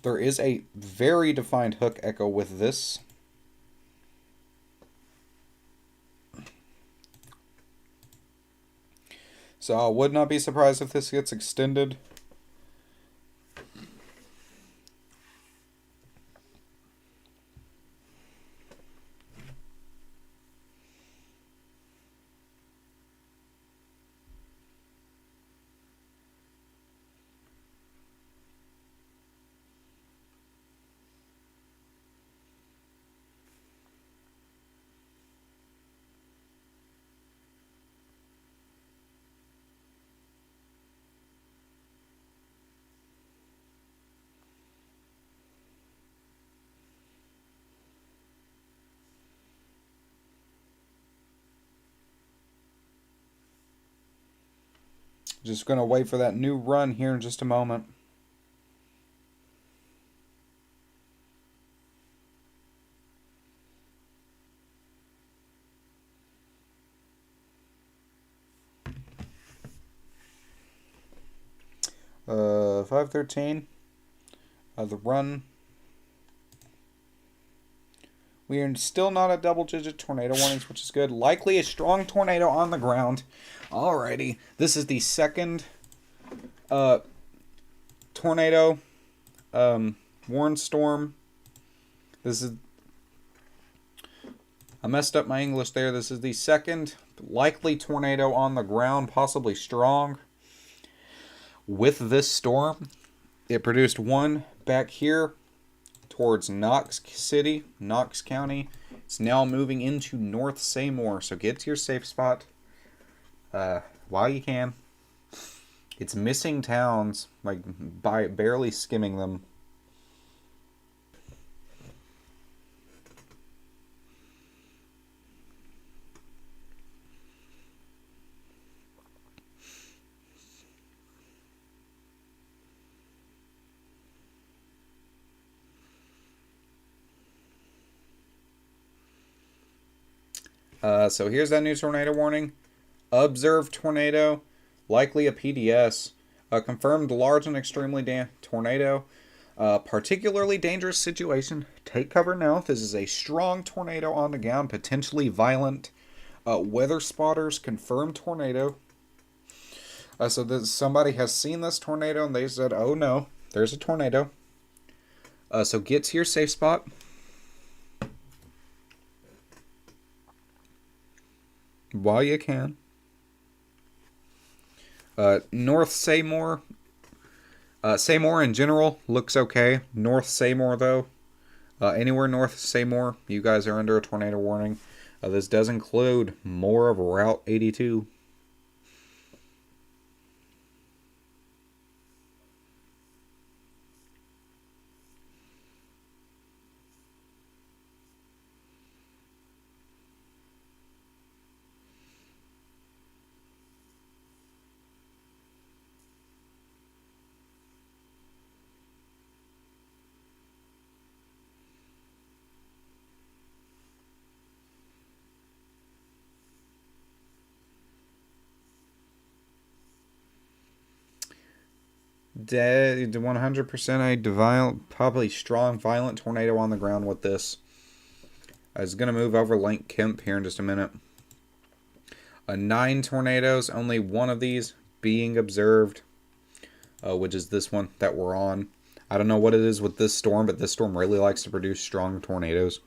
A: there is a very defined hook echo with this. So I would not be surprised if this gets extended. Just going to wait for that new run here in just a moment. Uh, 513. The run. We are still not at double-digit tornado warnings, which is good. Likely a strong tornado on the ground. Alrighty. This is the second tornado warned storm. This is... I messed up my English there. This is the second likely tornado on the ground, possibly strong. With this storm, it produced one back here towards Knox City, Knox County. It's now moving into North Seymour, so get to your safe spot while you can. It's missing towns, like by barely skimming them. So here's that new tornado warning. Observed tornado, likely a PDS. Confirmed large and extremely tornado. Particularly dangerous situation. Take cover now. This is a strong tornado on the ground, potentially violent. Weather spotters confirmed tornado. So somebody has seen this tornado and they said, oh no, there's a tornado. So get to your safe spot. While you can. North Seymour. Seymour in general looks okay. North Seymour, though. Anywhere north Seymour, you guys are under a tornado warning. This does include more of Route 82. Dead 100% a probably strong, violent tornado on the ground with this. It's going to move over Lake Kemp here in just a minute. 9 tornadoes, only one of these being observed, which is this one that we're on. I don't know what it is with this storm, but this storm really likes to produce strong tornadoes.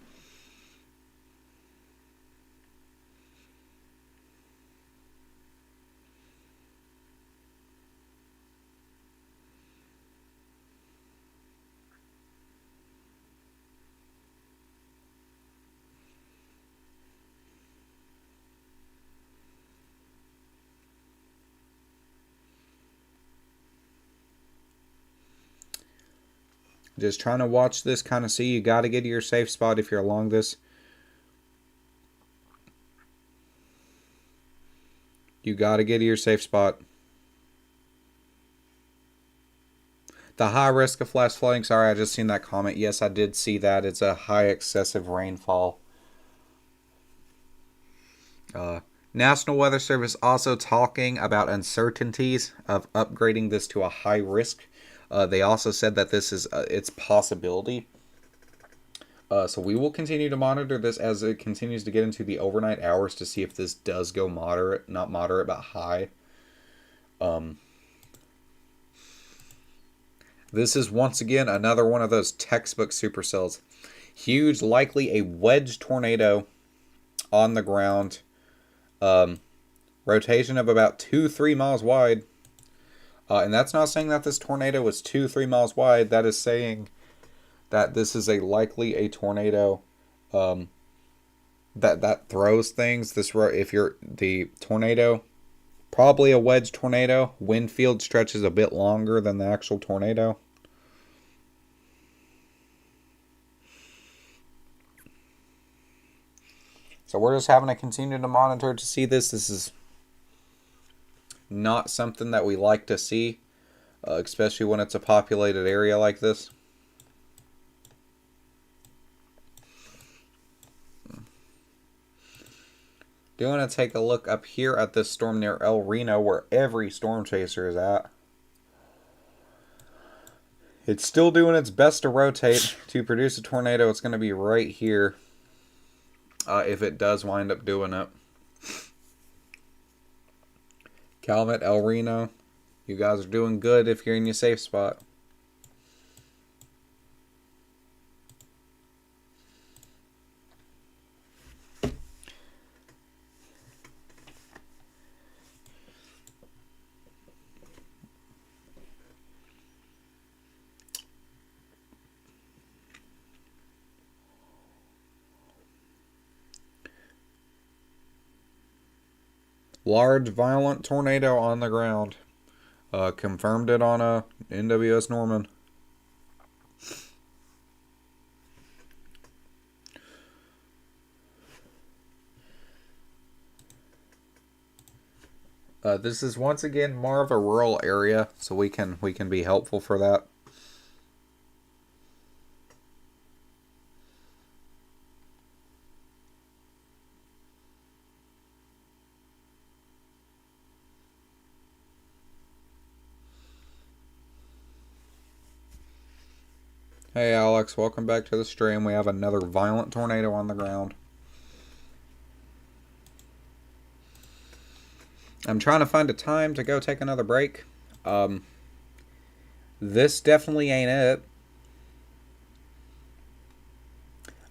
A: Just trying to watch this, kind of see. You got to get to your safe spot if you're along this. You got to get to your safe spot. The high risk of flash flooding. Sorry, I just seen that comment. Yes, I did see that. It's a high excessive rainfall. National Weather Service also talking about uncertainties of upgrading this to a high risk. They also said that this is its possibility. So we will continue to monitor this as it continues to get into the overnight hours to see if this does go moderate, not moderate, but high. This is once again another one of those textbook supercells. Huge, likely a wedge tornado on the ground. Rotation of about 2-3 miles wide. And that's not saying that this tornado was 2-3 miles wide. That is saying that this is likely a tornado that throws things. If you're the tornado, probably a wedge tornado. Wind field stretches a bit longer than the actual tornado. So we're just having to continue to monitor to see this. This is not something that we like to see, especially when it's a populated area like this. Do want to take a look up here at this storm near El Reno, where every storm chaser is at. It's still doing its best to rotate to produce a tornado. It's going to be right here if it does wind up doing it. Calumet, El Reno, you guys are doing good if you're in your safe spot. Large, violent tornado on the ground. Confirmed it on a NWS Norman. This is once again more of a rural area, so we can be helpful for that. Hey Alex, welcome back to the stream. We have another violent tornado on the ground. I'm trying to find a time to go take another break. This definitely ain't it.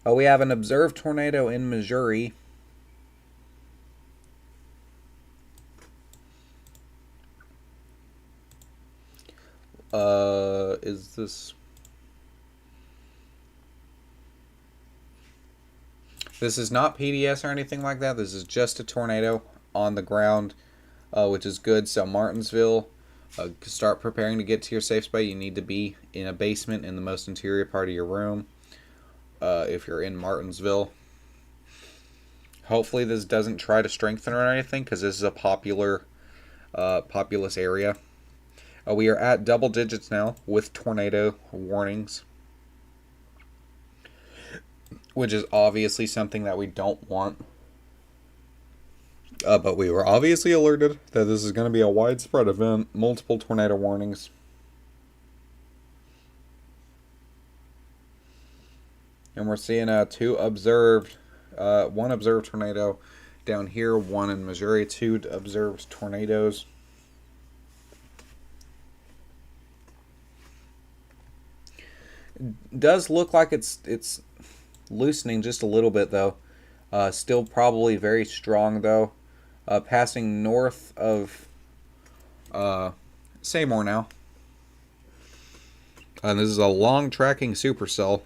A: Oh, we have an observed tornado in Missouri. Is this... This is not PDS or anything like that. This is just a tornado on the ground, which is good. So Martinsville, start preparing to get to your safe spot. You need to be in a basement in the most interior part of your room if you're in Martinsville. Hopefully this doesn't try to strengthen or anything, because this is a populous area. We are at double digits now with tornado warnings, which is obviously something that we don't want. But we were obviously alerted that this is going to be a widespread event. Multiple tornado warnings. And we're seeing one observed tornado Down here, 1 in Missouri, 2 observed tornadoes. It does look like it's loosening just a little bit, though. Still probably very strong, though. Passing north of Seymour now. And this is a long tracking supercell.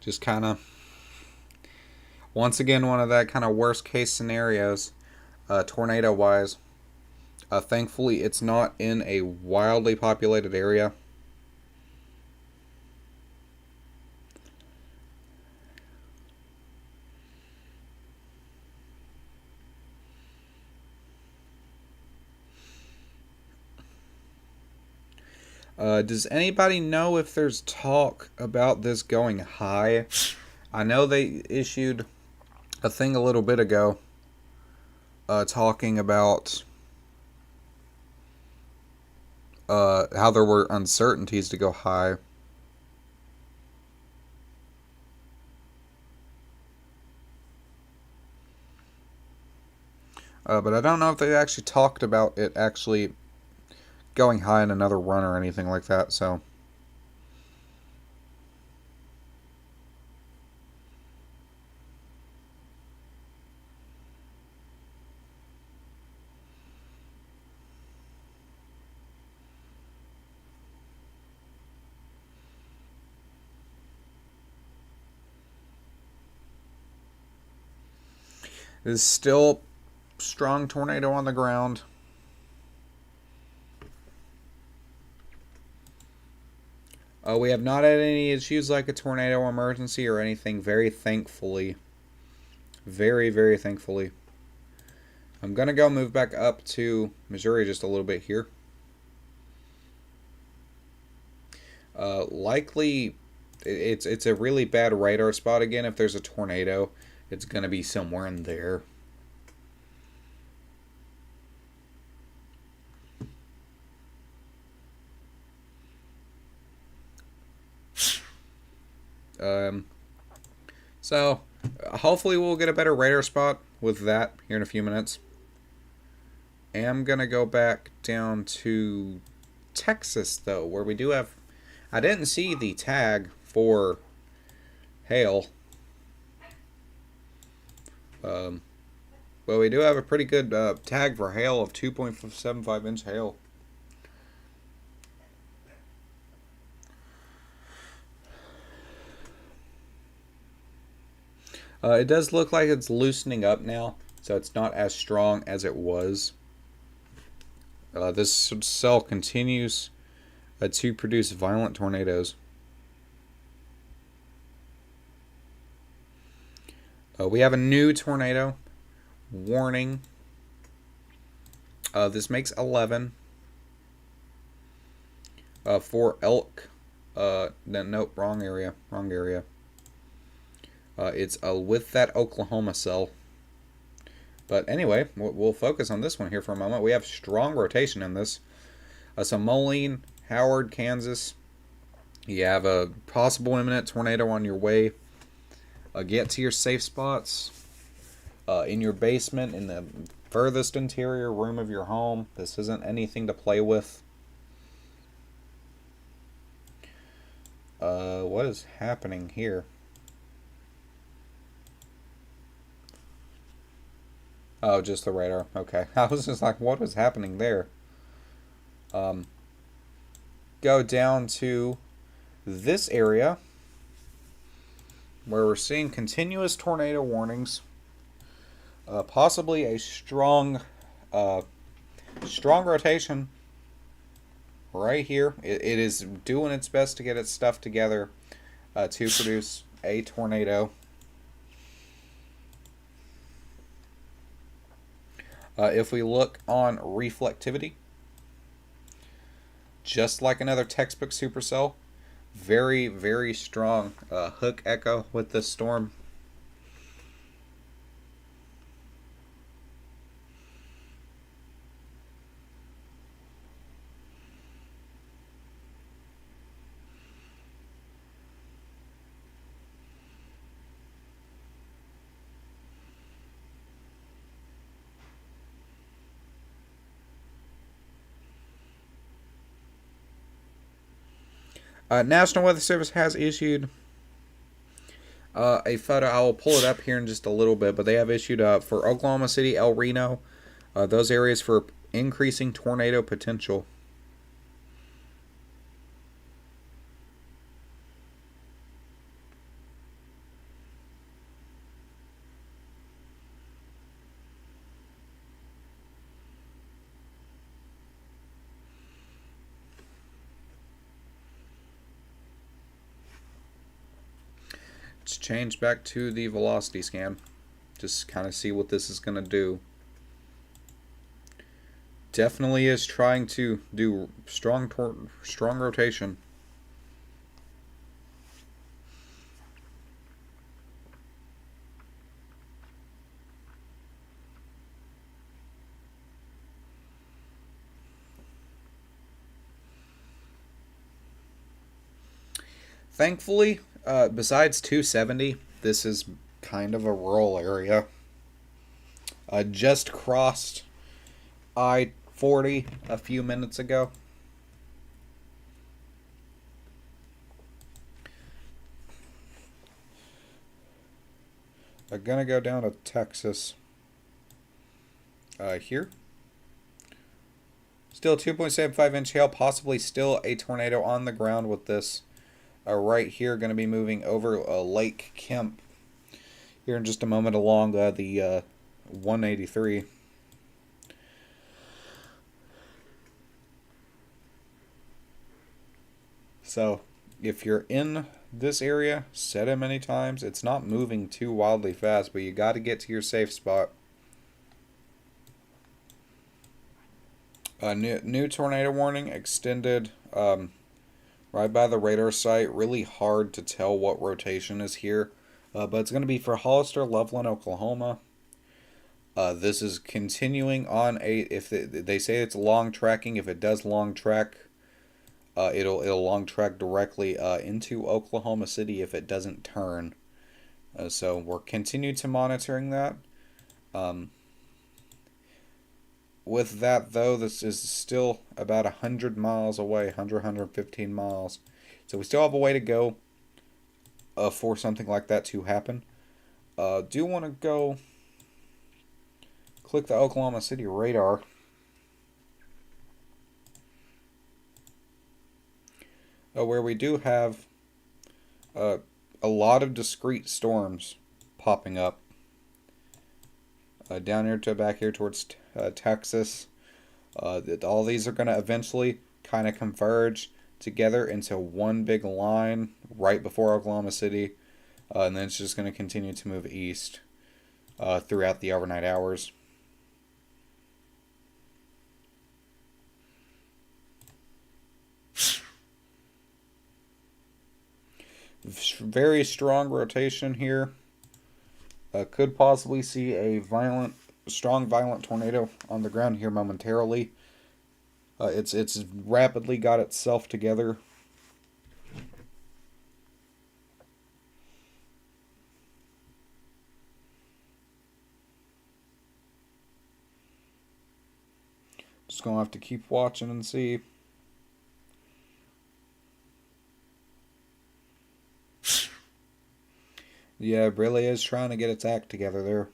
A: Just kind of, once again, one of that kind of worst case scenarios, tornado wise. Thankfully, it's not in a wildly populated area. Does anybody know if there's talk about this going high? I know they issued a thing a little bit ago talking about how there were uncertainties to go high. But I don't know if they actually talked about it actually going high in another run or anything like that, so. There's still strong tornado on the ground. We have not had any issues like a tornado emergency or anything, very thankfully. Very, very thankfully. I'm going to go move back up to Missouri just a little bit here. Likely, it's a really bad radar spot again. If there's a tornado, it's going to be somewhere in there. So hopefully we'll get a better radar spot with that here in a few minutes. I'm gonna go back down to Texas though, where we do have, I didn't see the tag for hail, but we do have a pretty good tag for hail of 2.75 inch hail. It does look like it's loosening up now, so it's not as strong as it was. This cell continues to produce violent tornadoes. We have a new tornado warning. This makes 11 for Elk. Nope, wrong area. Wrong area. It's with that Oklahoma cell. But anyway, we'll focus on this one here for a moment. We have strong rotation in this. So Moline, Howard, Kansas. You have a possible imminent tornado on your way. Get to your safe spots. In your basement, in the furthest interior room of your home. This isn't anything to play with. What is happening here? Oh, just the radar. Okay. I was just like, what was happening there? Go down to this area where we're seeing continuous tornado warnings. Possibly a strong rotation right here. It is doing its best to get its stuff together to produce a tornado. If we look on reflectivity, just like another textbook supercell, very, very strong hook echo with this storm. National Weather Service has issued a photo. I will pull it up here in just a little bit, but they have issued for Oklahoma City, El Reno, those areas for increasing tornado potential. Let's change back to the velocity scan. Just kind of see what this is going to do. Definitely is trying to do strong rotation. Thankfully, besides 270, this is kind of a rural area. Just crossed I-40 a few minutes ago. I'm gonna go down to Texas. Here. Still 2.75 inch hail, possibly still a tornado on the ground with this. Right here, going to be moving over Lake Kemp here in just a moment along the 183. So if you're in this area, set it many times. It's not moving too wildly fast, but you got to get to your safe spot. New tornado warning extended right by the radar site. Really hard to tell what rotation is here, but it's going to be for Hollister, Loveland, Oklahoma. This is continuing on if they say it's long tracking. If it does long track, it'll long track directly into Oklahoma City if it doesn't turn. So we're continuing to monitoring that. With that, though, this is still about 100 miles away, 115 miles. So we still have a way to go for something like that to happen. Do want to go click the Oklahoma City radar. Where we do have a lot of discrete storms popping up. Down here to back here towards Texas. All these are going to eventually kind of converge together into one big line right before Oklahoma City. And then it's just going to continue to move east throughout the overnight hours. Very strong rotation here. Could possibly see a strong violent tornado on the ground here momentarily. It's rapidly got itself together. Just gonna have to keep watching and see. Yeah, it really is trying to get its act together there.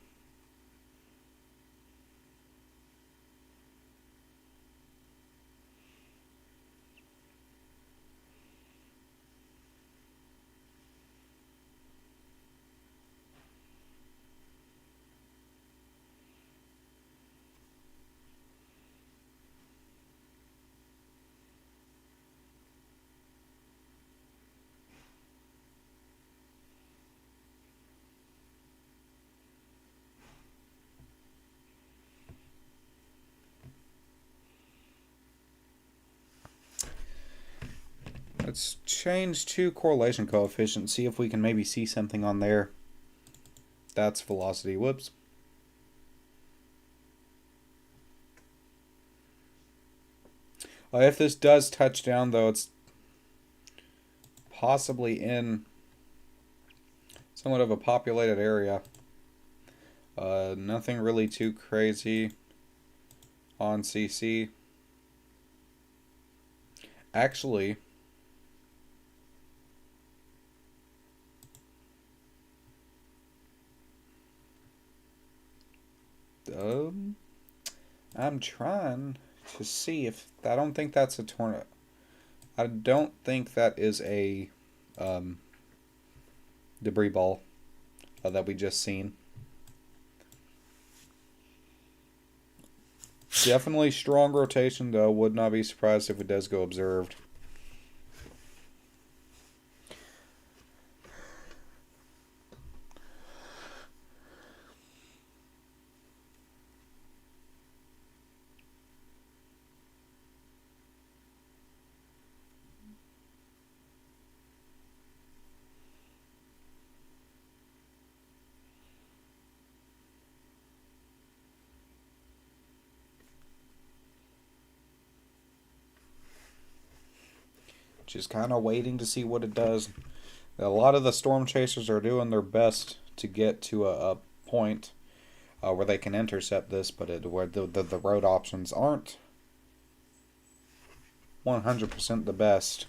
A: Let's change to correlation coefficient, see if we can maybe see something on there. That's velocity. Whoops. If this does touch down, though, it's possibly in somewhat of a populated area. Nothing really too crazy on CC. Actually, I'm trying to see if I don't think that's a tornado. I don't think that is a debris ball that we just seen. Definitely strong rotation, though. Would not be surprised if it does go observed. Just kind of waiting to see what it does. A lot of the storm chasers are doing their best to get to a point where they can intercept this, but where the road options aren't 100% the best.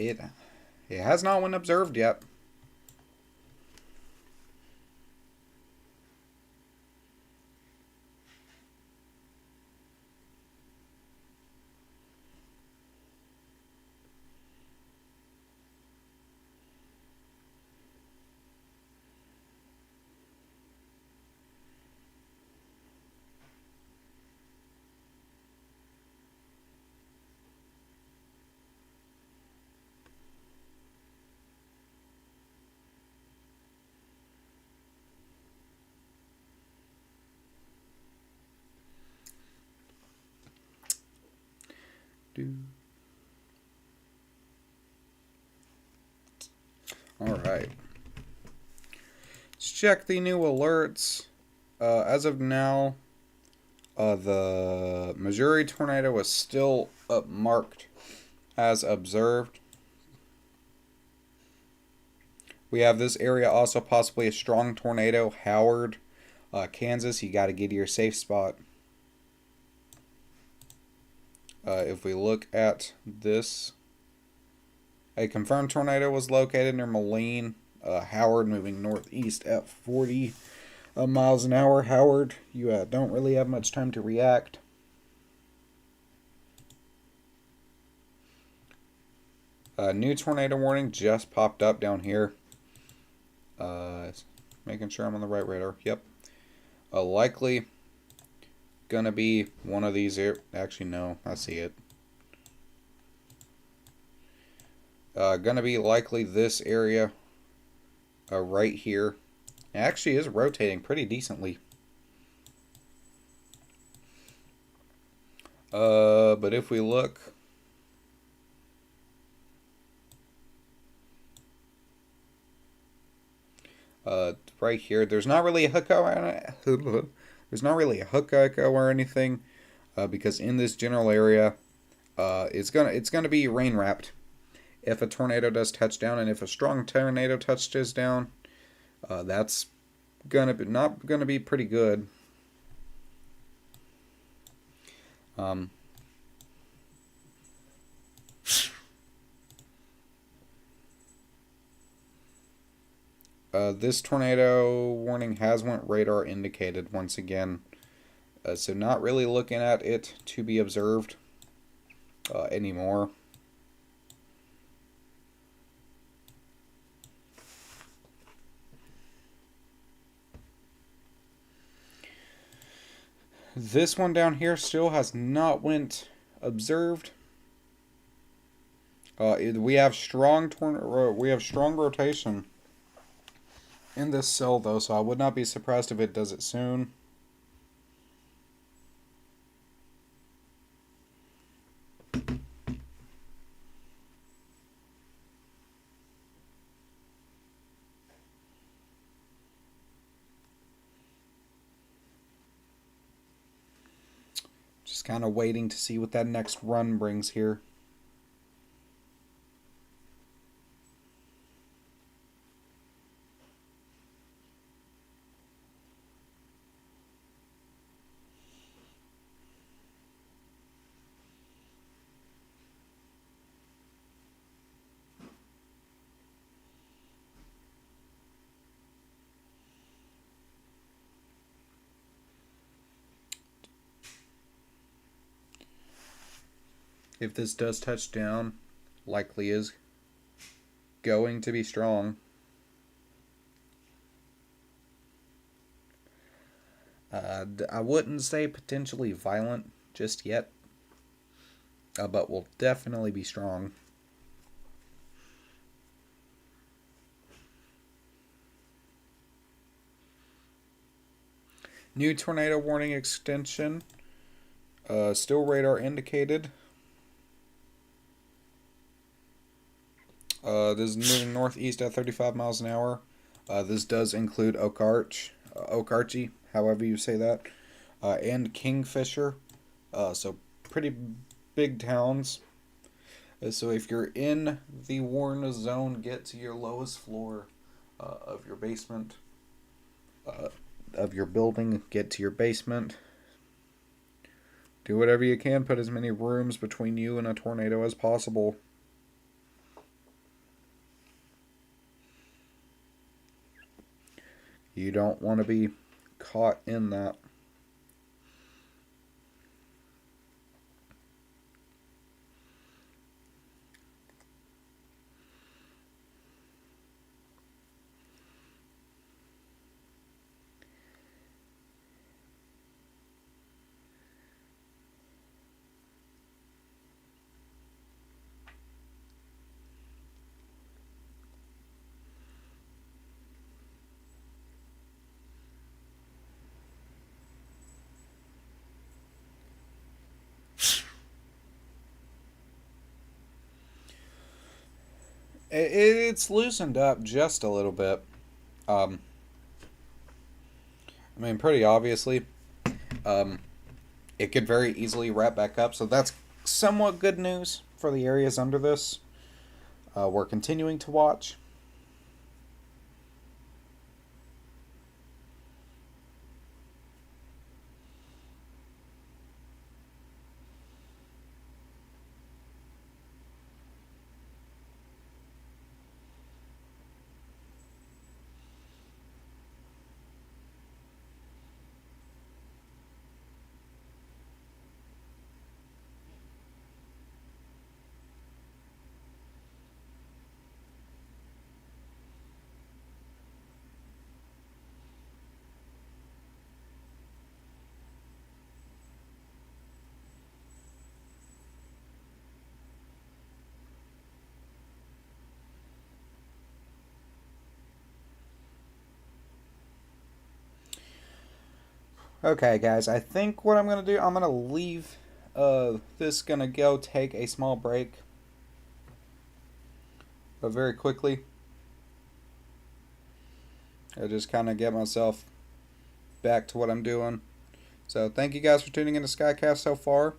A: It has not been observed yet. Alright. Let's check the new alerts. As of now, the Missouri tornado is still marked as observed. We have this area also possibly a strong tornado. Howard, Kansas, you got to get to your safe spot. If we look at this, a confirmed tornado was located near Moline. Howard moving northeast at 40 miles an hour. Howard, you don't really have much time to react. New tornado warning just popped up down here. Making sure I'm on the right radar. Yep. Likely gonna be one of these here. Actually, no, I see it. Gonna be likely this area right here. It actually is rotating pretty decently. But if we look, right here, there's not really a hook on it. There's not really a hook echo or anything, because in this general area, it's gonna be rain wrapped if a tornado does touch down, and if a strong tornado touches down, that's not gonna be pretty good. This tornado warning has went radar indicated once again. So not really looking at it to be observed anymore. This one down here still has not went observed. We have strong rotation in this cell though, so I would not be surprised if it does it soon. Just kind of waiting to see what that next run brings here. If this does touch down, likely is going to be strong. I wouldn't say potentially violent just yet, but will definitely be strong. New tornado warning extension. Still radar indicated. This is moving northeast at 35 miles an hour. This does include Okarche, however you say that, and Kingfisher. So pretty big towns. So if you're in the warn zone, get to your lowest floor of your basement, of your building. Get to your basement. Do whatever you can. Put as many rooms between you and a tornado as possible. You don't want to be caught in that. It's loosened up just a little bit. I mean, pretty obviously. It could very easily wrap back up, so that's somewhat good news for the areas under this. We're continuing to watch. Okay, guys, I think what I'm going to do, I'm going to leave this, going to go take a small break. But very quickly, I just kind of get myself back to what I'm doing. So thank you guys for tuning into Skycast so far.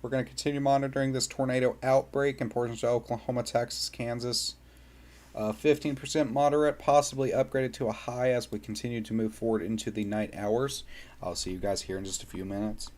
A: We're going to continue monitoring this tornado outbreak in portions of Oklahoma, Texas, Kansas. 15% moderate, possibly upgraded to a high as we continue to move forward into the night hours. I'll see you guys here in just a few minutes.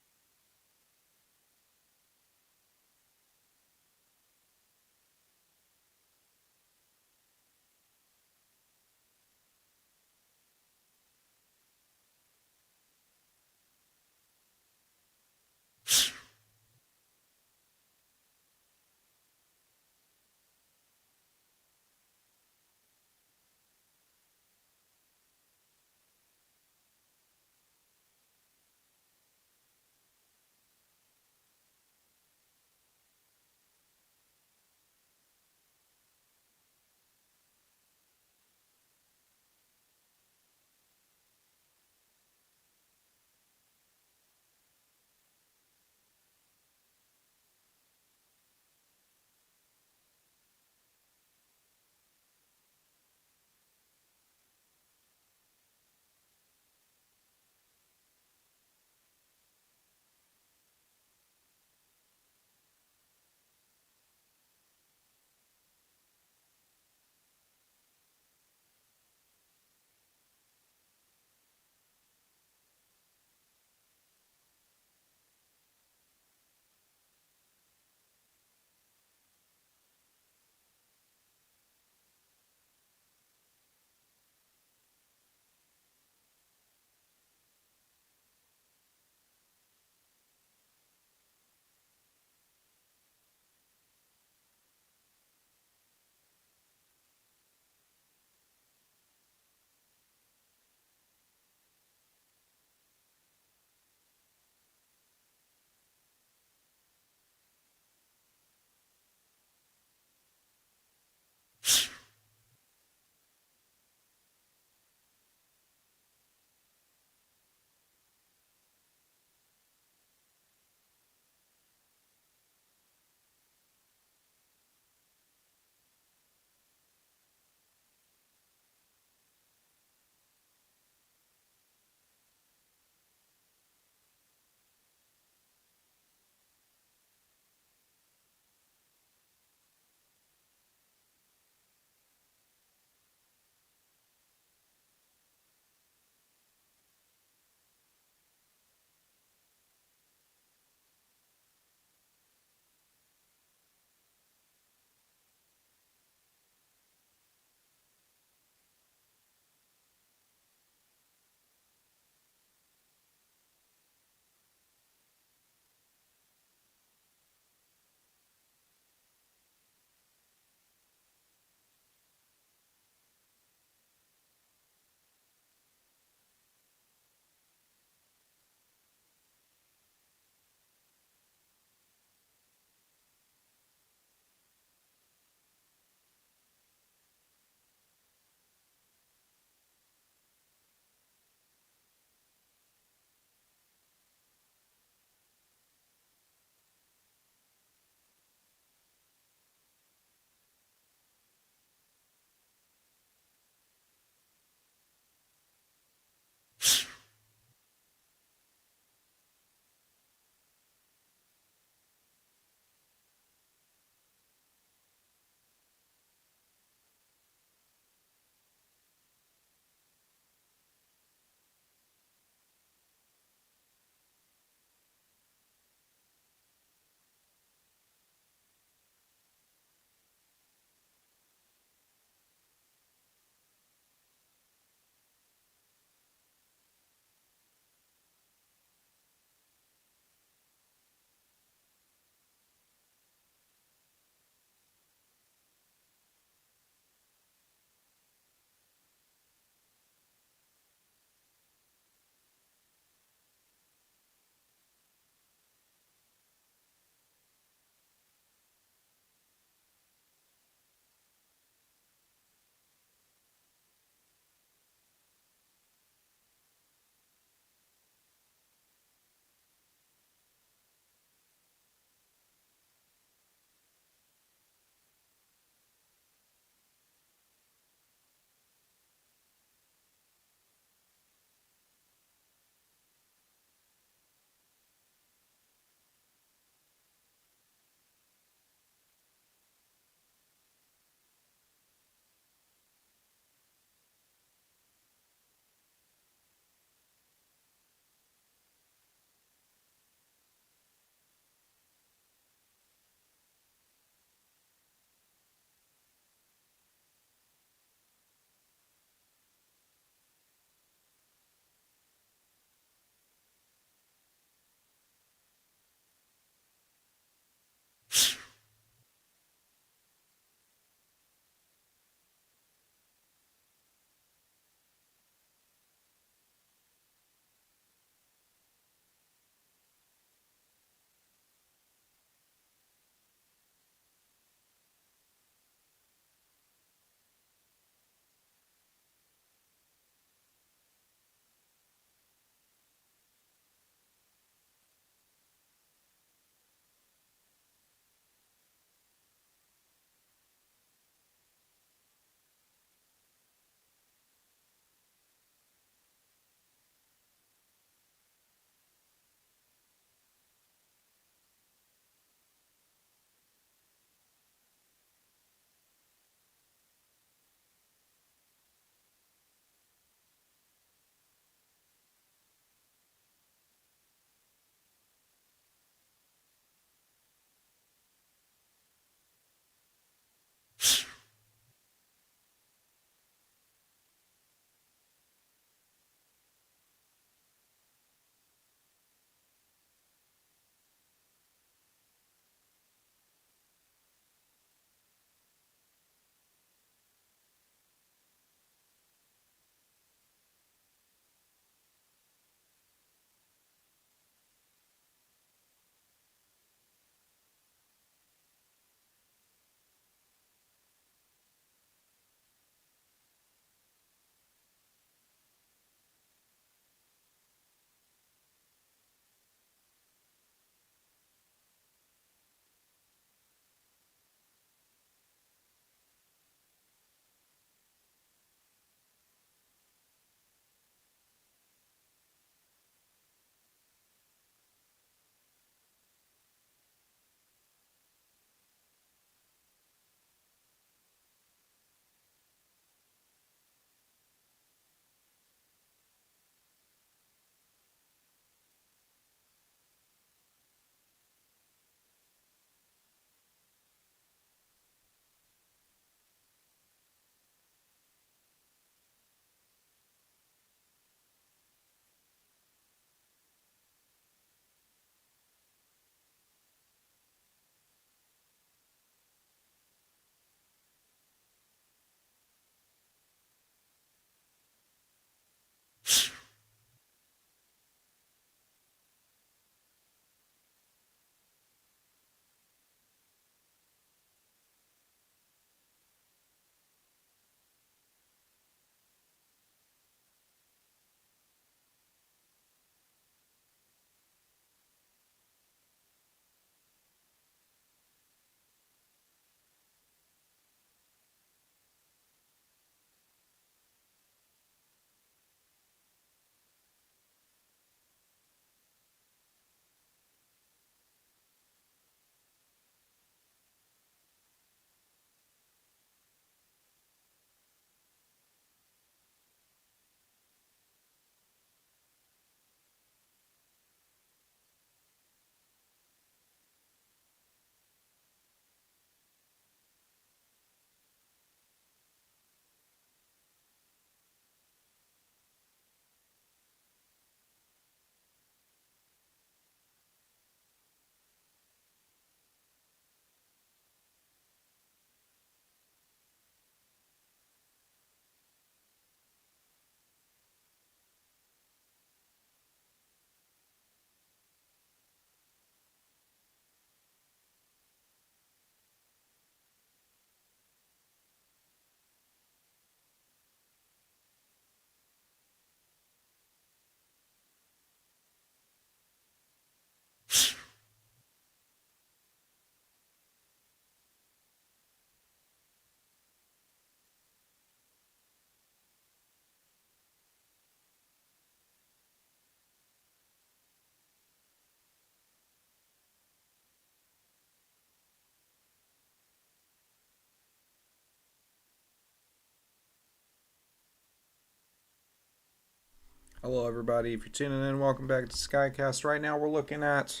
A: Hello everybody, if you're tuning in, welcome back to Skycast. Right now we're looking at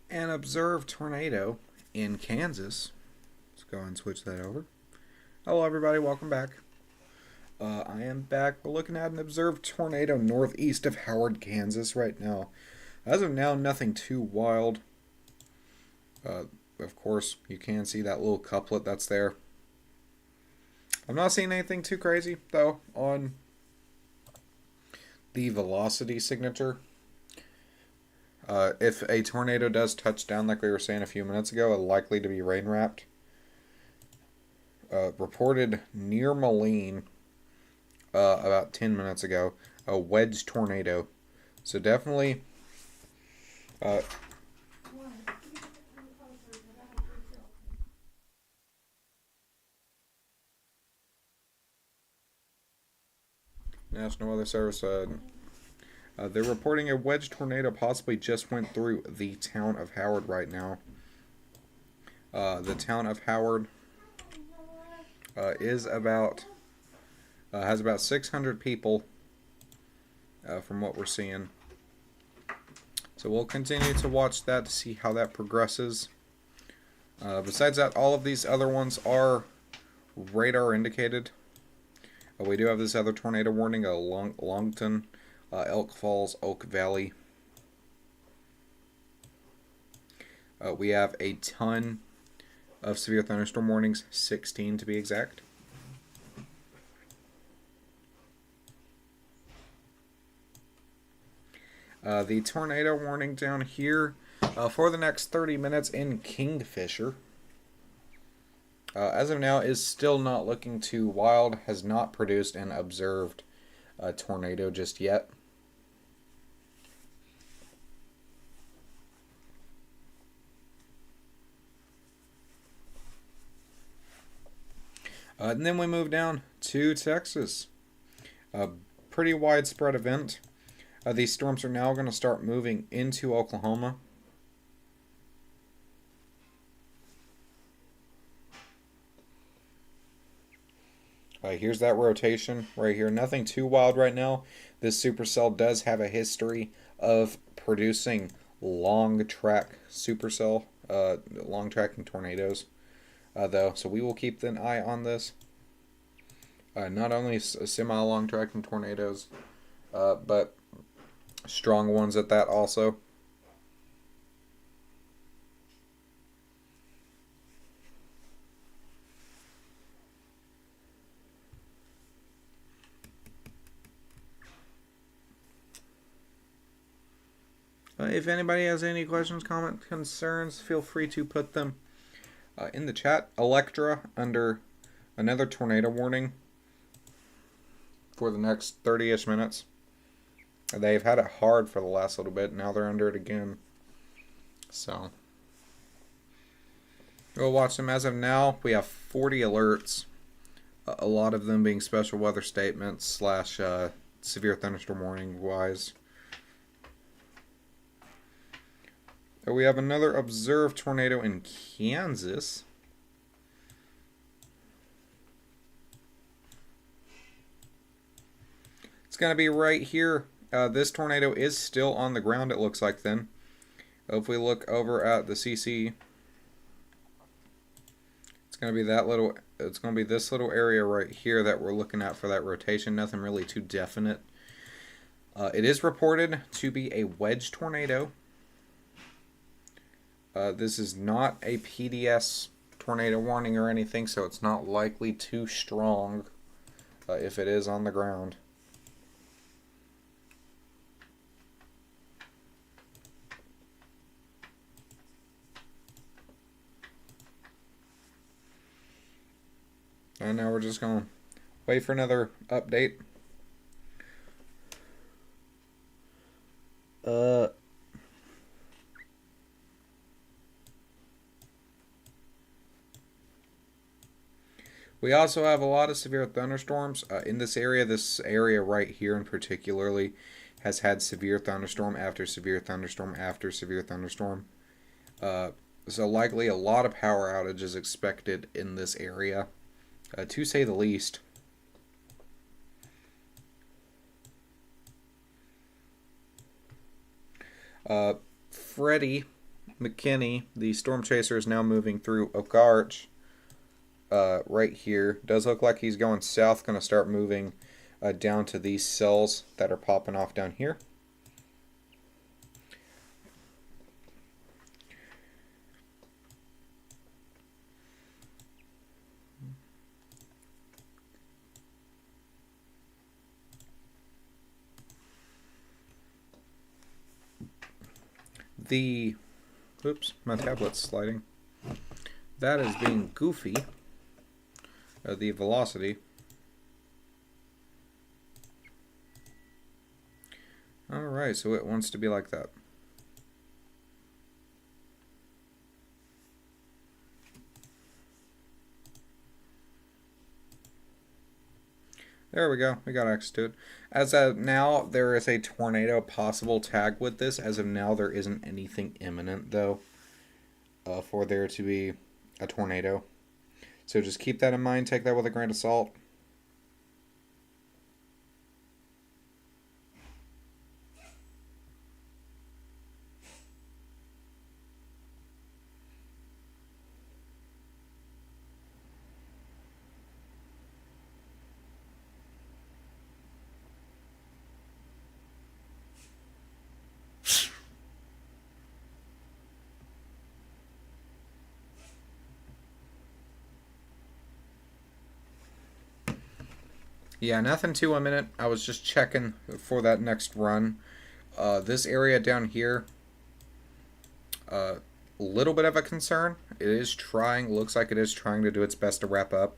A: an observed tornado in Kansas. Let's go and switch that over. Hello everybody, welcome back. I am back. We're looking at an observed tornado northeast of Howard, Kansas right now. As of now, nothing too wild. Of course, you can see that little couplet that's there. I'm not seeing anything too crazy, though, on the velocity signature. If a tornado does touch down, like we were saying a few minutes ago, it's likely to be rain wrapped. Reported near Moline about 10 minutes ago, a Wedge tornado. So definitely National Weather Service, they're reporting a Wedge tornado possibly just went through the town of Howard right now. The town of Howard has about 600 people from what we're seeing. So we'll continue to watch that to see how that progresses. Besides that, all of these other ones are radar indicated. We do have this other tornado warning, Longton, Elk Falls, Oak Valley. We have a ton of severe thunderstorm warnings, 16 to be exact. The tornado warning down here for the next 30 minutes in Kingfisher. As of now, is still not looking too wild. Has not produced an observed tornado just yet. And then we move down to Texas. A pretty widespread event. These storms are now going to start moving into Oklahoma. Here's that rotation right here. Nothing too wild right now. This supercell does have a history of producing long tracking tornadoes, though. So we will keep an eye on this. Not only semi-long tracking tornadoes, but strong ones at that also. If anybody has any questions, comments, concerns, feel free to put them in the chat. Electra under another tornado warning for the next 30-ish minutes. They've had it hard for the last little bit. Now they're under it again. So we'll watch them. As of now, we have 40 alerts. A lot of them being special weather statements / severe thunderstorm warning wise. We have another observed tornado in Kansas. It's going to be right here. This tornado is still on the ground, it looks like then. If we look over at the CC, it's going to be this little area right here that we're looking at for that rotation. Nothing really too definite. It is reported to be a Wedge tornado. This is not a PDS tornado warning or anything, so it's not likely too strong if it is on the ground. And now we're just going to wait for another update. We also have a lot of severe thunderstorms in this area. This area right here in particularly has had severe thunderstorm after severe thunderstorm after severe thunderstorm. So likely a lot of power outages expected in this area, to say the least. Freddie McKinney, the storm chaser, is now moving through Oak Arch. Right here. Does look like he's going south. Going to start moving down to these cells that are popping off down here. Oops, my tablet's sliding. That is being goofy. The velocity. Alright, so it wants to be like that. There we go. We got access to it. As of now, there is a tornado possible tag with this. As of now, there isn't anything imminent, though, for there to be a tornado. So just keep that in mind. Take that with a grain of salt. Yeah, nothing too imminent. I was just checking for that next run. This area down here, a little bit of a concern. It is trying, looks like it is trying to do its best to wrap up.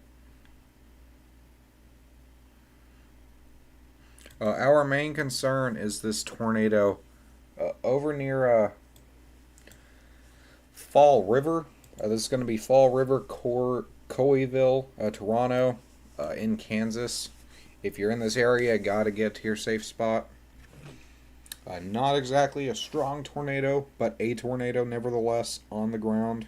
A: Our main concern is this tornado over near Fall River. This is going to be Fall River, Coeyville, Toronto, in Kansas. If you're in this area, gotta get to your safe spot. Not exactly a strong tornado, but a tornado nevertheless on the ground.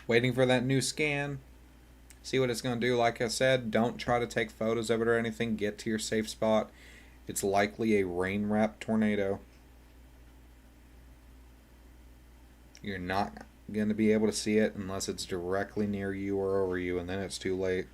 A: Waiting for that new scan. See what it's going to do. Like I said, don't try to take photos of it or anything. Get to your safe spot. It's likely a rain-wrapped tornado. You're not going to be able to see it unless it's directly near you or over you, and then it's too late.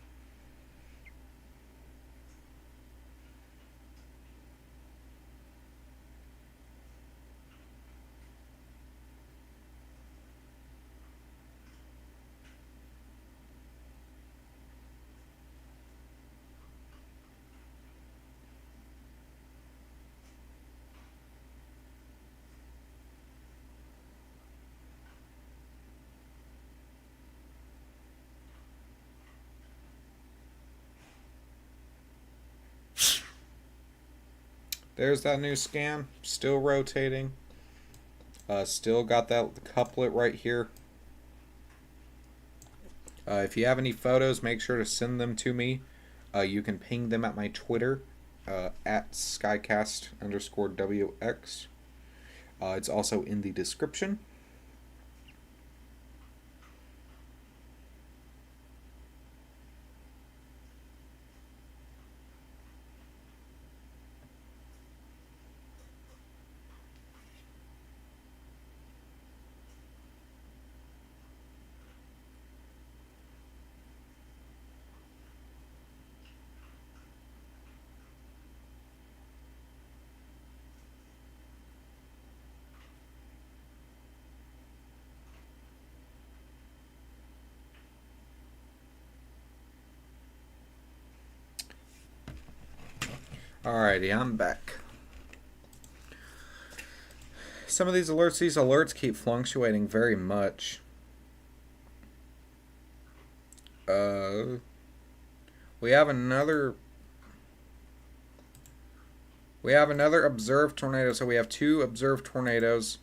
A: There's that new scan. Still rotating. Still got that couplet right here. If you have any photos, make sure to send them to me. You can ping them at my Twitter, at skycast_WX. It's also in the description. Alrighty, I'm back. Some of these alerts keep fluctuating very much. We have another We have another observed tornado, so we have 2 observed tornadoes.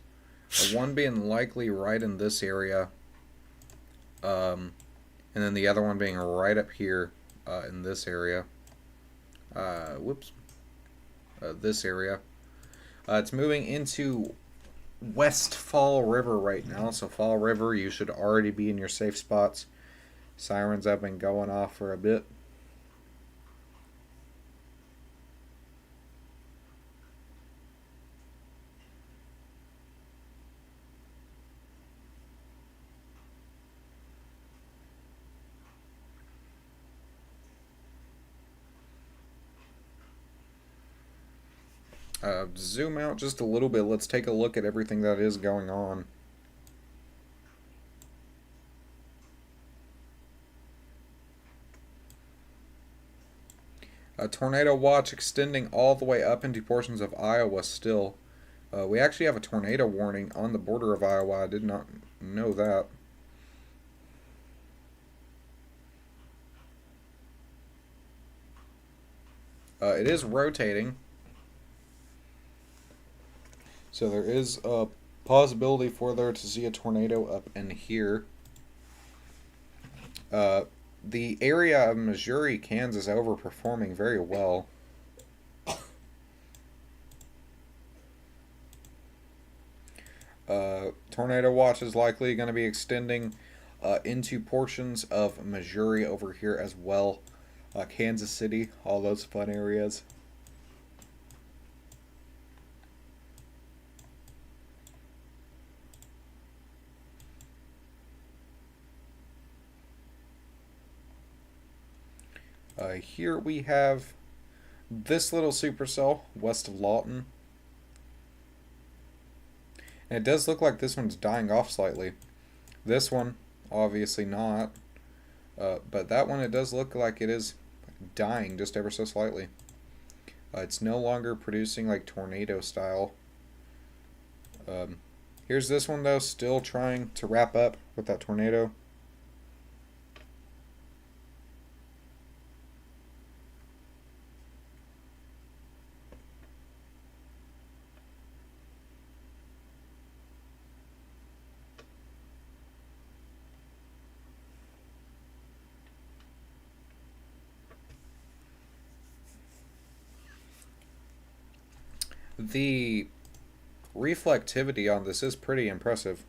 A: One being likely right in this area. And then the other one being right up here in this area. This area. It's moving into West Fall River right now. So Fall River, you should already be in your safe spots. Sirens have been going off for a bit. Zoom out just a little bit. Let's take a look at everything that is going on. A tornado watch extending all the way up into portions of Iowa still. We actually have a tornado warning on the border of Iowa. I did not know that. It is rotating. So there is a possibility for there to see a tornado up in here. The area of Missouri, Kansas overperforming very well. Tornado watch is likely going to be extending into portions of Missouri over here as well. Kansas City, all those fun areas. Here we have this little supercell west of Lawton. And it does look like this one's dying off slightly. This one, obviously not. But that one, it does look like it is dying just ever so slightly. It's no longer producing like tornado style. Here's this one though, still trying to wrap up with that tornado. The reflectivity on this is pretty impressive.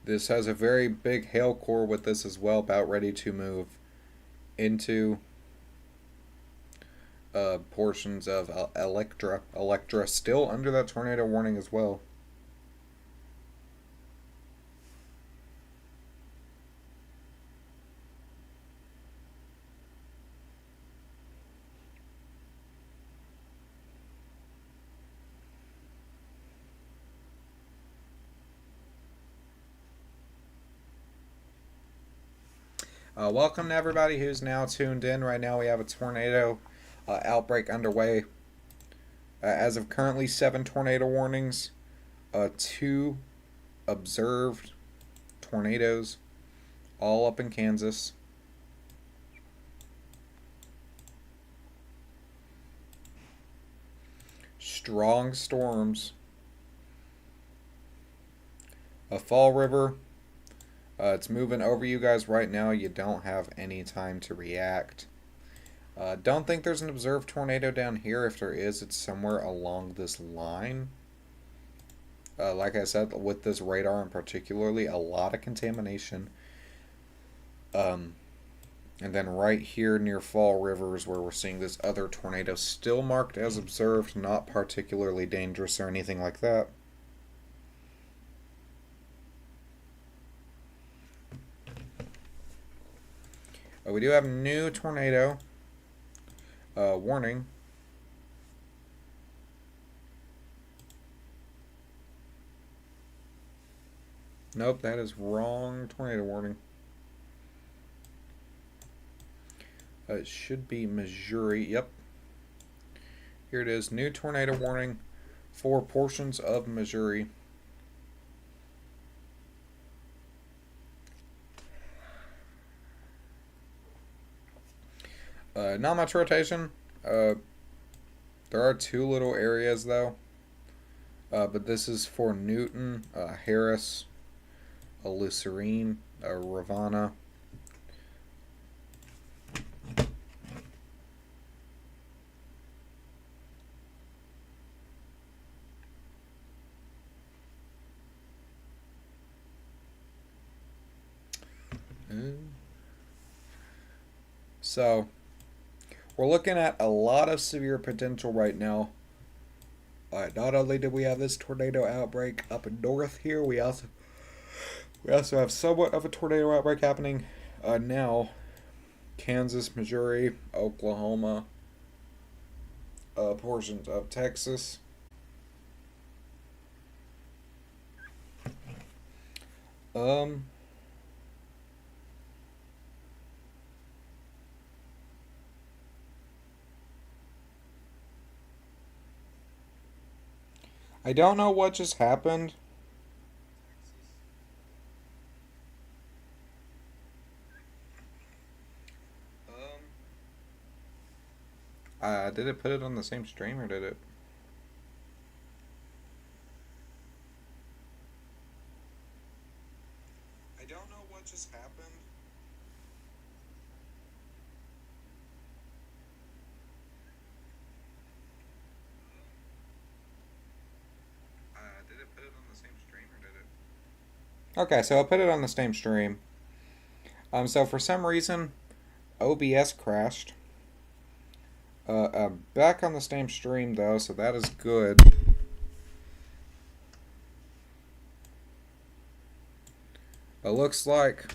A: This has a very big hail core with this as well, about ready to move into portions of Electra. Electra still under that tornado warning as well. Welcome to everybody who's now tuned in. Right now we have a tornado outbreak underway. As of currently, 7 tornado warnings, 2 observed tornadoes, all up in Kansas. Strong storms. A Fall River. It's moving over you guys right now. You don't have any time to react. Don't think there's an observed tornado down here. If there is, it's somewhere along this line. Like I said, with this radar in particularly, a lot of contamination. And then right here near Fall River is where we're seeing this other tornado, still marked as observed, not particularly dangerous or anything like that. We do have new tornado warning. Nope, that is wrong tornado warning. It should be Missouri. Yep. Here it is. New tornado warning for portions of Missouri. Not much rotation. There are two little areas though. But this is for Newton, Harris, Lucerne, Ravenna. So, we're looking at a lot of severe potential right now. Not only do we have this tornado outbreak up north here, we also have somewhat of a tornado outbreak happening now. Kansas, Missouri, Oklahoma, portions of Texas. I don't know what just happened. Did it put it on the same stream or did it? I don't know what just happened. Did it put it on the same stream or did it? Okay, so I put it on the same stream. So for some reason, OBS crashed. Back on the same stream though, so that is good. It looks like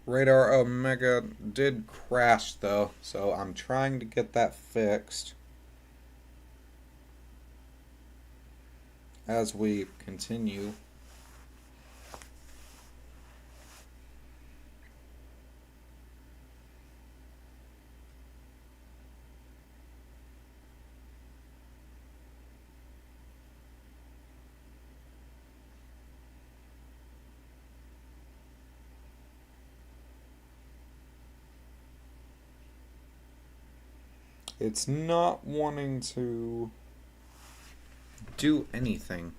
A: Radar Omega did crash though, so I'm trying to get that fixed as we continue. It's not wanting to do anything.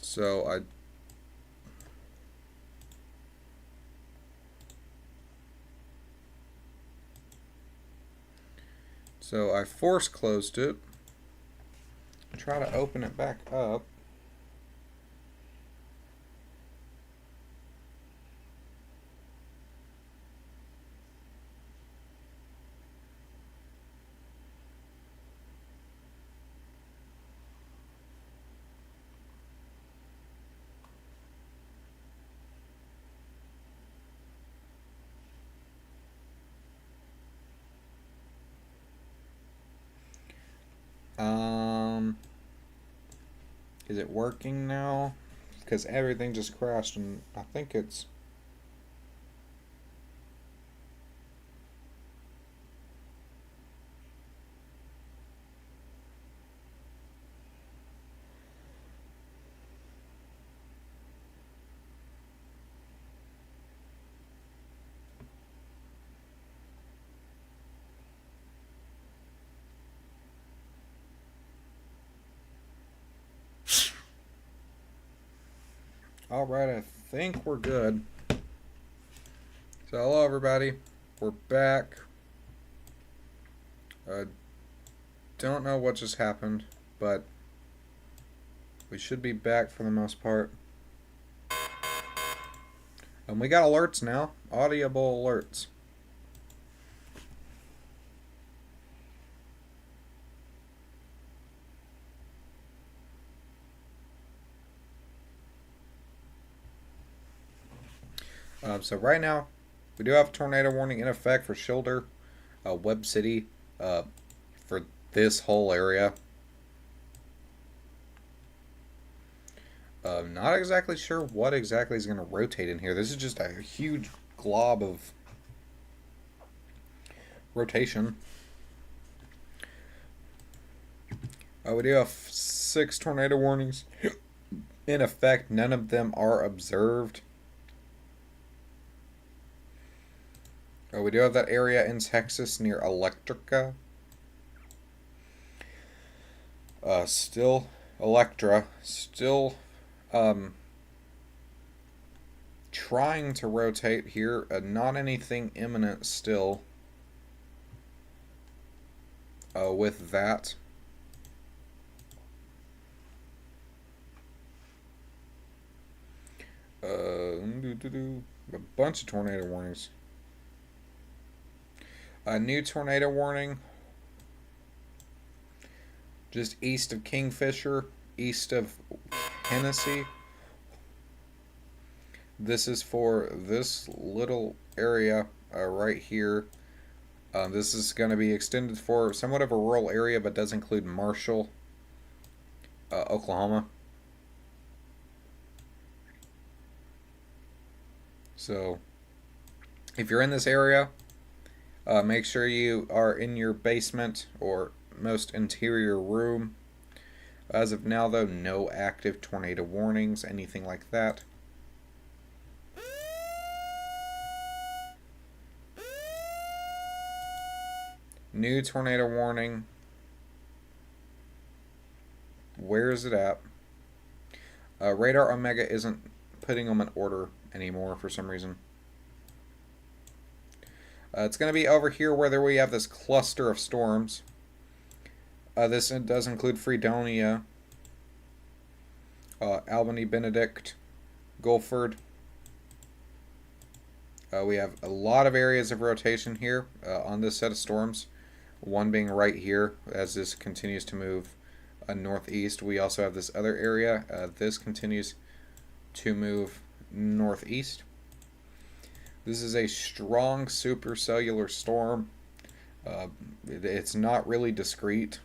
A: So I force closed it. Try to open it back up. Is it working now? Because everything just crashed and I think it's... Alright, I think we're good. So hello everybody, we're back. Don't know what just happened, but we should be back for the most part. And we got alerts now, audible alerts. So right now, we do have a tornado warning in effect for Shoulder, Web City for this whole area. Not exactly sure what exactly is going to rotate in here. This is just a huge glob of rotation. We do have 6 tornado warnings in effect. None of them are observed. We do have that area in Texas near Electrica. Still Electra. Still trying to rotate here. Not anything imminent still with that. A bunch of tornado warnings. A new tornado warning just east of Kingfisher, east of Hennessy. This is for this little area right here. This is going to be extended for somewhat of a rural area, but does include Marshall, Oklahoma. So, if you're in this area, make sure you are in your basement or most interior room. As of now, though, no active tornado warnings, anything like that. New tornado warning. Where is it at? Radar Omega isn't putting them in order anymore for some reason. It's going to be over here where we have this cluster of storms. This does include Fredonia, Albany, Benedict, Gulford. We have a lot of areas of rotation here on this set of storms. One being right here as this continues to move northeast. We also have this other area. This continues to move northeast. This is a strong supercellular storm. It's not really discrete.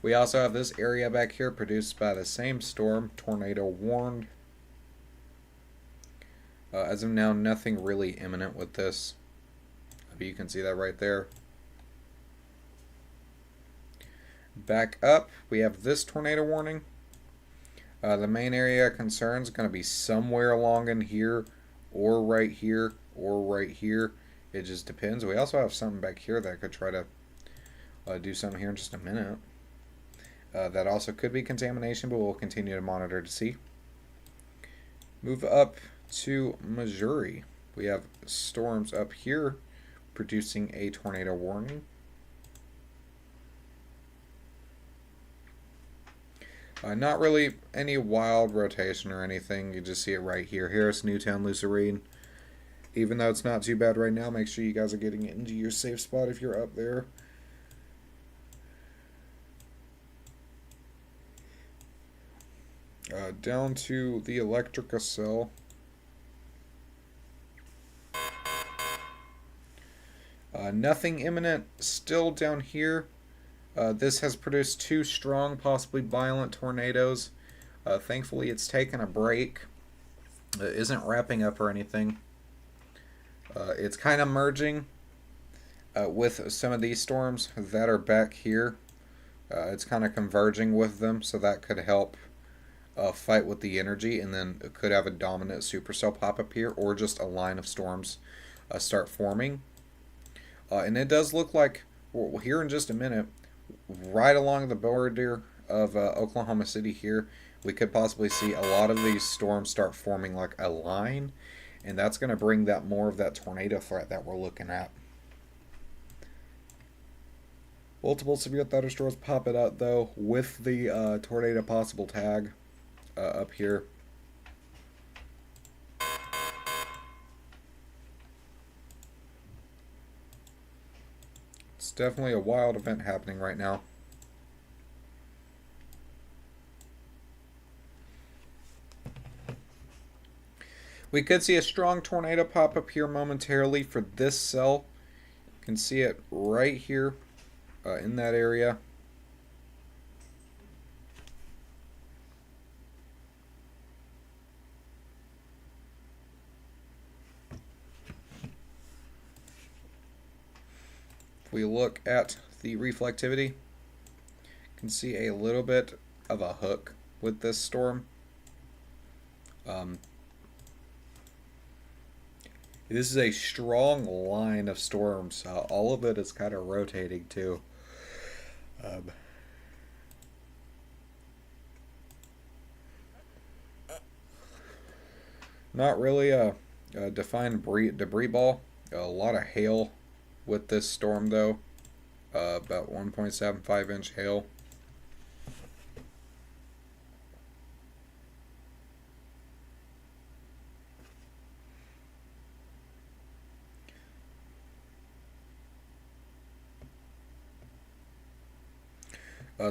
A: We also have this area back here produced by the same storm, tornado warned. As of now, nothing really imminent with this. But you can see that right there. Back up, we have this tornado warning. The main area of concern is going to be somewhere along in here, or right here, or right here. It just depends. We also have something back here that could try to do something here in just a minute. That also could be contamination, but we'll continue to monitor to see. Move up to Missouri. We have storms up here producing a tornado warning. Not really any wild rotation or anything. You just see it right here. Harris, Newtown, Lucerne. Even though it's not too bad right now, make sure you guys are getting into your safe spot if you're up there. Down to the Electrica cell. Nothing imminent still down here. This has produced 2 strong, possibly violent tornadoes. Thankfully, it's taken a break. It isn't wrapping up or anything. It's kind of merging with some of these storms that are back here. It's kind of converging with them, so that could help fight with the energy, and then it could have a dominant supercell pop up here, or just a line of storms start forming. And it does look like, well, here in just a minute, right along the border of Oklahoma City here, we could possibly see a lot of these storms start forming like a line, and that's going to bring that more of that tornado threat that we're looking at. Multiple severe thunderstorms popping out though with the tornado possible tag up here. It's definitely a wild event happening right now. We could see a strong tornado pop up here momentarily for this cell. You can see it right here in that area. If we look at the reflectivity, you can see a little bit of a hook with this storm. This is a strong line of storms. All of it is kind of rotating too. Not really a defined debris ball. A lot of hail with this storm though. About 1.75 inch hail.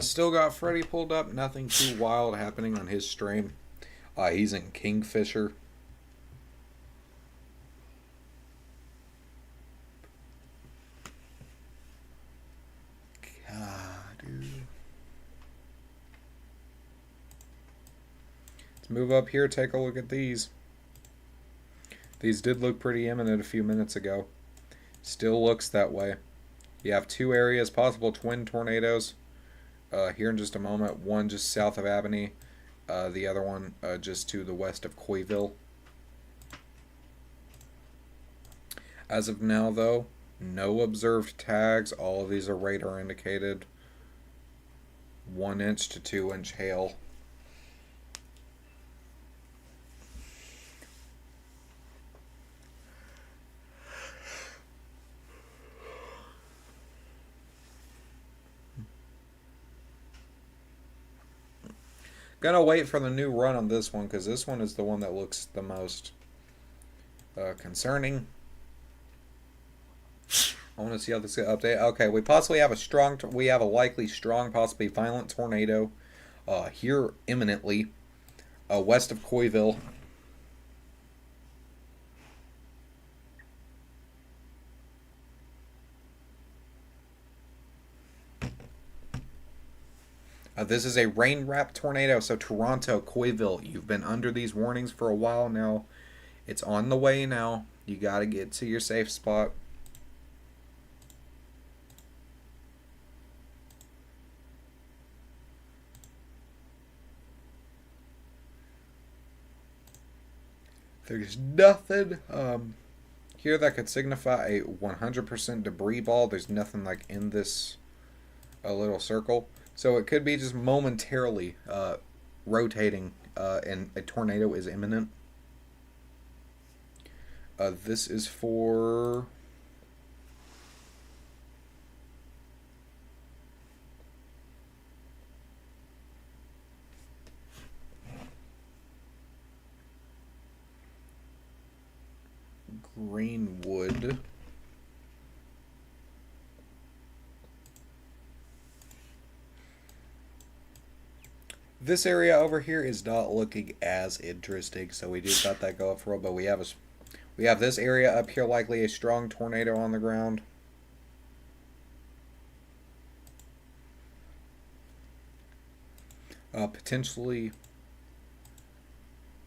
A: Still got Freddy pulled up. Nothing too wild happening on his stream. He's in Kingfisher. God, dude. Let's move up here. Take a look at these. These did look pretty imminent a few minutes ago. Still looks that way. You have two areas, possible twin tornadoes. Here in just a moment, one just south of Albany, the other one just to the west of Coyville. As of now, though, no observed tags. All of these are radar indicated. 1 inch to 2 inch hail. Gonna wait for the new run on this one because this one is the one that looks the most concerning. I want to see how this gets updated. Okay, we possibly have a likely strong, possibly violent tornado here imminently, west of Coyville. This is a rain-wrapped tornado, so Toronto, Coyville, you've been under these warnings for a while now. It's on the way now. You got to get to your safe spot. There's nothing here that could signify a 100% debris ball. There's nothing like in this little circle. So it could be just momentarily rotating and a tornado is imminent. This is for... Greenwood. This area over here is not looking as interesting, so we just got that go up for real. But we have this area up here, likely a strong tornado on the ground. Potentially,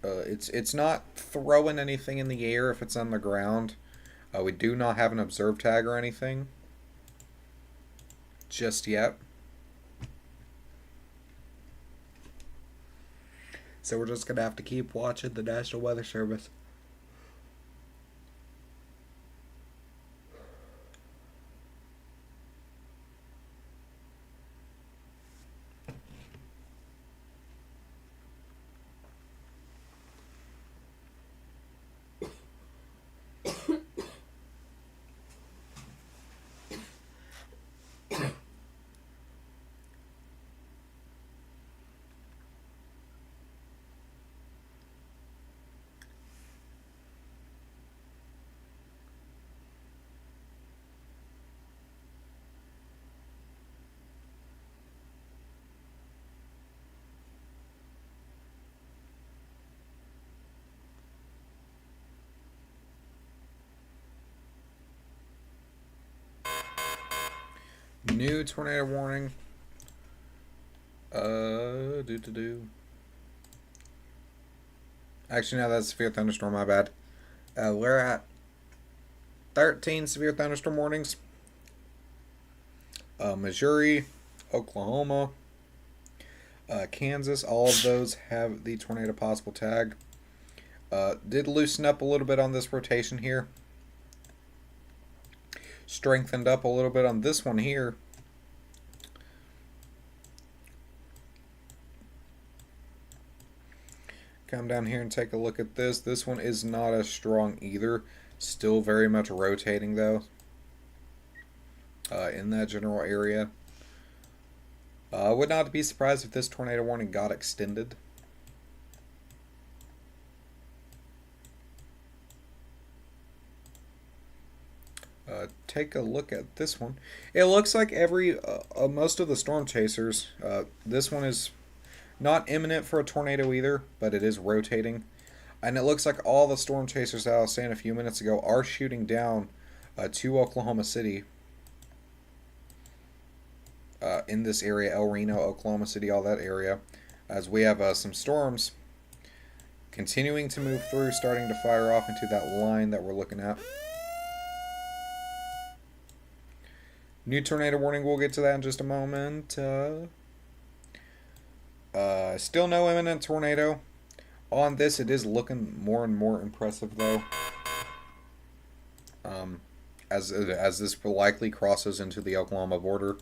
A: it's not throwing anything in the air if it's on the ground. We do not have an observed tag or anything just yet. So we're just going to have to keep watching the National Weather Service. New tornado warning. Actually, no, that's severe thunderstorm. My bad. We're at 13 severe thunderstorm warnings. Missouri, Oklahoma, Kansas, all of those have the tornado possible tag. Did loosen up a little bit on this rotation here. Strengthened up a little bit on this one here. Come down here and take a look at this. This one is not as strong either. Still very much rotating though. In that general area. I would not be surprised if this tornado warning got extended. Take a look at this one. It looks like most of the storm chasers, this one is not imminent for a tornado either, but it is rotating. And it looks like all the storm chasers that I was saying a few minutes ago are shooting down to Oklahoma City. In this area, El Reno, Oklahoma City, all that area. As we have some storms continuing to move through, starting to fire off into that line that we're looking at. New tornado warning, we'll get to that in just a moment. Still no imminent tornado. On this, it is looking more and more impressive, though. As this likely crosses into the Oklahoma border.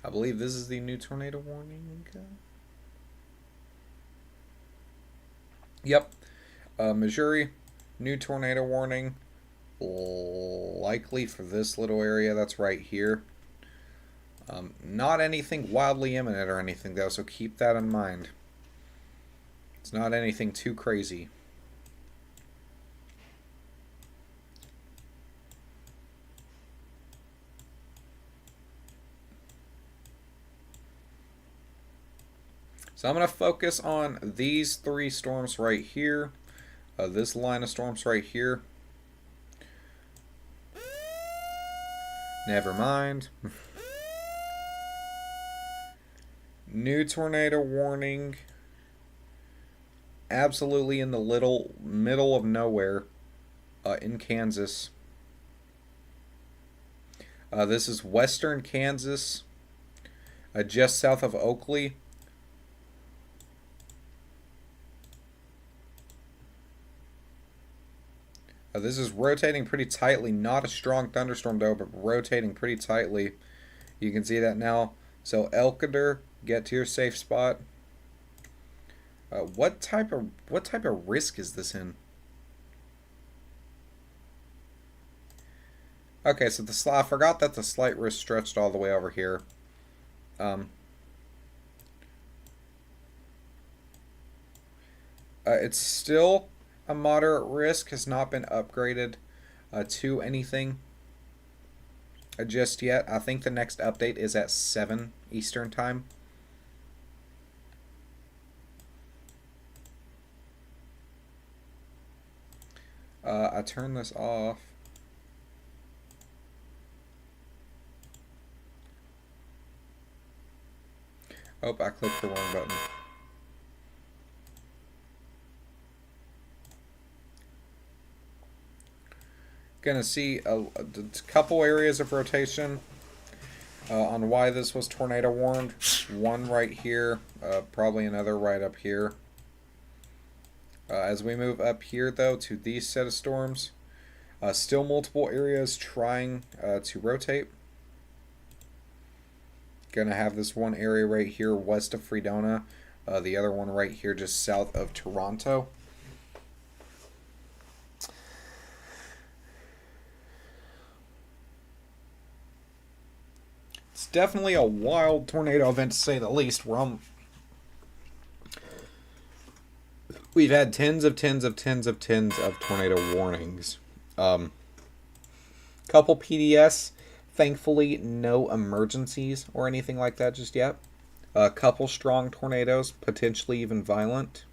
A: I believe this is the new tornado warning. Yep. Missouri, new tornado warning. Likely for this little area that's right here. Not anything wildly imminent or anything, though, so keep that in mind. It's not anything too crazy. So I'm going to focus on these three storms right here. This line of storms right here. Never mind. New tornado warning. Absolutely in the middle of nowhere in Kansas. This is western Kansas, just south of Oakley. This is rotating pretty tightly. Not a strong thunderstorm though, but rotating pretty tightly. You can see that now. So Elkader, get to your safe spot. What type of risk is this in? Okay, so I forgot that the slight risk stretched all the way over here. It's still a moderate risk, has not been upgraded to anything just yet. I think the next update is at 7 Eastern time. I turn this off. Oh, I clicked the wrong button. Gonna see a couple areas of rotation on why this was tornado warned. One right here, probably another right up here. As we move up here, though, to these set of storms, still multiple areas trying to rotate. Gonna have this one area right here west of Fredonia, the other one right here just south of Toronto. It's definitely a wild tornado event to say the least. We've had tens of tornado warnings. Couple PDS. Thankfully, no emergencies or anything like that just yet. A couple strong tornadoes, potentially even violent.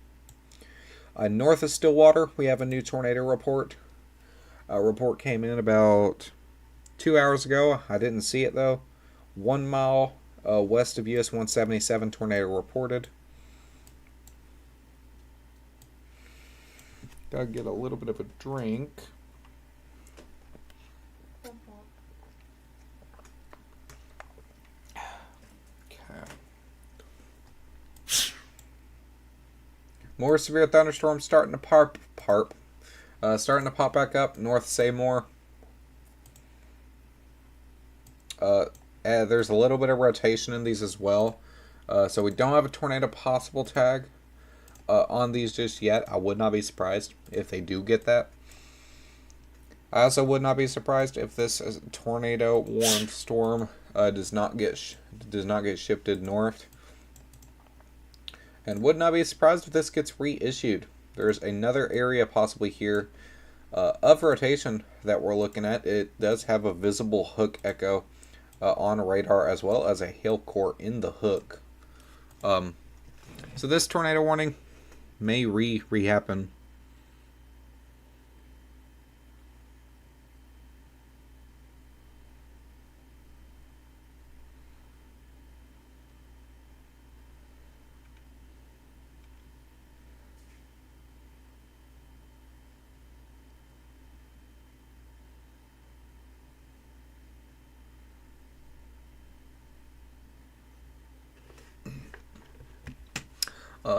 A: North of Stillwater, we have a new tornado report. A report came in about 2 hours ago. I didn't see it though. 1 mile west of US 177 tornado reported. Gotta get a little bit of a drink. More severe thunderstorms starting to pop back up north Seymour. There's a little bit of rotation in these as well, so we don't have a tornado possible tag on these just yet. I would not be surprised if they do get that. I also would not be surprised if this tornado warned storm does not get shifted north. And would not be surprised if this gets reissued. There's another area possibly here of rotation that we're looking at. It does have a visible hook echo on radar, as well as a hail core in the hook. So this tornado warning may re-happen.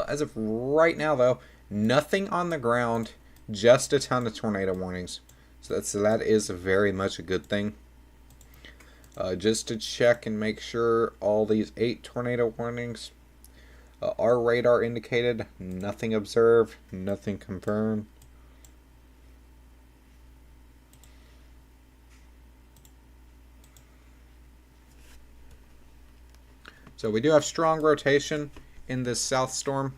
A: As of right now, though, nothing on the ground, just a ton of tornado warnings. So that is very much a good thing. Just to check and make sure all these 8 tornado warnings are radar indicated. Nothing observed, nothing confirmed. So we do have strong rotation in this south storm.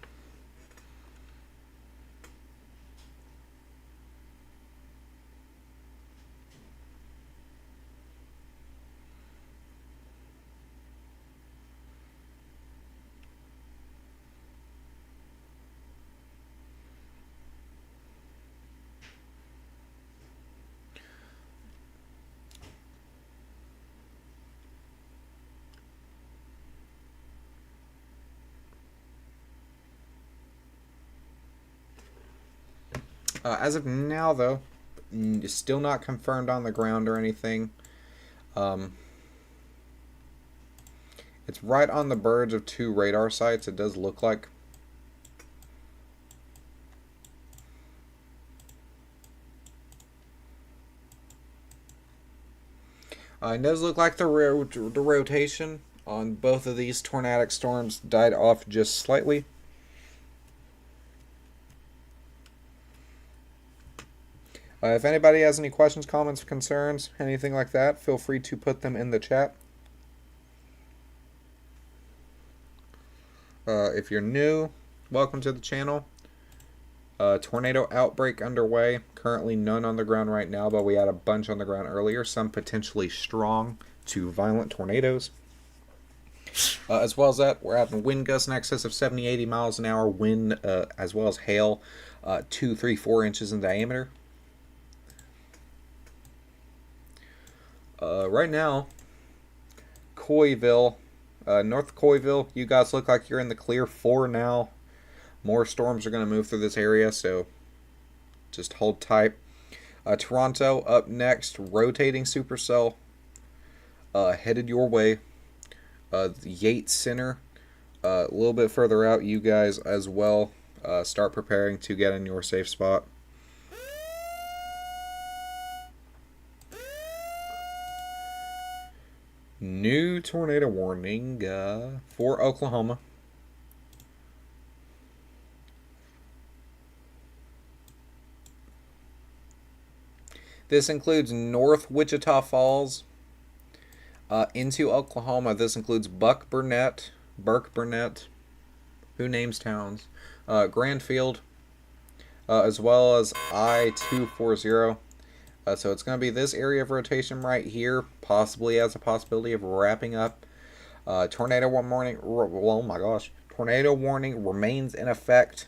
A: As of now, though, still not confirmed on the ground or anything. It's right on the verge of 2 radar sites, it does look like. It does look like the rotation on both of these tornadic storms died off just slightly. If anybody has any questions, comments, concerns, anything like that, feel free to put them in the chat. If you're new, welcome to the channel. Tornado outbreak underway. Currently none on the ground right now, but we had a bunch on the ground earlier. Some potentially strong to violent tornadoes. As well as that, we're having wind gusts in excess of 70-80 miles an hour. Wind, as well as hail, 2, 3, 4 inches in diameter. Right now, Coyville, north Coyville, you guys look like you're in the clear for now. More storms are going to move through this area, so just hold tight. Toronto up next, rotating supercell, headed your way. The Yates Center, a little bit further out, you guys as well start preparing to get in your safe spot. New tornado warning for Oklahoma. This includes North Wichita Falls into Oklahoma. This includes Burke Burnett, who names towns, Grandfield, as well as I-240. So it's going to be this area of rotation right here, possibly has a possibility of wrapping up. Tornado warning, oh my gosh, tornado warning remains in effect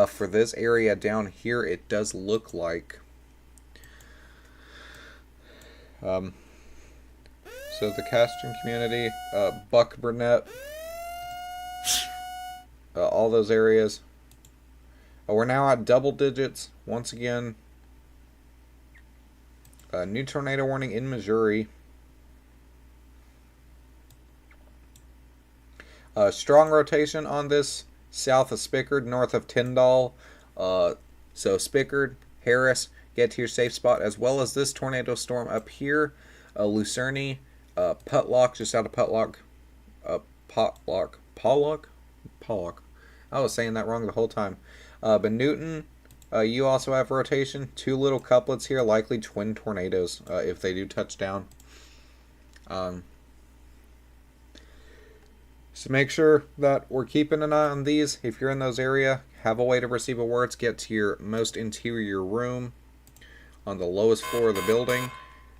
A: for this area down here. It does look like Um, so the casting community, Buck Burnett, all those areas. We're now at double digits once again. New tornado warning in Missouri. Strong rotation on this south of Spickard, north of Tyndall. So Spickard, Harris, get to your safe spot, as well as this tornado storm up here. Lucerne, Putlock, just out of Putlock. Pollock. I was saying that wrong the whole time. But Newton, you also have rotation. Two little couplets here, likely twin tornadoes if they do touch down. So make sure that we're keeping an eye on these. If you're in those areas, have a way to receive alerts. Get to your most interior room on the lowest floor of the building.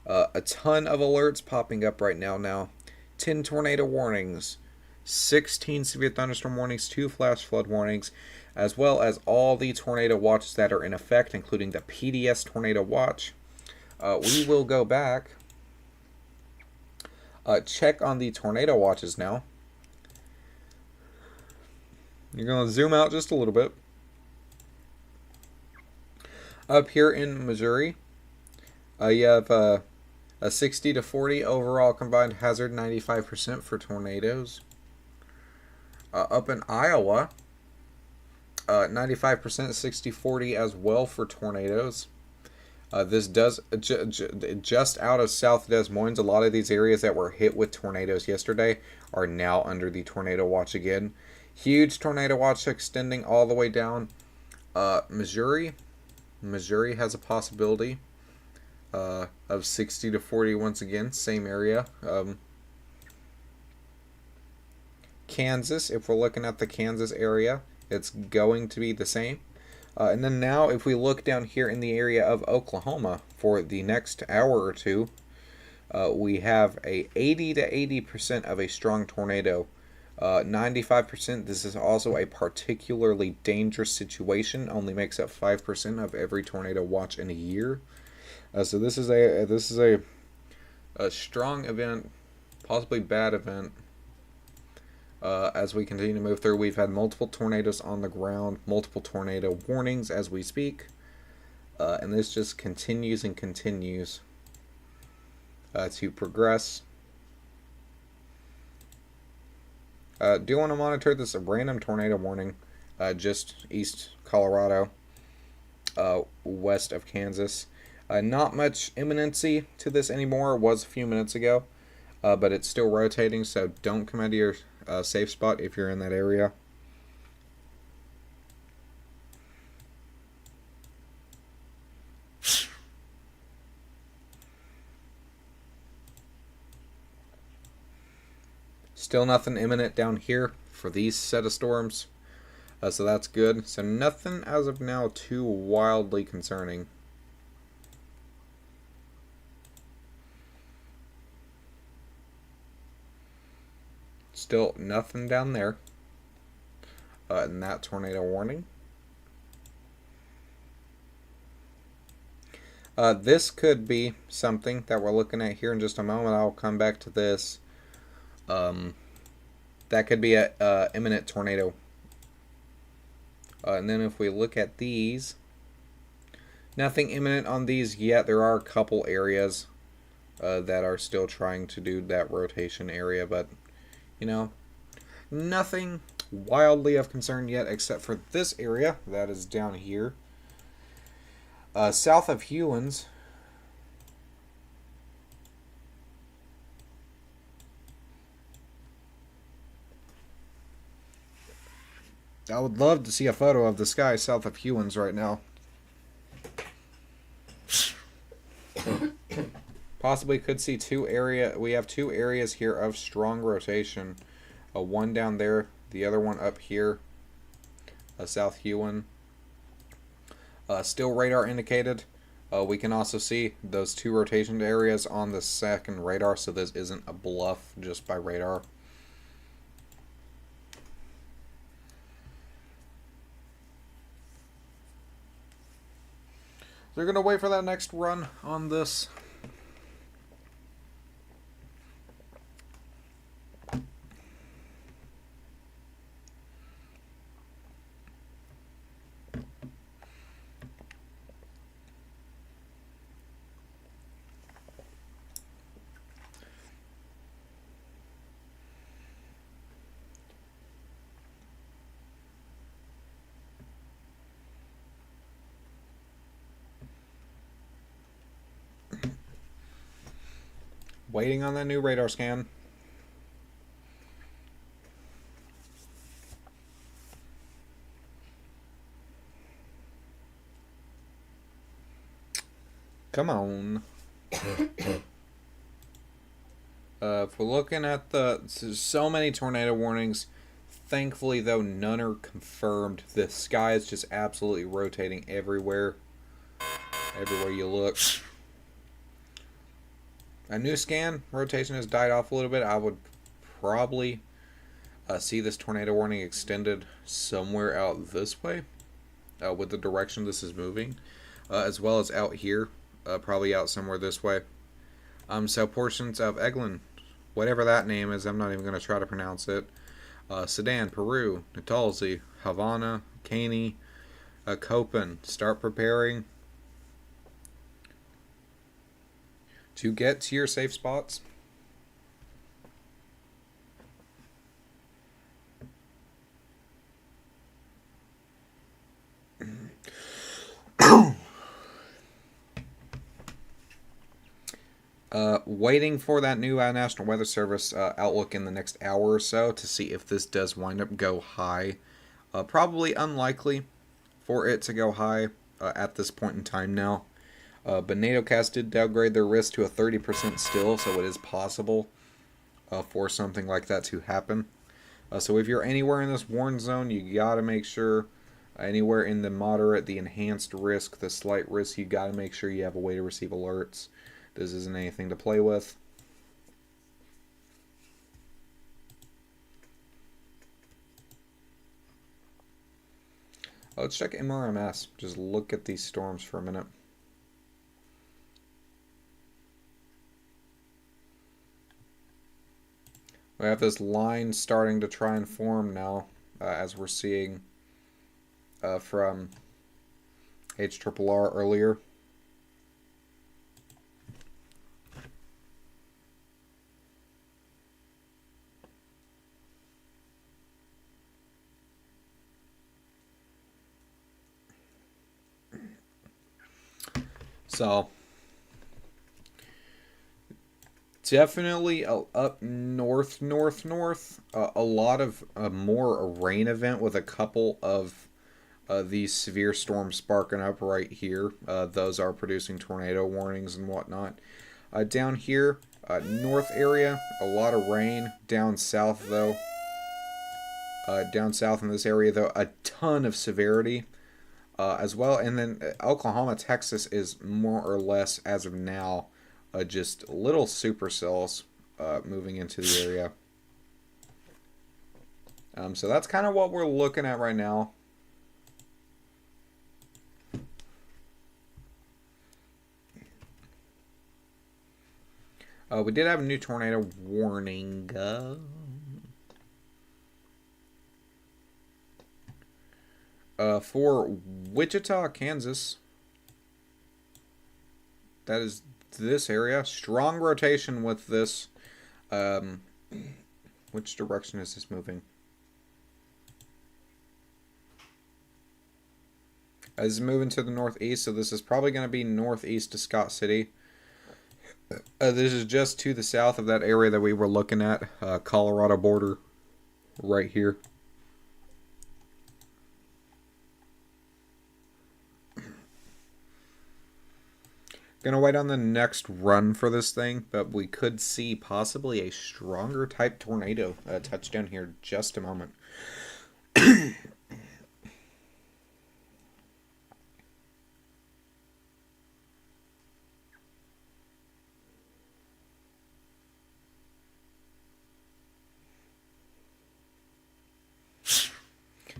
A: A ton of alerts popping up right now. 10 tornado warnings, 16 severe thunderstorm warnings, 2 flash flood warnings, as well as all the tornado watches that are in effect, including the PDS tornado watch. We will go back, check on the tornado watches now. You're going to zoom out just a little bit. Up here in Missouri, you have a 60 to 40 overall combined hazard, 95% for tornadoes. Up in Iowa, 95%, 60-40 as well for tornadoes. This does just out of South Des Moines. A lot of these areas that were hit with tornadoes yesterday are now under the tornado watch again. Huge tornado watch extending all the way down. Missouri has a possibility of 60 to 40 once again, same area. Kansas, if we're looking at the Kansas area, it's going to be the same. And then now if we look down here in the area of Oklahoma for the next hour or two, we have a 80 to 80% of a strong tornado. 95%, this is also a particularly dangerous situation, only makes up 5% of every tornado watch in a year. So this is a strong event, possibly bad event. As we continue to move through, we've had multiple tornadoes on the ground, multiple tornado warnings as we speak, and this just continues and continues to progress. Do want to monitor this random tornado warning just east Colorado, west of Kansas. Not much imminency to this anymore. It was a few minutes ago, but it's still rotating, so don't come out of your safe spot if you're in that area. Still nothing imminent down here for these set of storms, so that's good. So nothing as of now too wildly concerning. Still nothing down there in that tornado warning. This could be something that we're looking at here in just a moment. I'll come back to this. That could be a imminent tornado. And then if we look at these, nothing imminent on these yet. There are a couple areas that are still trying to do that rotation area, but you know, nothing wildly of concern yet except for this area that is down here. South of Hewins, I would love to see a photo of the sky south of Hewins right now. Possibly could see we have two areas here of strong rotation. One down there, the other one up here, South Hewan. Still radar indicated. We can also see those two rotation areas on the second radar, so this isn't a bluff just by radar. They're going to wait for that next run on this. Waiting on that new radar scan. Come on. If we're looking at so many tornado warnings, thankfully though none are confirmed. The sky is just absolutely rotating everywhere you look. A new scan rotation has died off a little bit. I would probably see this tornado warning extended somewhere out this way with the direction this is moving, as well as out here, probably out somewhere this way. So portions of Eglin, whatever that name is, I'm not even going to try to pronounce it. Sedan, Peru, Natalzi, Havana, Caney, Copen, start preparing to get to your safe spots. Waiting for that new National Weather Service outlook in the next hour or so to see if this does wind up go high. Probably unlikely for it to go high at this point in time now. But NATOcast did downgrade their risk to a 30% still, so it is possible for something like that to happen. So if you're anywhere in this warn zone, you got to make sure, anywhere in the moderate, the enhanced risk, the slight risk, you got to make sure you have a way to receive alerts. This isn't anything to play with. Let's check MRMS. Just look at these storms for a minute. We have this line starting to try and form now, as we're seeing from HRRR earlier. So, definitely up north. A lot of more rain event with a couple of these severe storms sparking up right here. Those are producing tornado warnings and whatnot. Down here, north area, a lot of rain. Down south, though. Down south in this area, though, a ton of severity. As well, and then Oklahoma, Texas is more or less, as of now, just little supercells moving into the area. So that's kind of what we're looking at right now. We did have a new tornado warning. For Wichita, Kansas. That is this area. Strong rotation with this. Which direction is this moving? This is moving to the northeast, so this is probably going to be northeast to Scott City. This is just to the south of that area that we were looking at. Colorado border right here. Gonna wait on the next run for this thing, but we could see possibly a stronger type tornado touch down here in just a moment.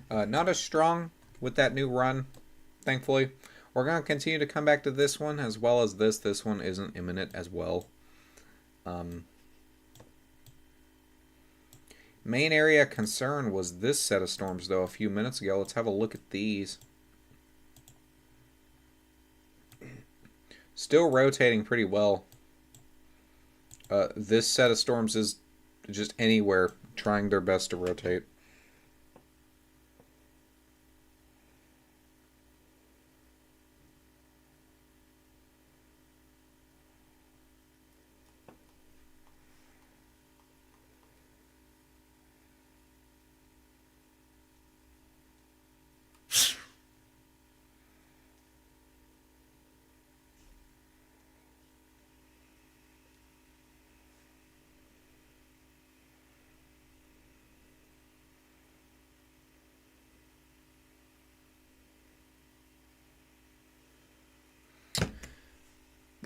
A: Not as strong with that new run, thankfully. We're going to continue to come back to this one as well as this. This one isn't imminent as well. Main area concern was this set of storms, though, a few minutes ago. Let's have a look at these. Still rotating pretty well. This set of storms is just anywhere trying their best to rotate.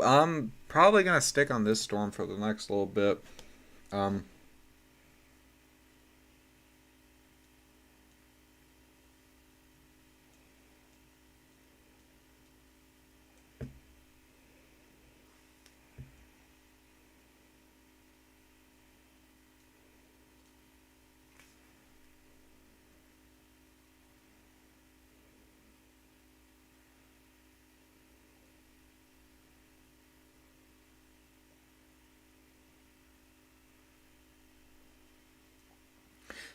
A: I'm probably gonna stick on this storm for the next little bit. Um,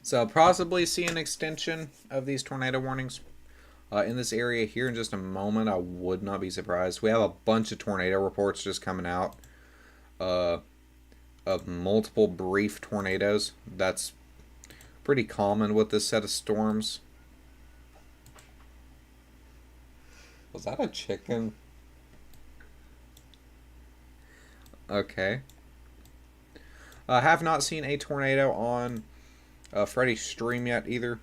A: so I'll possibly see an extension of these tornado warnings in this area here in just a moment. I would not be surprised. We have a bunch of tornado reports just coming out of multiple brief tornadoes. That's pretty common with this set of storms. Was that a chicken? Okay. I have not seen a tornado on Freddy's stream yet either.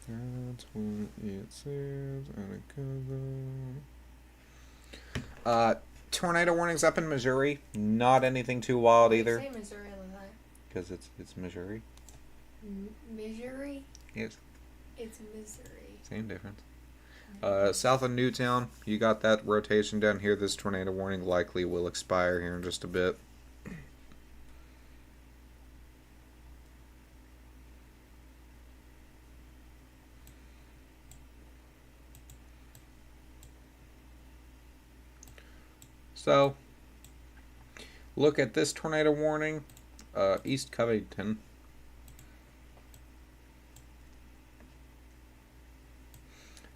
A: That's what it says. Tornado warnings up in Missouri. Not anything too wild either.
B: Say Missouri all the time.
A: Because it's Missouri.
B: Missouri?
A: Yes.
B: It's Missouri.
A: Same difference. South of Newtown, you got that rotation down here. This tornado warning likely will expire here in just a bit. So, look at this tornado warning. East Covington.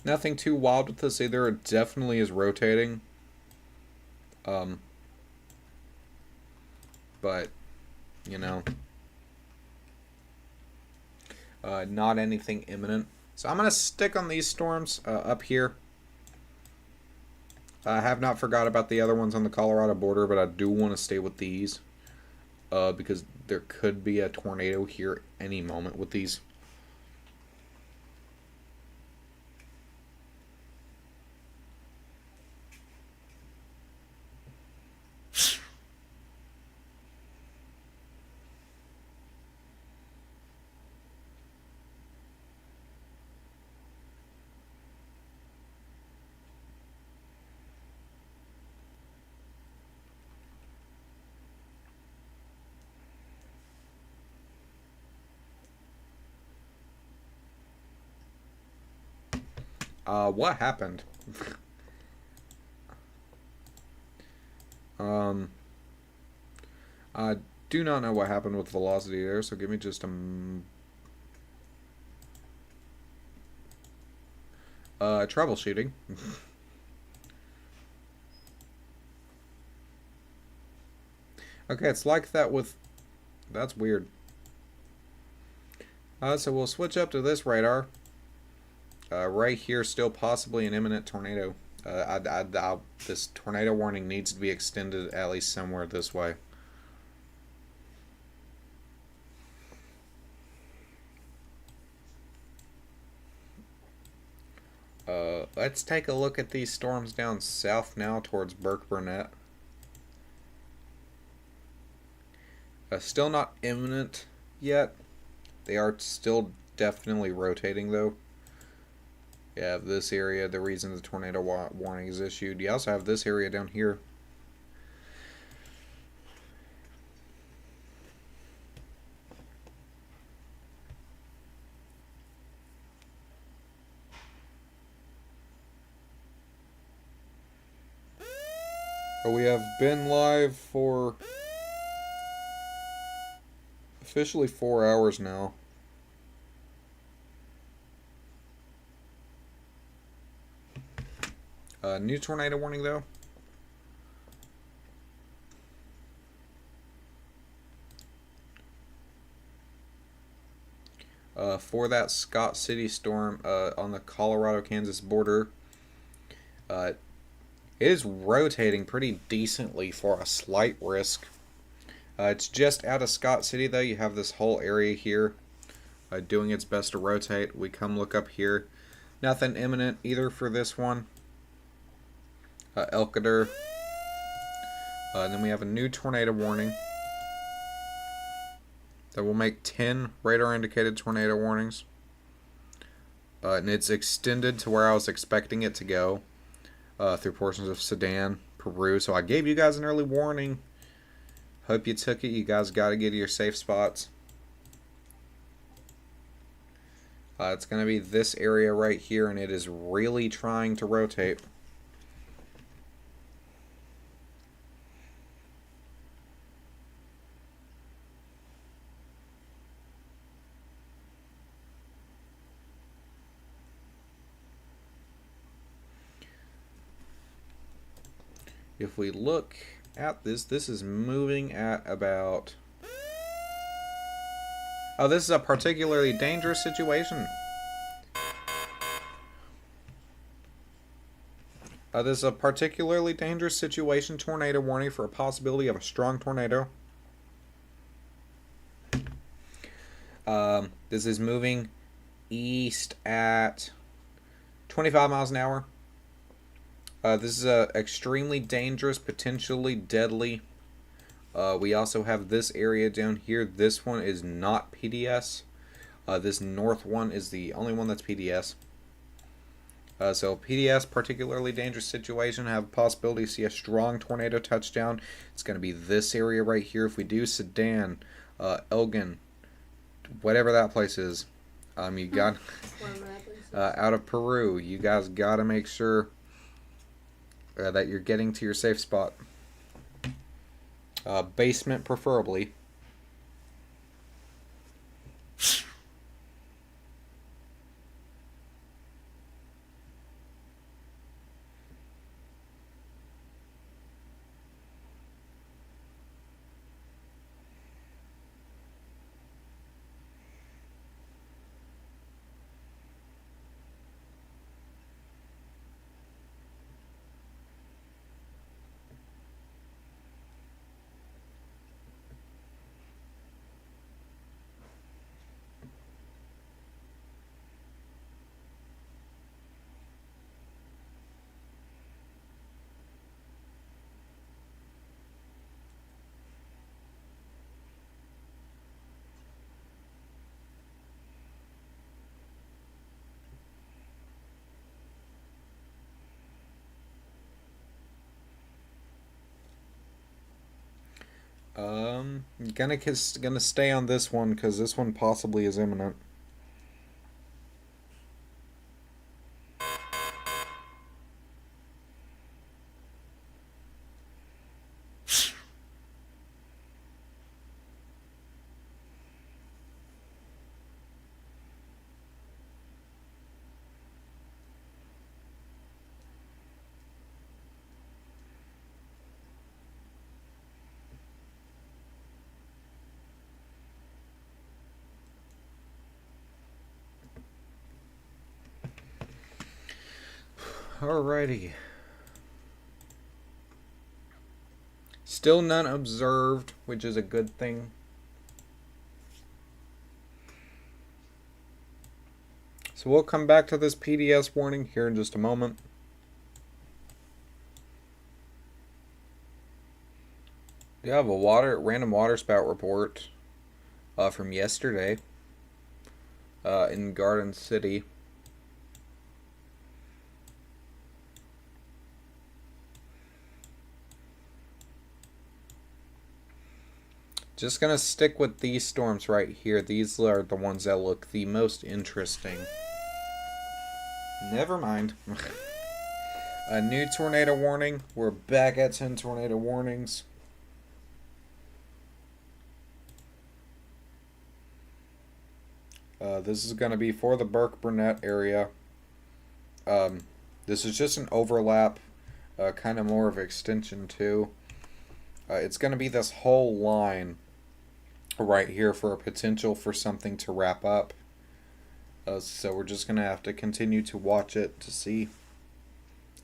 A: Nothing too wild with this either. It definitely is rotating. But, you know, not anything imminent. So I'm going to stick on these storms up here. I have not forgot about the other ones on the Colorado border, but I do want to stay with these. Because there could be a tornado here any moment with these. What happened? I do not know what happened with velocity there, so give me just a troubleshooting. Okay, it's like that with... That's weird. So we'll switch up to this radar. Right here, still possibly an imminent tornado. This tornado warning needs to be extended at least somewhere this way. Let's take a look at these storms down south now towards Burke Burnett. Still not imminent yet. They are still definitely rotating though. You have this area, the reason the tornado warning is issued. You also have this area down here. We have been live for officially 4 hours now. New tornado warning though. For that Scott City storm on the Colorado-Kansas border. It is rotating pretty decently for a slight risk. It's just out of Scott City though. You have this whole area here doing its best to rotate. We come look up here. Nothing imminent either for this one. Elkader. And then we have a new tornado warning. That will make 10 radar indicated tornado warnings. And it's extended to where I was expecting it to go. Through portions of Sudan, Peru. So I gave you guys an early warning. Hope you took it. You guys got to get to your safe spots. It's going to be this area right here, and it is really trying to rotate. If we look at this, this is moving at about... Oh, this is a particularly dangerous situation. This is a particularly dangerous situation. Tornado warning for a possibility of a strong tornado. This is moving east at 25 miles an hour. This is extremely dangerous, potentially deadly. We also have this area down here. This one is not PDS. This north one is the only one that's PDS. So PDS, particularly dangerous situation, have a possibility to see a strong tornado touchdown. It's going to be this area right here. If we do Sudan, Elgin, whatever that place is, you got out of Peru. You guys got to make sure that you're getting to your safe spot. Basement preferably. Gonna stay on this one because this one possibly is imminent. Alrighty. Still none observed, which is a good thing. So we'll come back to this PDS warning here in just a moment. We have a random water spout report from yesterday in Garden City. Just gonna stick with these storms right here. These are the ones that look the most interesting. Never mind. A new tornado warning. We're back at 10 tornado warnings. This is gonna be for the Burke-Burnett area. This is just an overlap, kind of more of extension too. It's gonna be this whole line right here for a potential for something to wrap up. So we're just gonna have to continue to watch it to see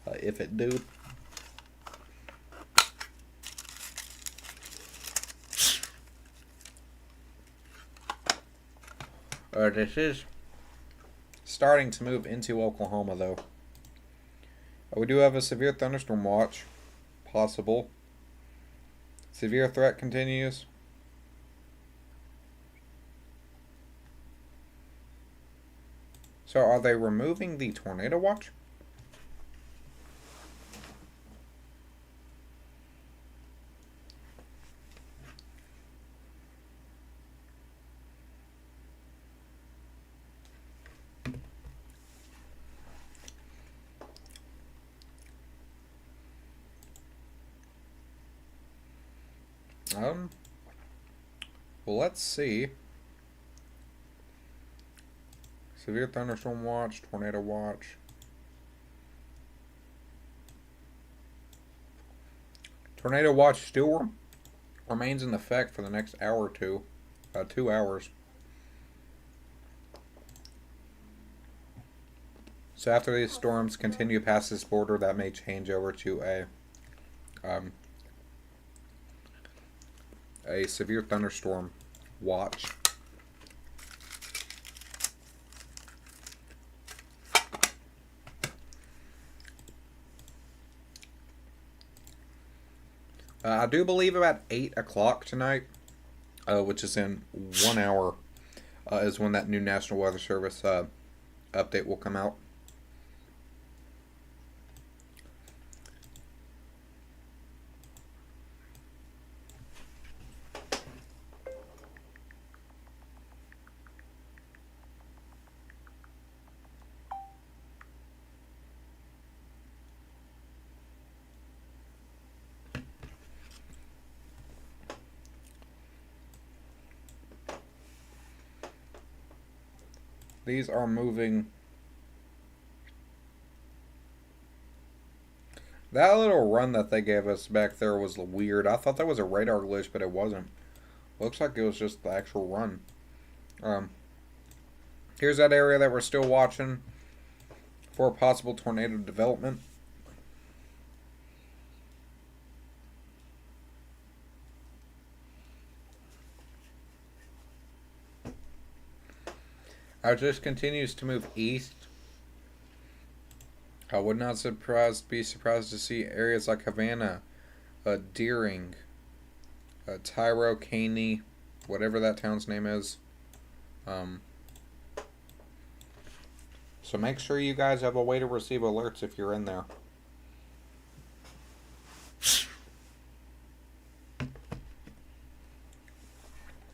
A: if it do. This is starting to move into Oklahoma, though. We do have a severe thunderstorm watch. Possible. Severe threat continues. So are they removing the tornado watch? Well, let's see. Severe thunderstorm watch, tornado watch. Tornado watch still remains in effect for the next hour or two. 2 hours. So after these storms continue past this border, that may change over to a severe thunderstorm watch. I do believe about 8 o'clock tonight, which is in 1 hour, is when that new National Weather Service update will come out. These are moving. That little run that they gave us back there was weird. I thought that was a radar glitch, but it wasn't. Looks like it was just the actual run. Here's that area that we're still watching for possible tornado development. It just continues to move east. I would not be surprised to see areas like Havana, Deering, Tyro, Caney, whatever that town's name is. So make sure you guys have a way to receive alerts if you're in there.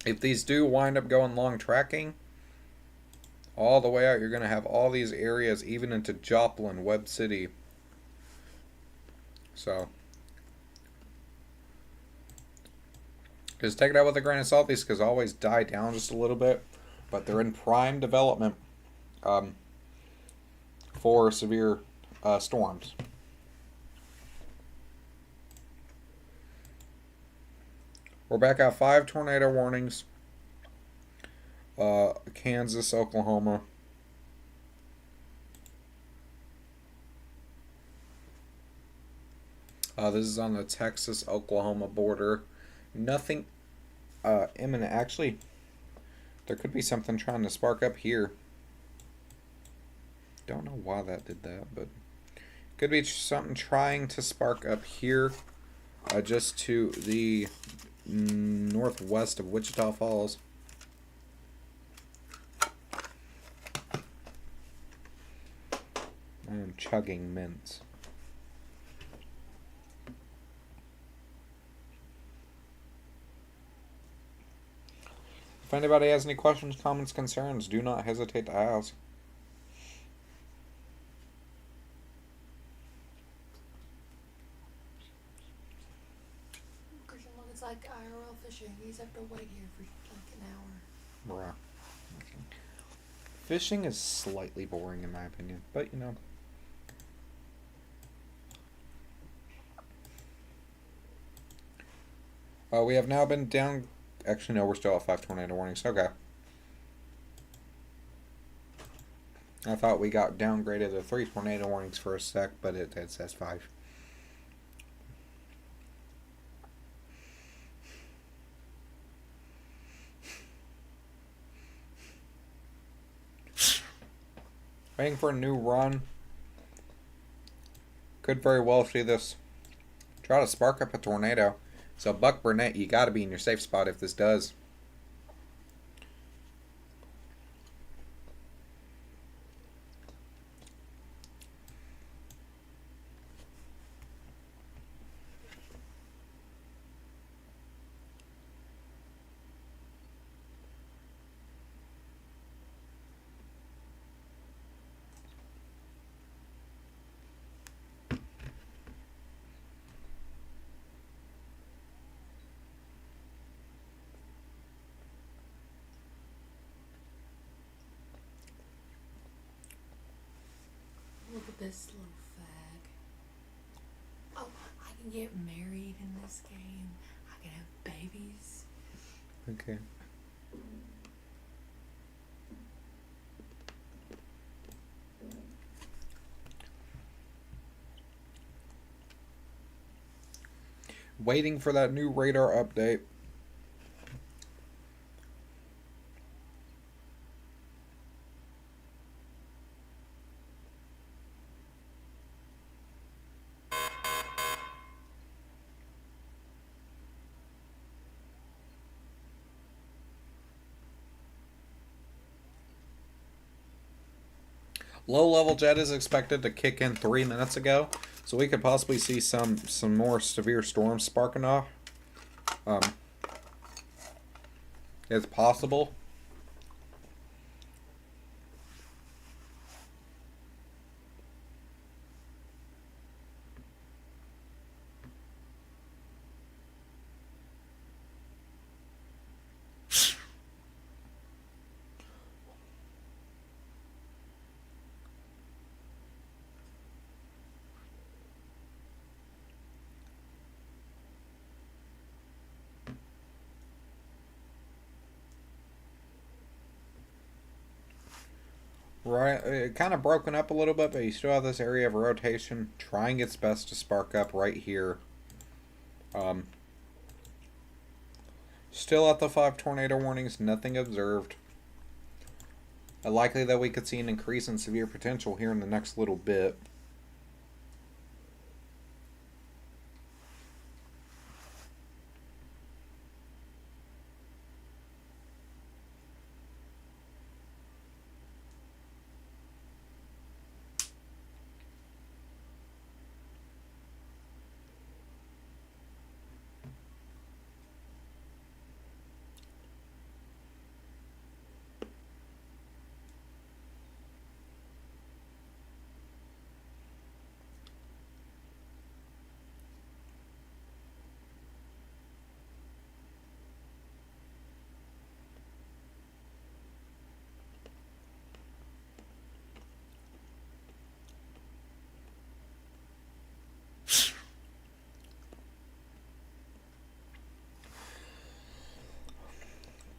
A: If these do wind up going long tracking, all the way out, you're going to have all these areas, even into Joplin, Webb City. So, just take it out with a grain of salt. These could always die down just a little bit, but they're in prime development for severe storms. We're back at 5 tornado warnings. Kansas, Oklahoma. This is on the Texas-Oklahoma border. Nothing imminent. Actually, there could be something trying to spark up here. Don't know why that did that, but could be something trying to spark up here, just to the northwest of Wichita Falls. I am chugging mints. If anybody has any questions, comments, concerns, do not hesitate to ask.
B: Christian, look, it's like IRL fishing. You just have to wait here for like an hour.
A: Bruh. Fishing is slightly boring in my opinion, but you know. We have now been down. Actually, no, we're still at 5 tornado warnings. Okay. I thought we got downgraded to 3 tornado warnings for a sec, but it says 5. Waiting for a new run. Could very well see this try to spark up a tornado. So Buck Burnett, you got to be in your safe spot if this does.
B: Look at this little fag. Oh, I can get married in this game. I can have babies.
A: Okay. Waiting for that new radar update. Low level jet is expected to kick in 3 minutes ago, so we could possibly see some more severe storms sparking off. It's possible. Right, it kind of broken up a little bit, but you still have this area of rotation trying its best to spark up right here. Still at the 5 tornado warnings, nothing observed. Likely that we could see an increase in severe potential here in the next little bit.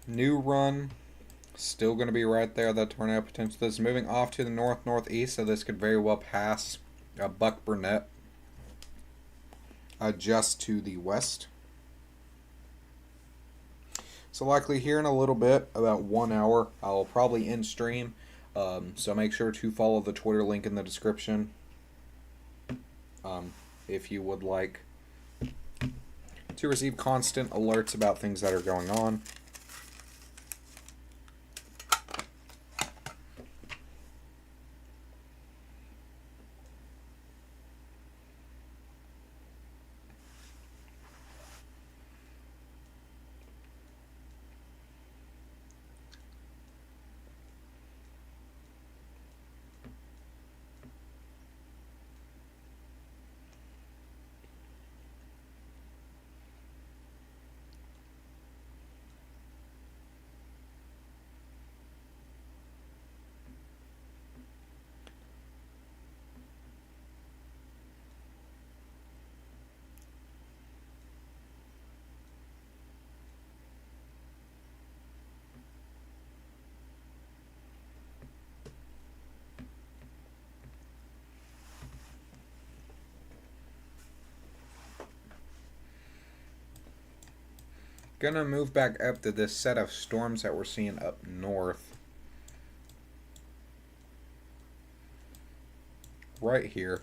A: New run, still going to be right there. That tornado potential. This is moving off to the north-northeast, so this could very well pass Buck Burnett just to the west. So likely here in a little bit, about 1 hour, I'll probably end stream. So make sure to follow the Twitter link in the description if you would like to receive constant alerts about things that are going on. Gonna move back up to this set of storms that we're seeing up north. right here.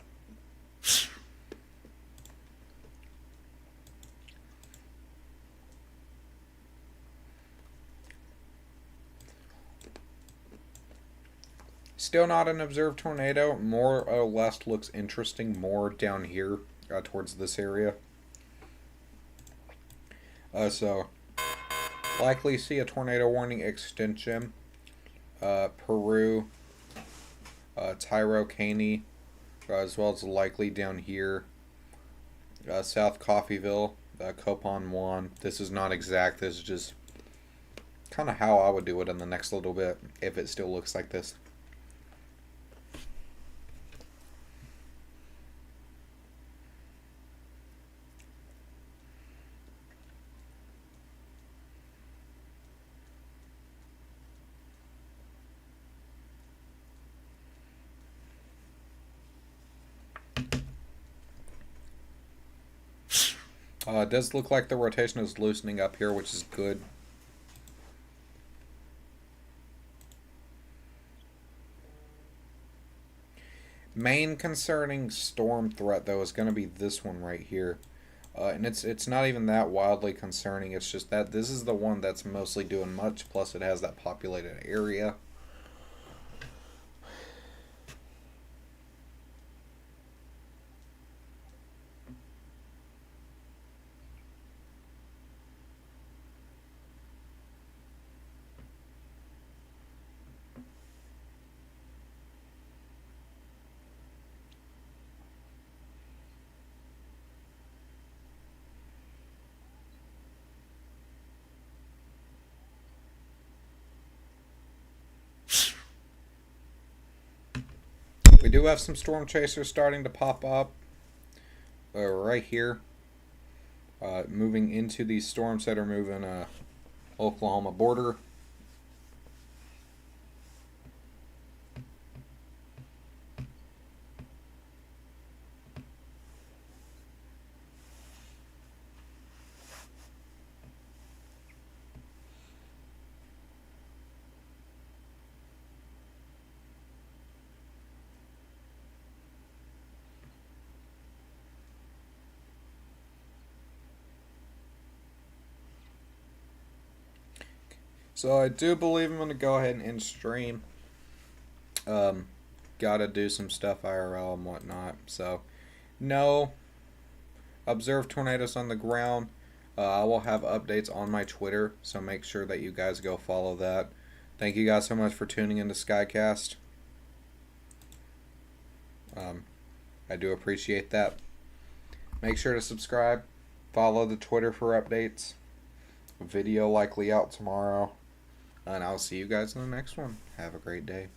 A: Still not an observed tornado. More or less looks interesting more down here towards this area. So, likely see a tornado warning extension. Peru, Tyro Caney, as well as likely down here. South Coffeyville, Copon 1. This is not exact. This is just kind of how I would do it in the next little bit if it still looks like this. It does look like the rotation is loosening up here, which is good. Main concerning storm threat, though, is going to be this one right here. And it's not even that wildly concerning. It's just that this is the one that's mostly doing much, plus it has that populated area. We do have some storm chasers starting to pop up right here. Moving into these storms that are moving Oklahoma border. So I do believe I'm going to go ahead and end stream. Gotta do some stuff IRL and whatnot. So, no observed tornadoes on the ground. I will have updates on my Twitter, so make sure that you guys go follow that. Thank you guys so much for tuning into Skycast. I do appreciate that. Make sure to subscribe. Follow the Twitter for updates. Video likely out tomorrow. And I'll see you guys in the next one. Have a great day.